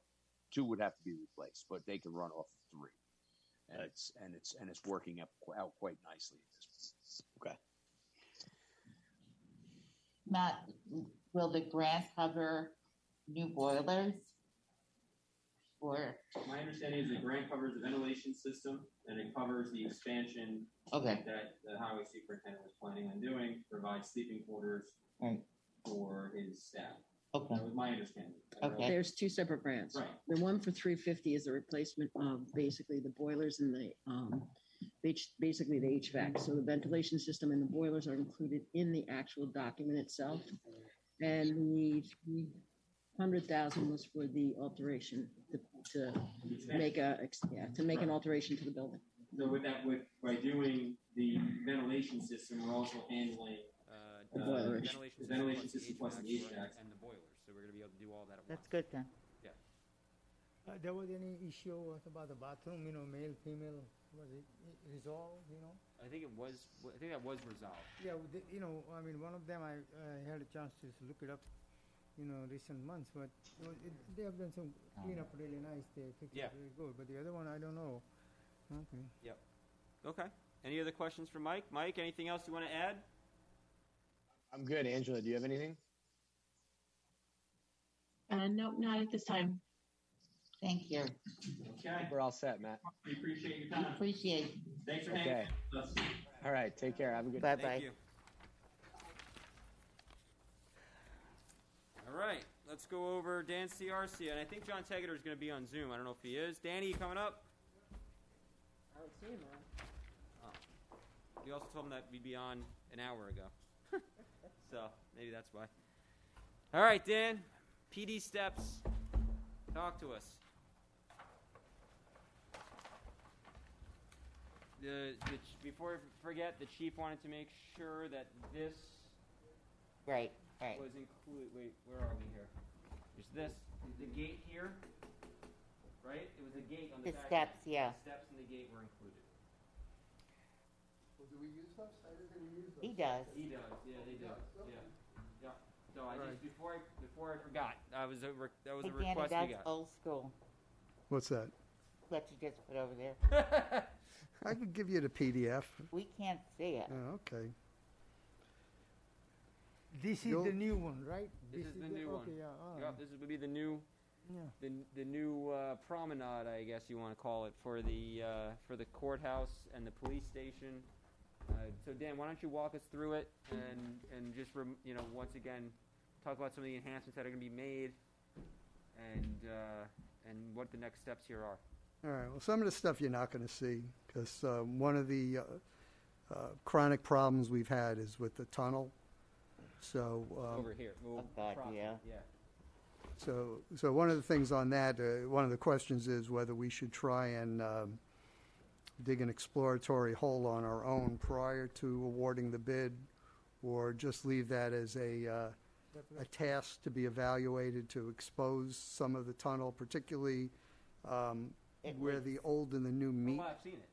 2 would have to be replaced, but they can run off of 3, and it's working out quite nicely at this point. Okay. Matt, will the grant cover new boilers? Or My understanding is the grant covers the ventilation system, and it covers the expansion that the highway superintendent was planning on doing to provide sleeping quarters for his his staff. Okay. That was my understanding. Okay. There's two separate grants. Right. The one for 350 is the replacement of basically the boilers and the basically the HVAC. So the ventilation system and the boilers are included in the actual document itself. And the 300,000 was for the alteration to make an alteration to the building. So by doing the ventilation system, we're also handling The boiler. the ventilation system plus the HVAC. and the boilers. So we're going to be able to do all that at That's once. good then. Yeah. There was any issue about the bathroom, male, female, was it resolved, I think that was resolved. Yeah, one of them I had a chance to look it up, recent months, but they have done some cleanup really nice. They fixed Yeah. it really good, but the other one, I don't know. Okay. Yep. Okay. Any other questions for Mike? Mike, anything else you want to add? I'm good. Angela, do you have anything? Nope, not at this time. Thank you. Okay. We're all set, Matt. We appreciate your time. Appreciate. Thanks for hanging Okay. with us. All right. Take care. Have a good Bye day. bye. Thank you. All right. Let's go over Dan CRC. And I think John Tegeter is going to be on Zoom. I don't know if he is. Danny, you coming up? I don't see him, man. Oh. We also told him that we'd be on an hour ago. So maybe that's why. All right, Dan. PD steps. Talk to us. Before I forget, the chief wanted to make sure that this Right. was included. Wait, where are we here? There's this, the gate here, right? It was a gate on the The back. steps, yeah. The steps and the gate were included. Do we use those? I didn't use those. He does. He does. Yeah, they do. Yeah. So I just before I forgot, that was a Hey, Danny, request we that's got. old school. What's that? What you just put over there. I could give you the PDF. We can't see it. Oh, okay. This is You'll- the new one, right? This is the new one. Okay, yeah, all Yep, right. this would be the new, Yeah. the new promenade, I guess you want to call it, for the courthouse and the police station. So Dan, why don't you walk us through it and just once again talk about some of the enhancements that are going to be made and what the next steps here are. All right. Well, some of the stuff you're not going to see because one of the chronic problems we've had is with the tunnel. So Over here. We'll God, crop it, yeah. So one of the things on that, one of the questions is whether we should try and dig an exploratory hole on our own prior to awarding the bid, or just leave that as a task to be evaluated to expose some of the tunnel, particularly where the old and the new meet. Oh, I've seen it.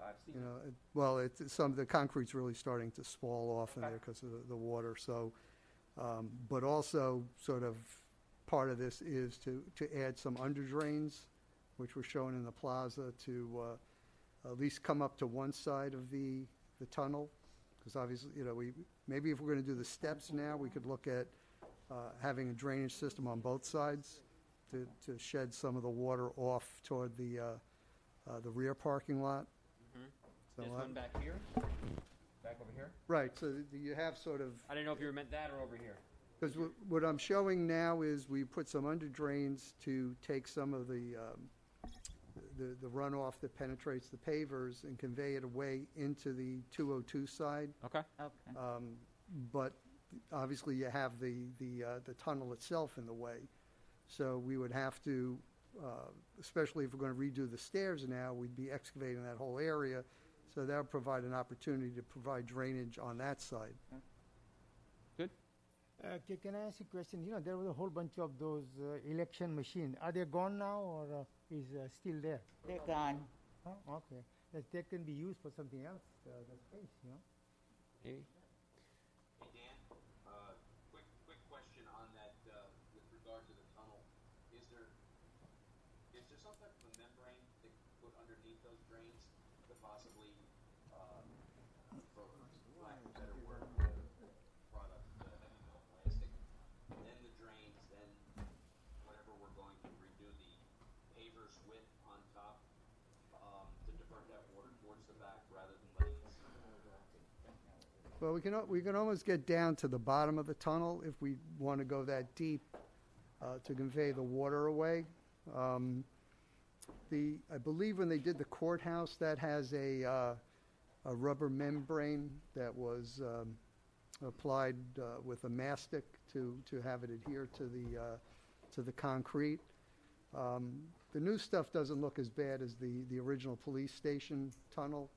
I've seen it. Well, some of the concrete's really starting to fall off in there because of the water. So, but also sort of part of this is to add some under drains, which were shown in the plaza, to at least come up to one side of the tunnel. Because obviously, maybe if we're going to do the steps now, we could look at having a drainage system on both sides to shed some of the water off toward the rear parking lot. So, This one back here? Back over here? Right, so you have sort of, I didn't know if you meant that or over here. because what I'm showing now is we put some under drains to take some of the runoff that penetrates the pavers and convey it away into the 202 side. Okay. Okay. But obviously you have the tunnel itself in the way. So we would have to, especially if we're going to redo the stairs now, we'd be excavating that whole area. So that would provide an opportunity to provide drainage on that side. Good. Can I ask you a question? There was a whole bunch of those election machines. Are they gone now or is still there? They're gone. Oh, okay. That can be used for something else, the space, Maybe. Hey, Dan, quick question on that, with regard to the tunnel. Is there some type of a membrane they could put underneath those drains to possibly, for lack of a better word, product, heavy metal plastic, then the drains, then whatever we're going to redo the pavers with on top, to divert that water towards the back rather than letting it. Well, we can almost get down to the bottom of the tunnel if we want to go that deep to convey the water away. I believe when they did the courthouse, that has a rubber membrane that was applied with a mastic to have it adhere to the concrete. The new stuff doesn't look as bad as the original police station tunnel.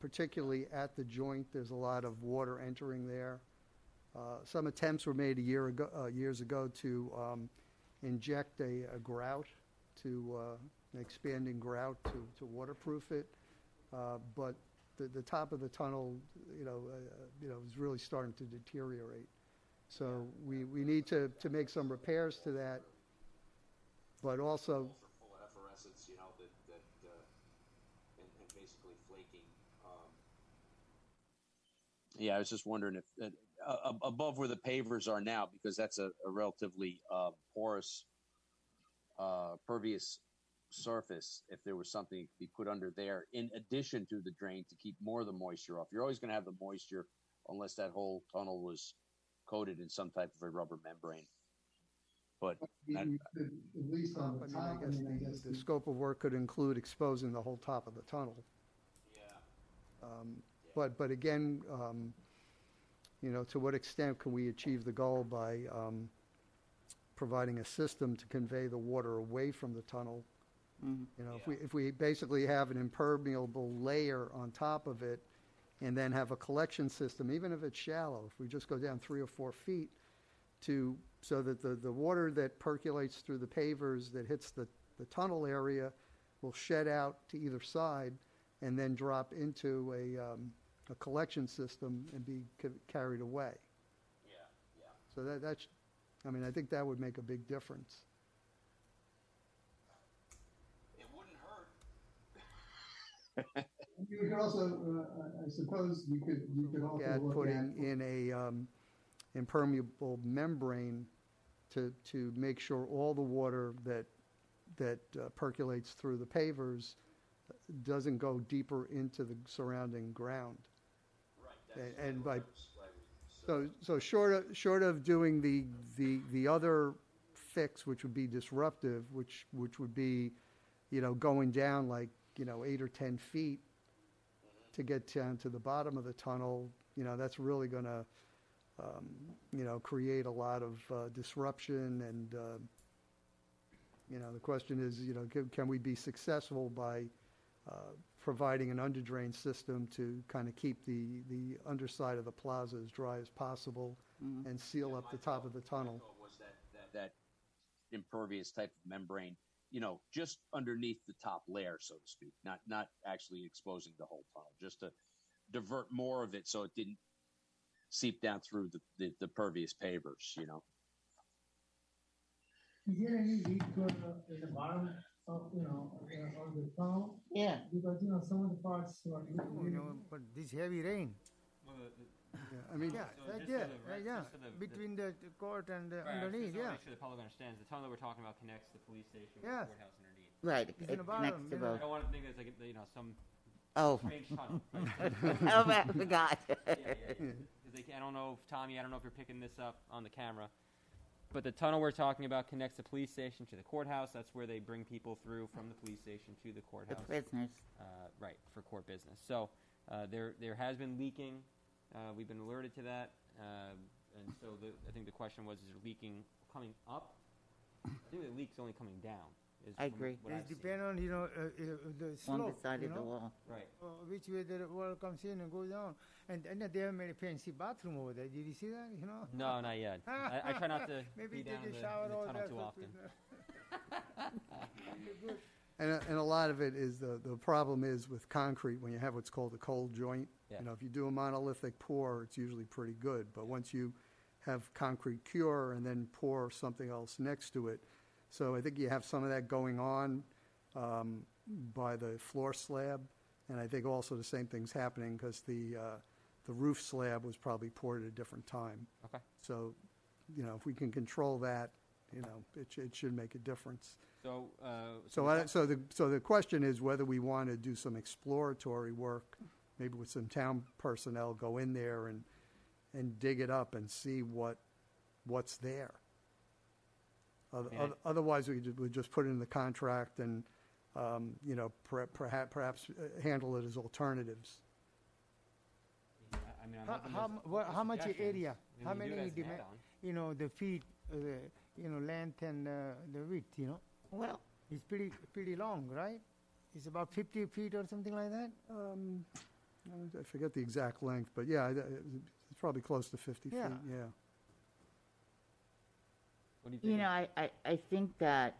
Particularly at the joint, there's a lot of water entering there. Some attempts were made years ago to inject a grout, an expanding grout to waterproof it, but the top of the tunnel, is really starting to deteriorate. So we need to make some repairs to that, but also. Full of effervescence, and basically flaking. Yeah, I was just wondering if above where the pavers are now, because that's a relatively porous, pervious surface, if there was something to be put under there in addition to the drain to keep more of the moisture off. You're always going to have the moisture unless that whole tunnel was coated in some type of a rubber membrane. But at least on the top, I guess the scope of work could include exposing the whole top of the tunnel. But again, to what extent can we achieve the goal by providing a system to convey the water away from the tunnel? If we basically have an impermeable layer on top of it, and then have a collection system, even if it's shallow, if we just go down 3 or 4 feet, so that the water that percolates through the pavers that hits the tunnel area will shed out to either side, and then drop into a collection system and be carried away. So that's, I think that would make a big difference. It wouldn't hurt. You could also, I suppose, you could also look at putting in a impermeable membrane to make sure all the water that percolates through the pavers doesn't go deeper into the surrounding ground. Right. And by so short of doing the other fix, which would be disruptive, which would be, going down like 8 or 10 feet to get down to the bottom of the tunnel, that's really going to create a lot of disruption. And the question is, can we be successful by providing an underdrain system to kind of keep the underside of the plaza as dry as possible and seal up the top of the tunnel? Was that impervious type of membrane, just underneath the top layer, so to speak, not actually exposing the whole tunnel, just to divert more of it so it didn't seep down through the pervious pavers, Is there any leak in the bottom of, of the tunnel? Yeah. Because, some of the parts are, but this heavy rain. Between the court and underneath, Make sure the public understands the tunnel that we're talking about connects the police station with the courthouse underneath. Right, It's it in the bottom, connects to I both. don't want to think there's some strange tunnel. Oh, I forgot. I don't know if Tommy, I don't know if you're picking this up on the camera, but the tunnel we're talking about connects the police station to the courthouse. That's where they bring people through from the police station to the courthouse. The prisoners. Right, for court business. So there has been leaking. We've been alerted to that, and so I think the question was: is there leaking coming up? I think the leak's only coming down. I agree. It depends on, the slope. On the side of the wall. Right. Which way the water comes in and goes down. And they have made a fancy bathroom over there. Did you see that? No, not yet. I try not to Maybe be down in take the a shower tunnel over there too often. And a lot of it is the problem is with concrete when you have what's called a cold joint. Yeah. If you do a monolithic pour, it's usually pretty good. But once you have concrete cure and then pour something else next to it, so I think you have some of that going on by the floor slab, and I think also the same thing's happening because the roof slab was probably poured at a different time. Okay. So, if we can control that, it should make a difference. So So the question is whether we want to do some exploratory work maybe with some town personnel, go in there and dig it up and see what's there. Otherwise, we'd just put it in the contract and, you know, perhaps handle it as alternatives. I mean, I'm open to How much suggestions. area? I mean, How you do it many, as an add-on. you know, the feet, you know, length and the width, you know? Well, it's pretty long, right? It's about 50 feet or something like that? I forget the exact length, but yeah, it's probably close to 50 feet, yeah. What do you think? you know, I think that,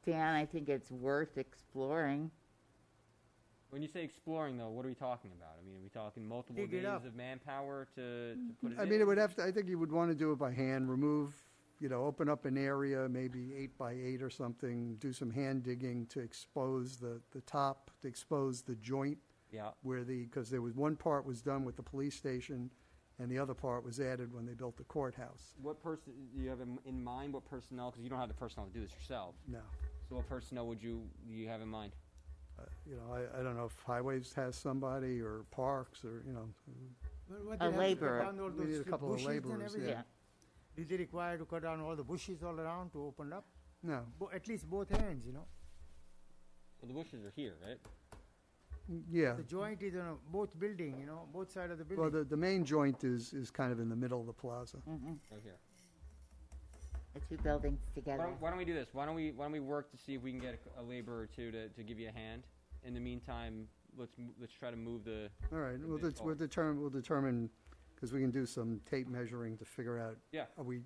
Dan, I think it's worth exploring. When you say exploring, though, what are we talking about? I mean, are we talking multiple Dig it days up. of manpower to put it I in? mean, it would have to, I think you would want to do it by hand, remove, you know, open up an area, maybe 8 by 8 or something, do some hand digging to expose the top, to expose the joint. Yeah. Where because there was one part was done with the police station, and the other part was added when they built the courthouse. What person do you have in mind? What personnel? Because you don't have the personnel to do this yourself. No. So what personnel do you have in mind? You know, I don't know if Highways has somebody or Parks or, you know. What A they have to cut laborer. down all We need those a couple of bushes and laborers, everything? yeah. Is it required to cut down all the bushes all around to open up? No. At least both ends, you know? Well, the bushes are here, right? Yeah. The joint is on both building, you know, both sides of the building. Well, the main joint is kind of in the middle of the plaza. Right here. The two buildings together. Why don't we do this? Why don't we work to see if we can get a laborer or two to give you a hand? In the meantime, let's try to move the. All right, the we'll bid forward. we'll determine, because we can do some tape measuring to figure out. Yeah. Are we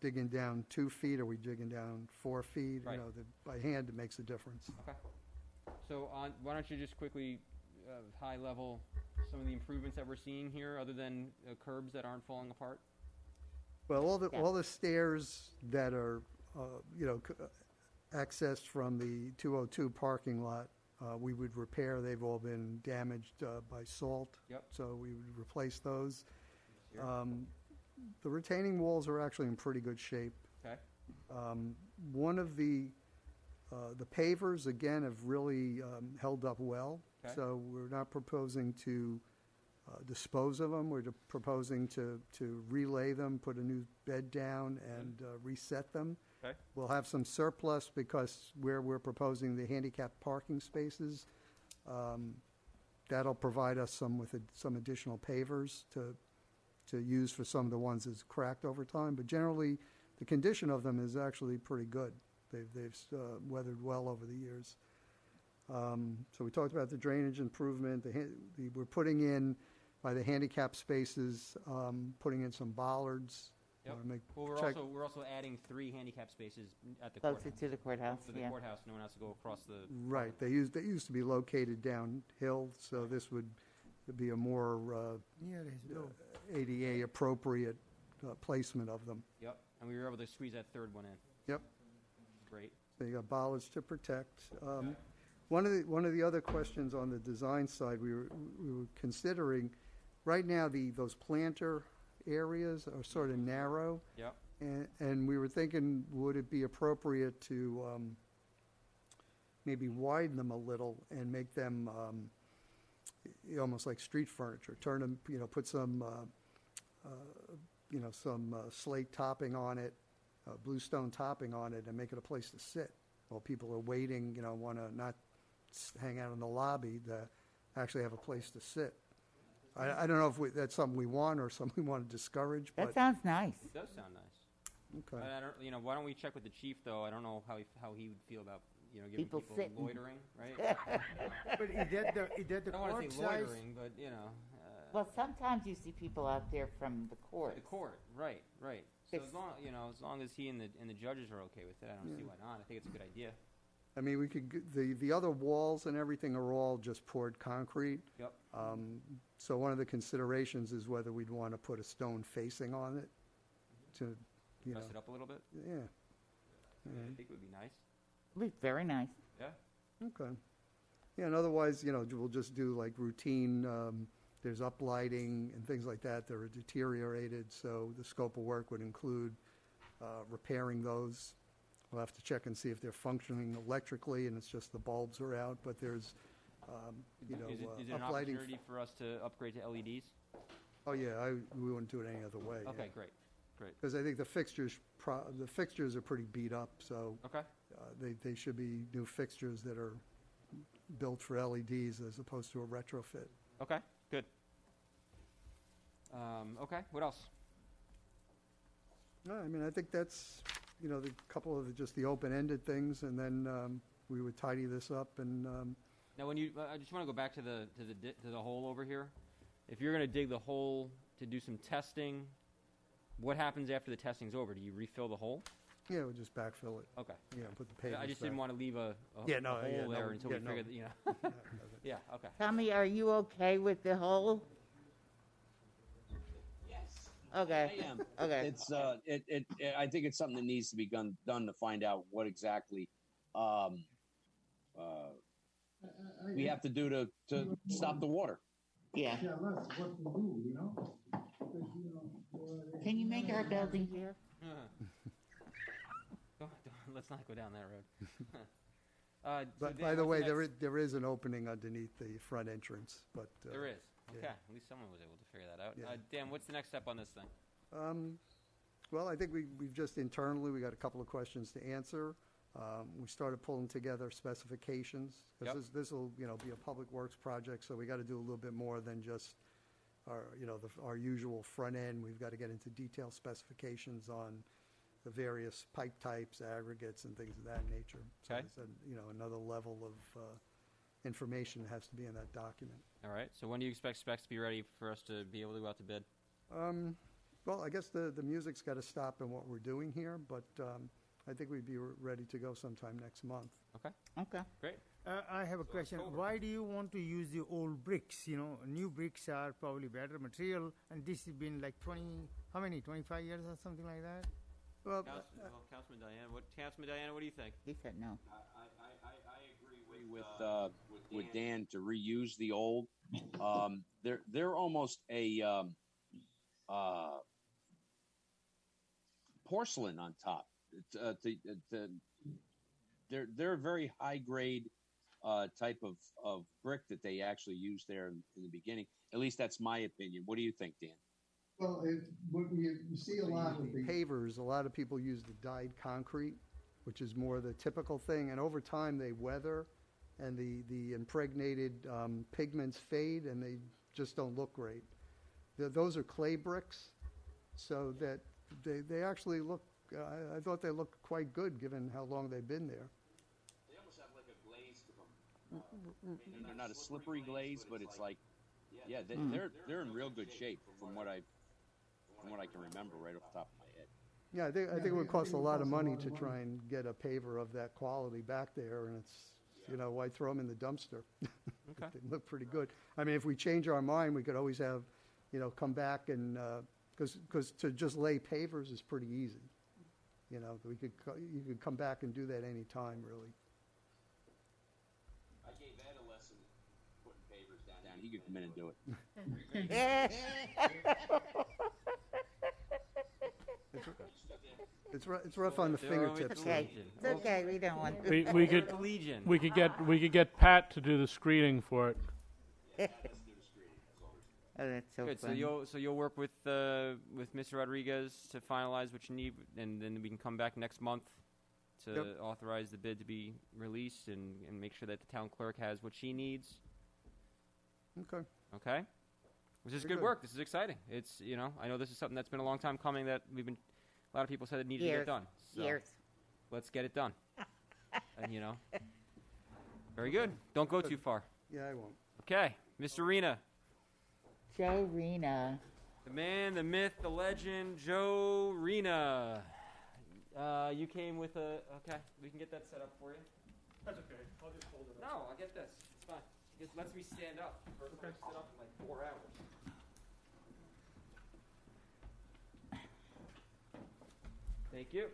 digging down 2 feet? Are we digging down 4 feet? Right. You know, by hand, it makes a difference. Okay. So why don't you just quickly, high level, some of the improvements that we're seeing here, other than curbs that aren't falling apart? Well, all the stairs that are, you know, accessed from the 202 parking lot, we would repair. They've all been damaged by salt. Yep. So we would replace those. The retaining walls are actually in pretty good shape. Okay. One of the pavers, again, have really held up well. Okay. So we're not proposing to dispose of them. We're proposing to relay them, put a new bed down, and reset them. Okay. We'll have some surplus because where we're proposing the handicapped parking spaces, that'll provide us some additional pavers to use for some of the ones that's cracked over time. But generally, the condition of them is actually pretty good. They've weathered well over the years. So we talked about the drainage improvement. We're putting in, by the handicap spaces, putting in some bollards. Yep. Well, Well, we're also adding 3 handicap spaces at the Closer courthouse. to the courthouse, For the yeah. courthouse, no one has to go across the. Right. They used to be located downhill, so this would be a more Yeah, it is low. ADA appropriate placement of them. Yep. And we were able to squeeze that third one in. Yep. Great. So you got bollards to protect. One of the other questions on the design side, we were considering, right now those planter areas are sort of narrow. Yep. And we were thinking, would it be appropriate to maybe widen them a little and make them almost like street furniture? Turn them, you know, put some, some slate topping on it, bluestone topping on it, and make it a place to sit while people are waiting. You know, want to not hang out in the lobby, to actually have a place to sit. I don't know if that's something we want or something we want to discourage. That but sounds nice. It does sound nice. Okay. I don't, why don't we check with the chief though? I don't know how he would feel about giving People people sitting. loitering, right? But is that the I don't want court to say size? loitering, but Well, sometimes you see people out there from the court. the court, right. So as long as he and the judges are okay with it, I don't see why not. I think it's a good idea. I mean, we could the other walls and everything are all just poured concrete. Yep. So one of the considerations is whether we'd want to put a stone facing on it to, Dress it up a little bit. Yeah. I think it would be nice. It'd be very nice. Yeah. Okay. Yeah, and otherwise, we'll just do like routine. There's uplighting and things like that that are deteriorated. So the scope of work would include repairing those. We'll have to check and see if they're functioning electrically, and it's just the bulbs are out. But there's you know, Is it an uplighting. opportunity for us to upgrade to LEDs? Oh, yeah, we wouldn't do it any other way. Okay, great. Because I think the fixtures are pretty beat up, so. Okay. They should be new fixtures that are built for LEDs as opposed to a retrofit. Okay, good. Okay, what else? No, I mean, I think that's, you know, the couple of just the open-ended things, and then we would tidy this up and. Now, when you, I just want to go back to the hole over here. If you're going to dig the hole to do some testing, what happens after the testing's over? Do you refill the hole? Yeah, we'll just backfill it. Okay. Yeah, put the pavers I just back. didn't want to leave a hole there until we figured, you know. Yeah, okay. Tommy, are you okay with the hole? Yes. Okay. I am. Okay. It's I think it's something that needs to be done to find out what exactly we have to do to stop the water. Yeah. Can you make our building here? Let's not go down that road. But Dan, by the what's way, next? there is an opening underneath the front entrance, but. There is. yeah. Okay, at least someone was able to figure that out. Yeah. Dan, what's the next step on this thing? Well, I think we've just internally, we got a couple of questions to answer. We started pulling together specifications, because this will, you know, be a public works project, so we got to do a little bit more than just our, you know, our usual front end. We've got to get into detailed specifications on the various pipe types, aggregates, and things of that nature. So Okay. there's you know, another level of information has to be in that document. All right, so when do you expect specs to be ready for us to be able to go out to bid? Well, I guess the music's got to stop in what we're doing here, but I think we'd be ready to go sometime next month. Okay. Okay. Great. I have a question. Why do you want to use the old bricks? You know, new bricks are probably better material, and this has been like 25 years or something like that? Well, Councilman Diana, what do you think? He said no. I agree with Dan to reuse the old. They're almost a porcelain on top. They're a very high grade type of brick that they actually used there in the beginning. At least that's my opinion. What do you think, Dan? Well, what you see a lot with the pavers, a lot of people use the dyed concrete, which is more the typical thing, and over time they weather, and the impregnated pigments fade, and they just don't look great. Those are clay bricks, so that they actually look. I thought they looked quite good given how long they've been there. They almost have like a glaze to them. They're not a slippery glaze, but it's like, yeah, they're in real good shape from what I can remember right off the top of my head. Yeah, I think it would cost a lot of money to try and get a paver of that quality back there, and it's, you know, why throw them in the dumpster? Okay. They look pretty good. I mean, if we change our mind, we could always have, you know, come back and, because to just lay pavers is pretty easy. You know, you could come back and do that any time, really. I gave Ed a lesson putting pavers down. He could come in and do it. It's rough on the fingertips. Okay. It's okay. We don't want. we could get Pat to do the screening for it. Oh, that's so Good. funny. So you'll work with Mr. Rodriguez to finalize what you need, and then we can come back next month to authorize the bid to be released and make sure that the town clerk has what she needs. Okay. Okay. This is Very good good. work. This is exciting. It's, you know, I know this is something that's been a long time coming that a lot of people said it needed to get done. So Years. let's get it done. And, you know, very good. Don't go too far. Yeah, I won't. Okay. Mr. Rena. Joe Rena. The man, the myth, the legend, Joe Rena. You came with okay, we can get that set up for you. That's okay. I'll just hold it up. No, I'll get this. It's fine. It just lets me stand up. First time I sit up in like 4 hours. Thank you.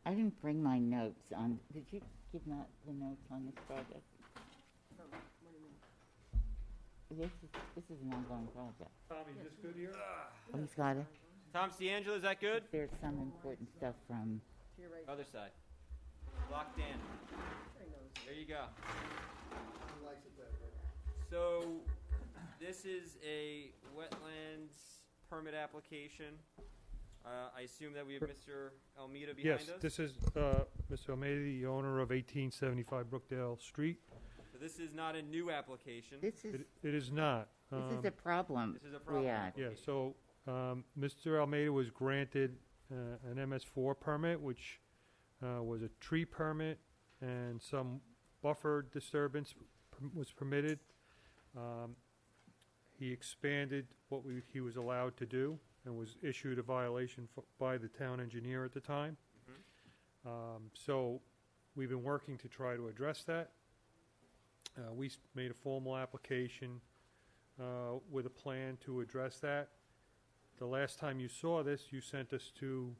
I didn't bring my notes on. Did you give the notes on this project? This is an ongoing project. Tommy, is this good here? Oh, he's got it. Tom D'Angelo, is that good? There's some important stuff from. Other side. Locked in. There you go. So, this is a wetlands permit application. I assume that we have Mr. Almeida behind Yes, us? this is Mr. Almeida, the owner of 1875 Brookdale Street. So this is not a new application. This is, It is not. this is a problem. This is a problem. We had. Yeah, so Mr. Almeida was granted an MS4 permit, which was a tree permit, and some buffer disturbance was permitted. He expanded what he was allowed to do and was issued a violation by the town engineer at the time. So we've been working to try to address that. We made a formal application with a plan to address that. The last time you saw this, you sent us to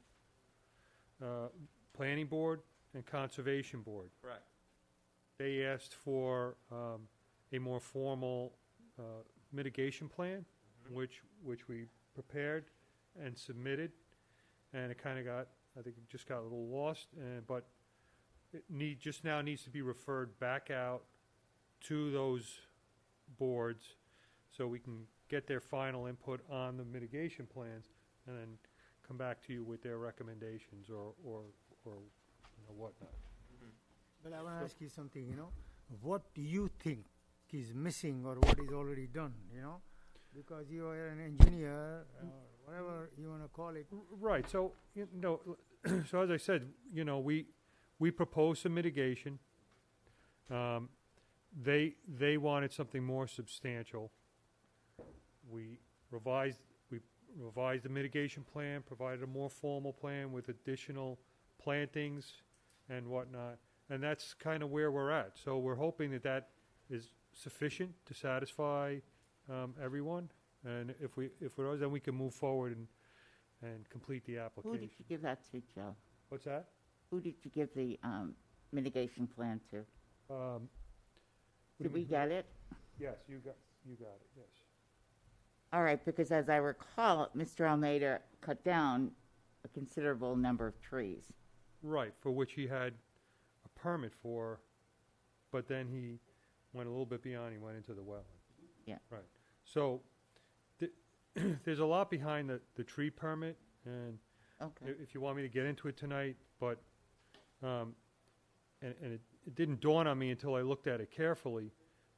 Planning Board and Conservation Board. Correct. They asked for a more formal mitigation plan, which we prepared and submitted, and it kind of got, I think it just got a little lost, but it just now needs to be referred back out to those boards so we can get their final input on the mitigation plans and then come back to you with their recommendations or whatnot. But I want to ask you something, what do you think is missing or what is already done, Because you are an engineer, whatever you want to call it. Right. So so as I said, we proposed some mitigation. They wanted something more substantial. We revised the mitigation plan, provided a more formal plan with additional plantings and whatnot, and that's kind of where we're at. So we're hoping that is sufficient to satisfy everyone, and if it is, then we can move forward and complete the application. Who did you give that to, Joe? What's that? Who did you give the mitigation plan to? Did we get it? Yes, you got it. Yes. All right, because as I recall, Mr. Almeida cut down a considerable number of trees. Right, for which he had a permit for, but then he went a little bit beyond. He went into the wetland. Yeah. Right. So there's a lot behind the tree permit, and if you want me to get into it tonight, but and it didn't dawn on me until I looked at it carefully,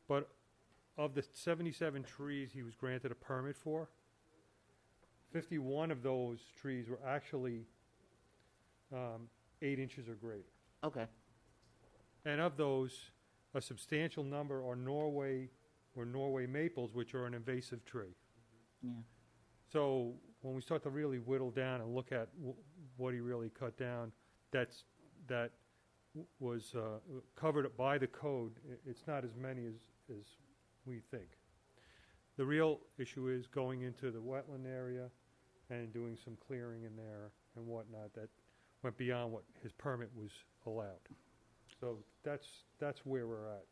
but of the 77 trees he was granted a permit for, 51 of those trees were actually 8 inches or greater. Okay. And of those, a substantial number are Norway maples, which are an invasive tree. Yeah. So when we start to really whittle down and look at what he really cut down, that was covered by the code. It's not as many as we think. The real issue is going into the wetland area and doing some clearing in there and whatnot that went beyond what his permit was allowed. So that's where we're at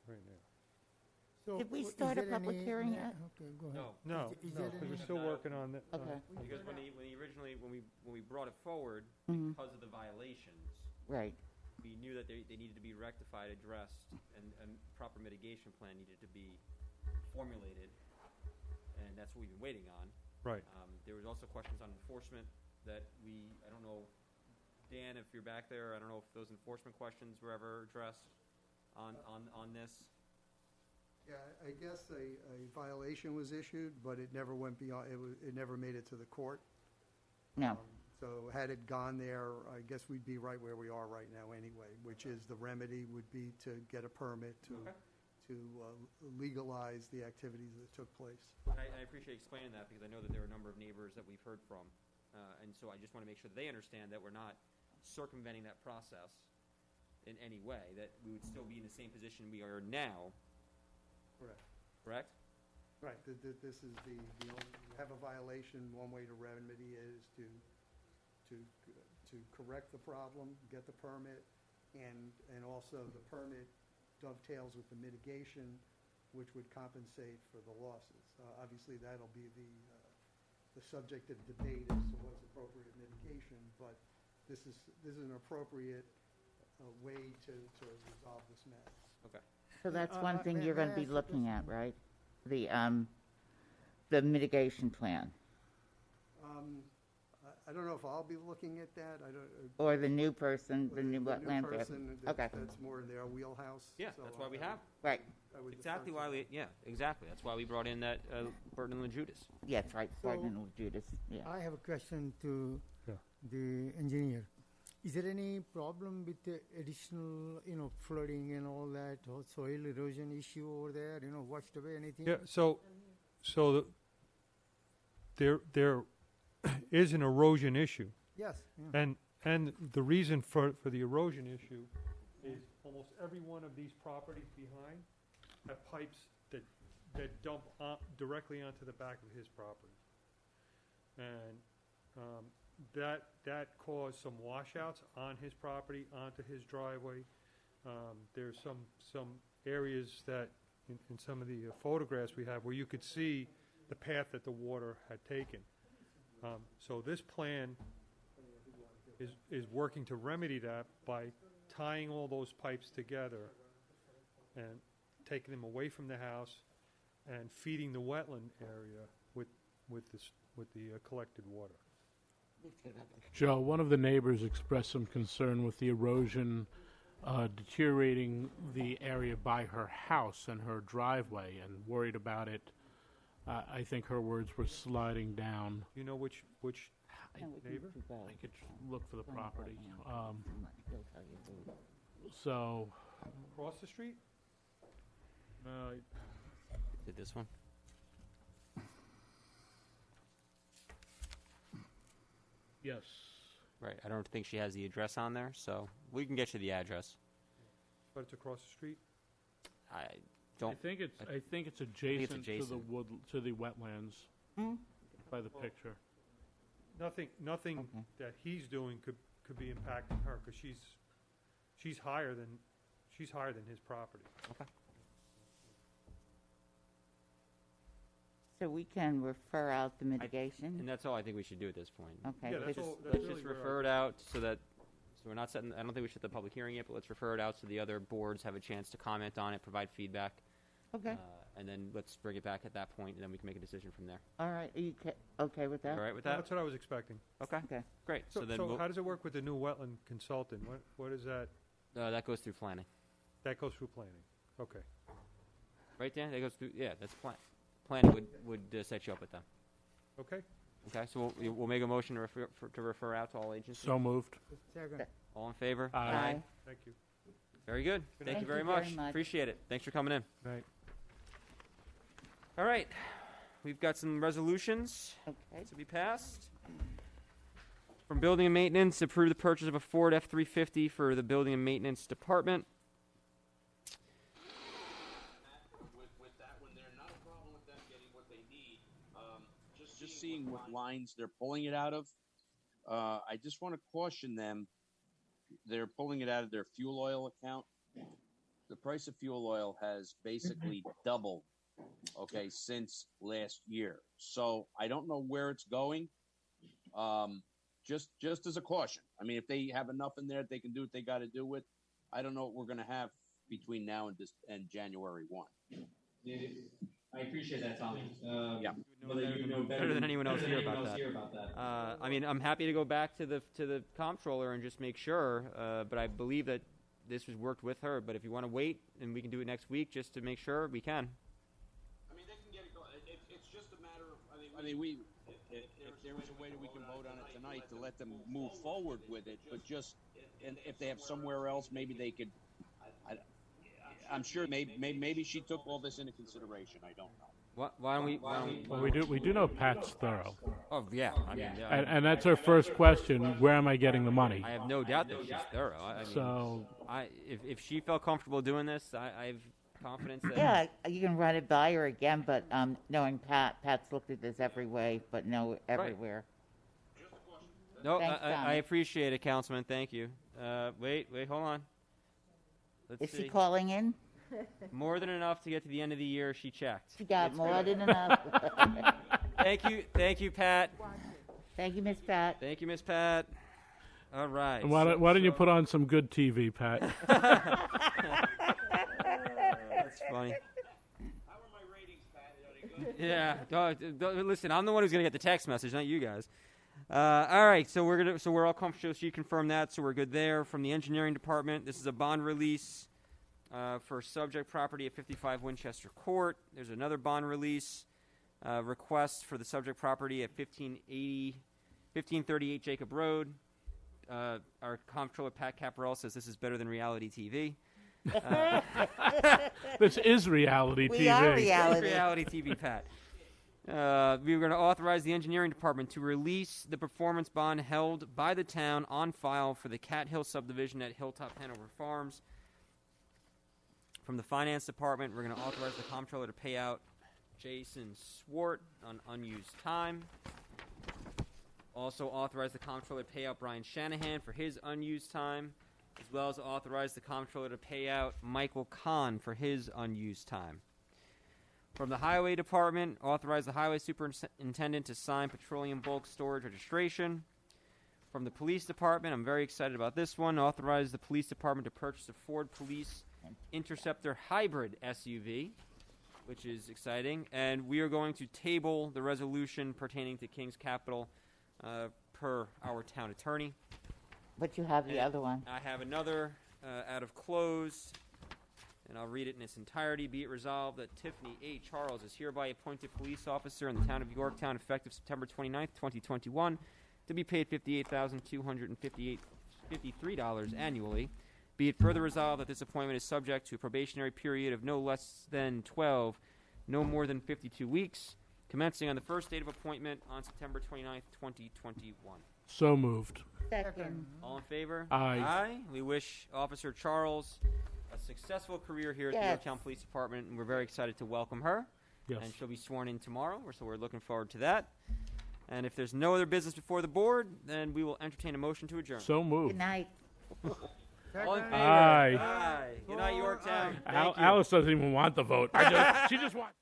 right now. So Did we is start a there public any- hearing yeah, yet? Okay, go ahead. No, Is there because any- we're still working on that. Okay. Because when we brought it forward, Mhm. because of the violations, Right. we knew that they needed to be rectified, addressed, and proper mitigation plan needed to be formulated, and that's what we've been waiting on. Right. There was also questions on enforcement that I don't know, Dan, if you're back there, I don't know if those enforcement questions were ever addressed on this. Yeah, I guess a violation was issued, but it never went beyond, it never made it to the court. No. So had it gone there, I guess we'd be right where we are right now anyway, which is the remedy would be to get a permit to legalize the activities that took place. I appreciate explaining that because I know that there are a number of neighbors that we've heard from, and so I just want to make sure that they understand that we're not circumventing that process in any way, that we would still be in the same position we are now. Correct. Correct? Right, this is you have a violation, one way to remedy is to correct the problem, get the permit, and also the permit dovetails with the mitigation, which would compensate for the losses. Obviously, that'll be the subject of debate as to what's appropriate mitigation, but this is an appropriate way to resolve this matter. Okay. So that's one thing you're going to be looking at, right? The mitigation plan, I don't know if I'll be looking at that. I don't. or the new person, the new wetland. person, Okay. That's more in their wheelhouse. Yeah, so, that's why we have. Right. I would Exactly defer why to we. Yeah, exactly. That's why we brought in that Burton and Judas. Yes, right. So- Cardinal Judas. Yeah. I have a question to the engineer. Is there any problem with the additional, flooding and all that, or soil erosion issue over there? Washed away anything? Yeah, so there is an erosion issue. Yes. Yeah. And the reason for the erosion issue is almost every one of these properties behind have pipes that dump directly onto the back of his property. And that caused some washouts on his property, onto his driveway. There's some areas that in some of the photographs we have where you could see the path that the water had taken. So this plan is working to remedy that by tying all those pipes together and taking them away from the house and feeding the wetland area with the collected water. Joe, one of the neighbors expressed some concern with the erosion deteriorating the area by her house and her driveway, and worried about it. I think her words were sliding down. You know which neighbor? I could look for the property. So, Across the street? Did this one? yes. Right. I don't think she has the address on there, so we can get you the address. But it's across the street? I don't. I think it's adjacent to the wetlands by the picture. Nothing that he's doing could be impacting her because she's higher than his property. Okay. So we can refer out the mitigation. And that's all I think we should do at this point. Okay. Yeah, Let's really just where refer it out so we're not setting. I don't think we should set the public hearing yet, but let's refer it out so the other boards have a chance to comment on it, provide feedback. Okay. And then let's bring it back at that point, and then we can make a decision from there. All right. Are you okay with that? All right with that? That's what I was expecting. Okay. Okay. Great. So, then how does it work with the new wetland consultant? What is that? that goes through planning. That goes through planning. Okay. Right, Dan? That goes through. Yeah, that's plan. Planning would set you up with them. Okay. Okay. So we'll make a motion to refer out to all agencies. So moved. Second. All in favor? Aye. Thank you. Very good. Thank you very much. Appreciate it. Thanks for coming in. Right. All right. We've got some resolutions Okay. to be passed. From Building and Maintenance, approve the purchase of a Ford F-350 for the Building and Maintenance Department. With that one there, not a problem with them getting what they need. Just seeing what lines they're pulling it out of. I just want to caution them. They're pulling it out of their fuel oil account. The price of fuel oil has basically doubled, okay, since last year. So I don't know where it's going. Just as a caution. I mean, if they have enough in there, they can do what they got to do with. I don't know what we're going to have between now and January 1. Yeah, I appreciate that, Tommy. Yeah. You know Better than anyone else here about that. I mean, I'm happy to go back to the comptroller and just make sure, but I believe that this was worked with her. But if you want to wait and we can do it next week just to make sure, we can. I mean, they can get it going. It's just a matter of. I mean, if there was a way that we can vote on it tonight to let them move forward with it, but just, and if they have somewhere else, maybe they could. I'm sure maybe she took all this into consideration. I don't know. Why don't we? Well, we do know Pat's thorough. Oh yeah, I mean, And that's her first question. Where am I getting the money? I have no doubt that she's thorough. I mean, So- if she felt comfortable doing this, I have confidence that. Yeah, you can run it by her again, but knowing Pat's looked at this every way, but no everywhere. No, Thanks, I Tommy. appreciate it, Councilman. Thank you. Wait, hold on. Let's Is see. she calling in? More than enough to get to the end of the year. She checked. She got It's more good. than enough. Thank you, Pat. Thank you, Miss Pat. Thank you, Miss Pat. All right. And why don't you put on some good TV, Pat? That's funny. Yeah. Listen, I'm the one who's gonna get the text message, not you guys. All right. So we're all comfortable. So you confirm that. So we're good there. From the engineering department, this is a bond release for subject property at 55 Winchester Court. There's another bond release request for the subject property at 1538 Jacob Road. Our comptroller Pat Caparel says this is better than reality TV. This is reality TV. We are reality. This is reality TV, Pat. We were going to authorize the engineering department to release the performance bond held by the town on file for the Cat Hill subdivision at Hilltop Hanover Farms. From the finance department, we're going to authorize the comptroller to pay out Jason Swart on unused time. Also authorize the comptroller to pay out Brian Shanahan for his unused time, as well as authorize the comptroller to pay out Michael Kahn for his unused time. From the highway department, authorize the highway superintendent to sign petroleum bulk storage registration. From the police department, I'm very excited about this one. Authorize the police department to purchase a Ford Police Interceptor hybrid SUV, which is exciting. And we are going to table the resolution pertaining to King's Capital per our town attorney. But you have the other one. I have another out of closed, and I'll read it in its entirety. Be it resolved that Tiffany A. Charles is hereby appointed police officer in the town of Yorktown effective September 29th, 2021, to be paid $58,253 annually. Be it further resolved that this appointment is subject to a probationary period of no less than 12, no more than 52 weeks, commencing on the first date of appointment on September 29th, 2021. So moved. Second. All in favor? Aye. Aye. We wish Officer Charles a successful career here at the Yes. Yorktown Police Department, and we're very excited to welcome her. Yes. And she'll be sworn in tomorrow, so we're looking forward to that. And if there's no other business before the board, then we will entertain a motion to adjourn. So moved. Good night. All in favor? Aye. Aye. Good night, Yorktown. Thank you. Alice doesn't even want the vote. She just wants.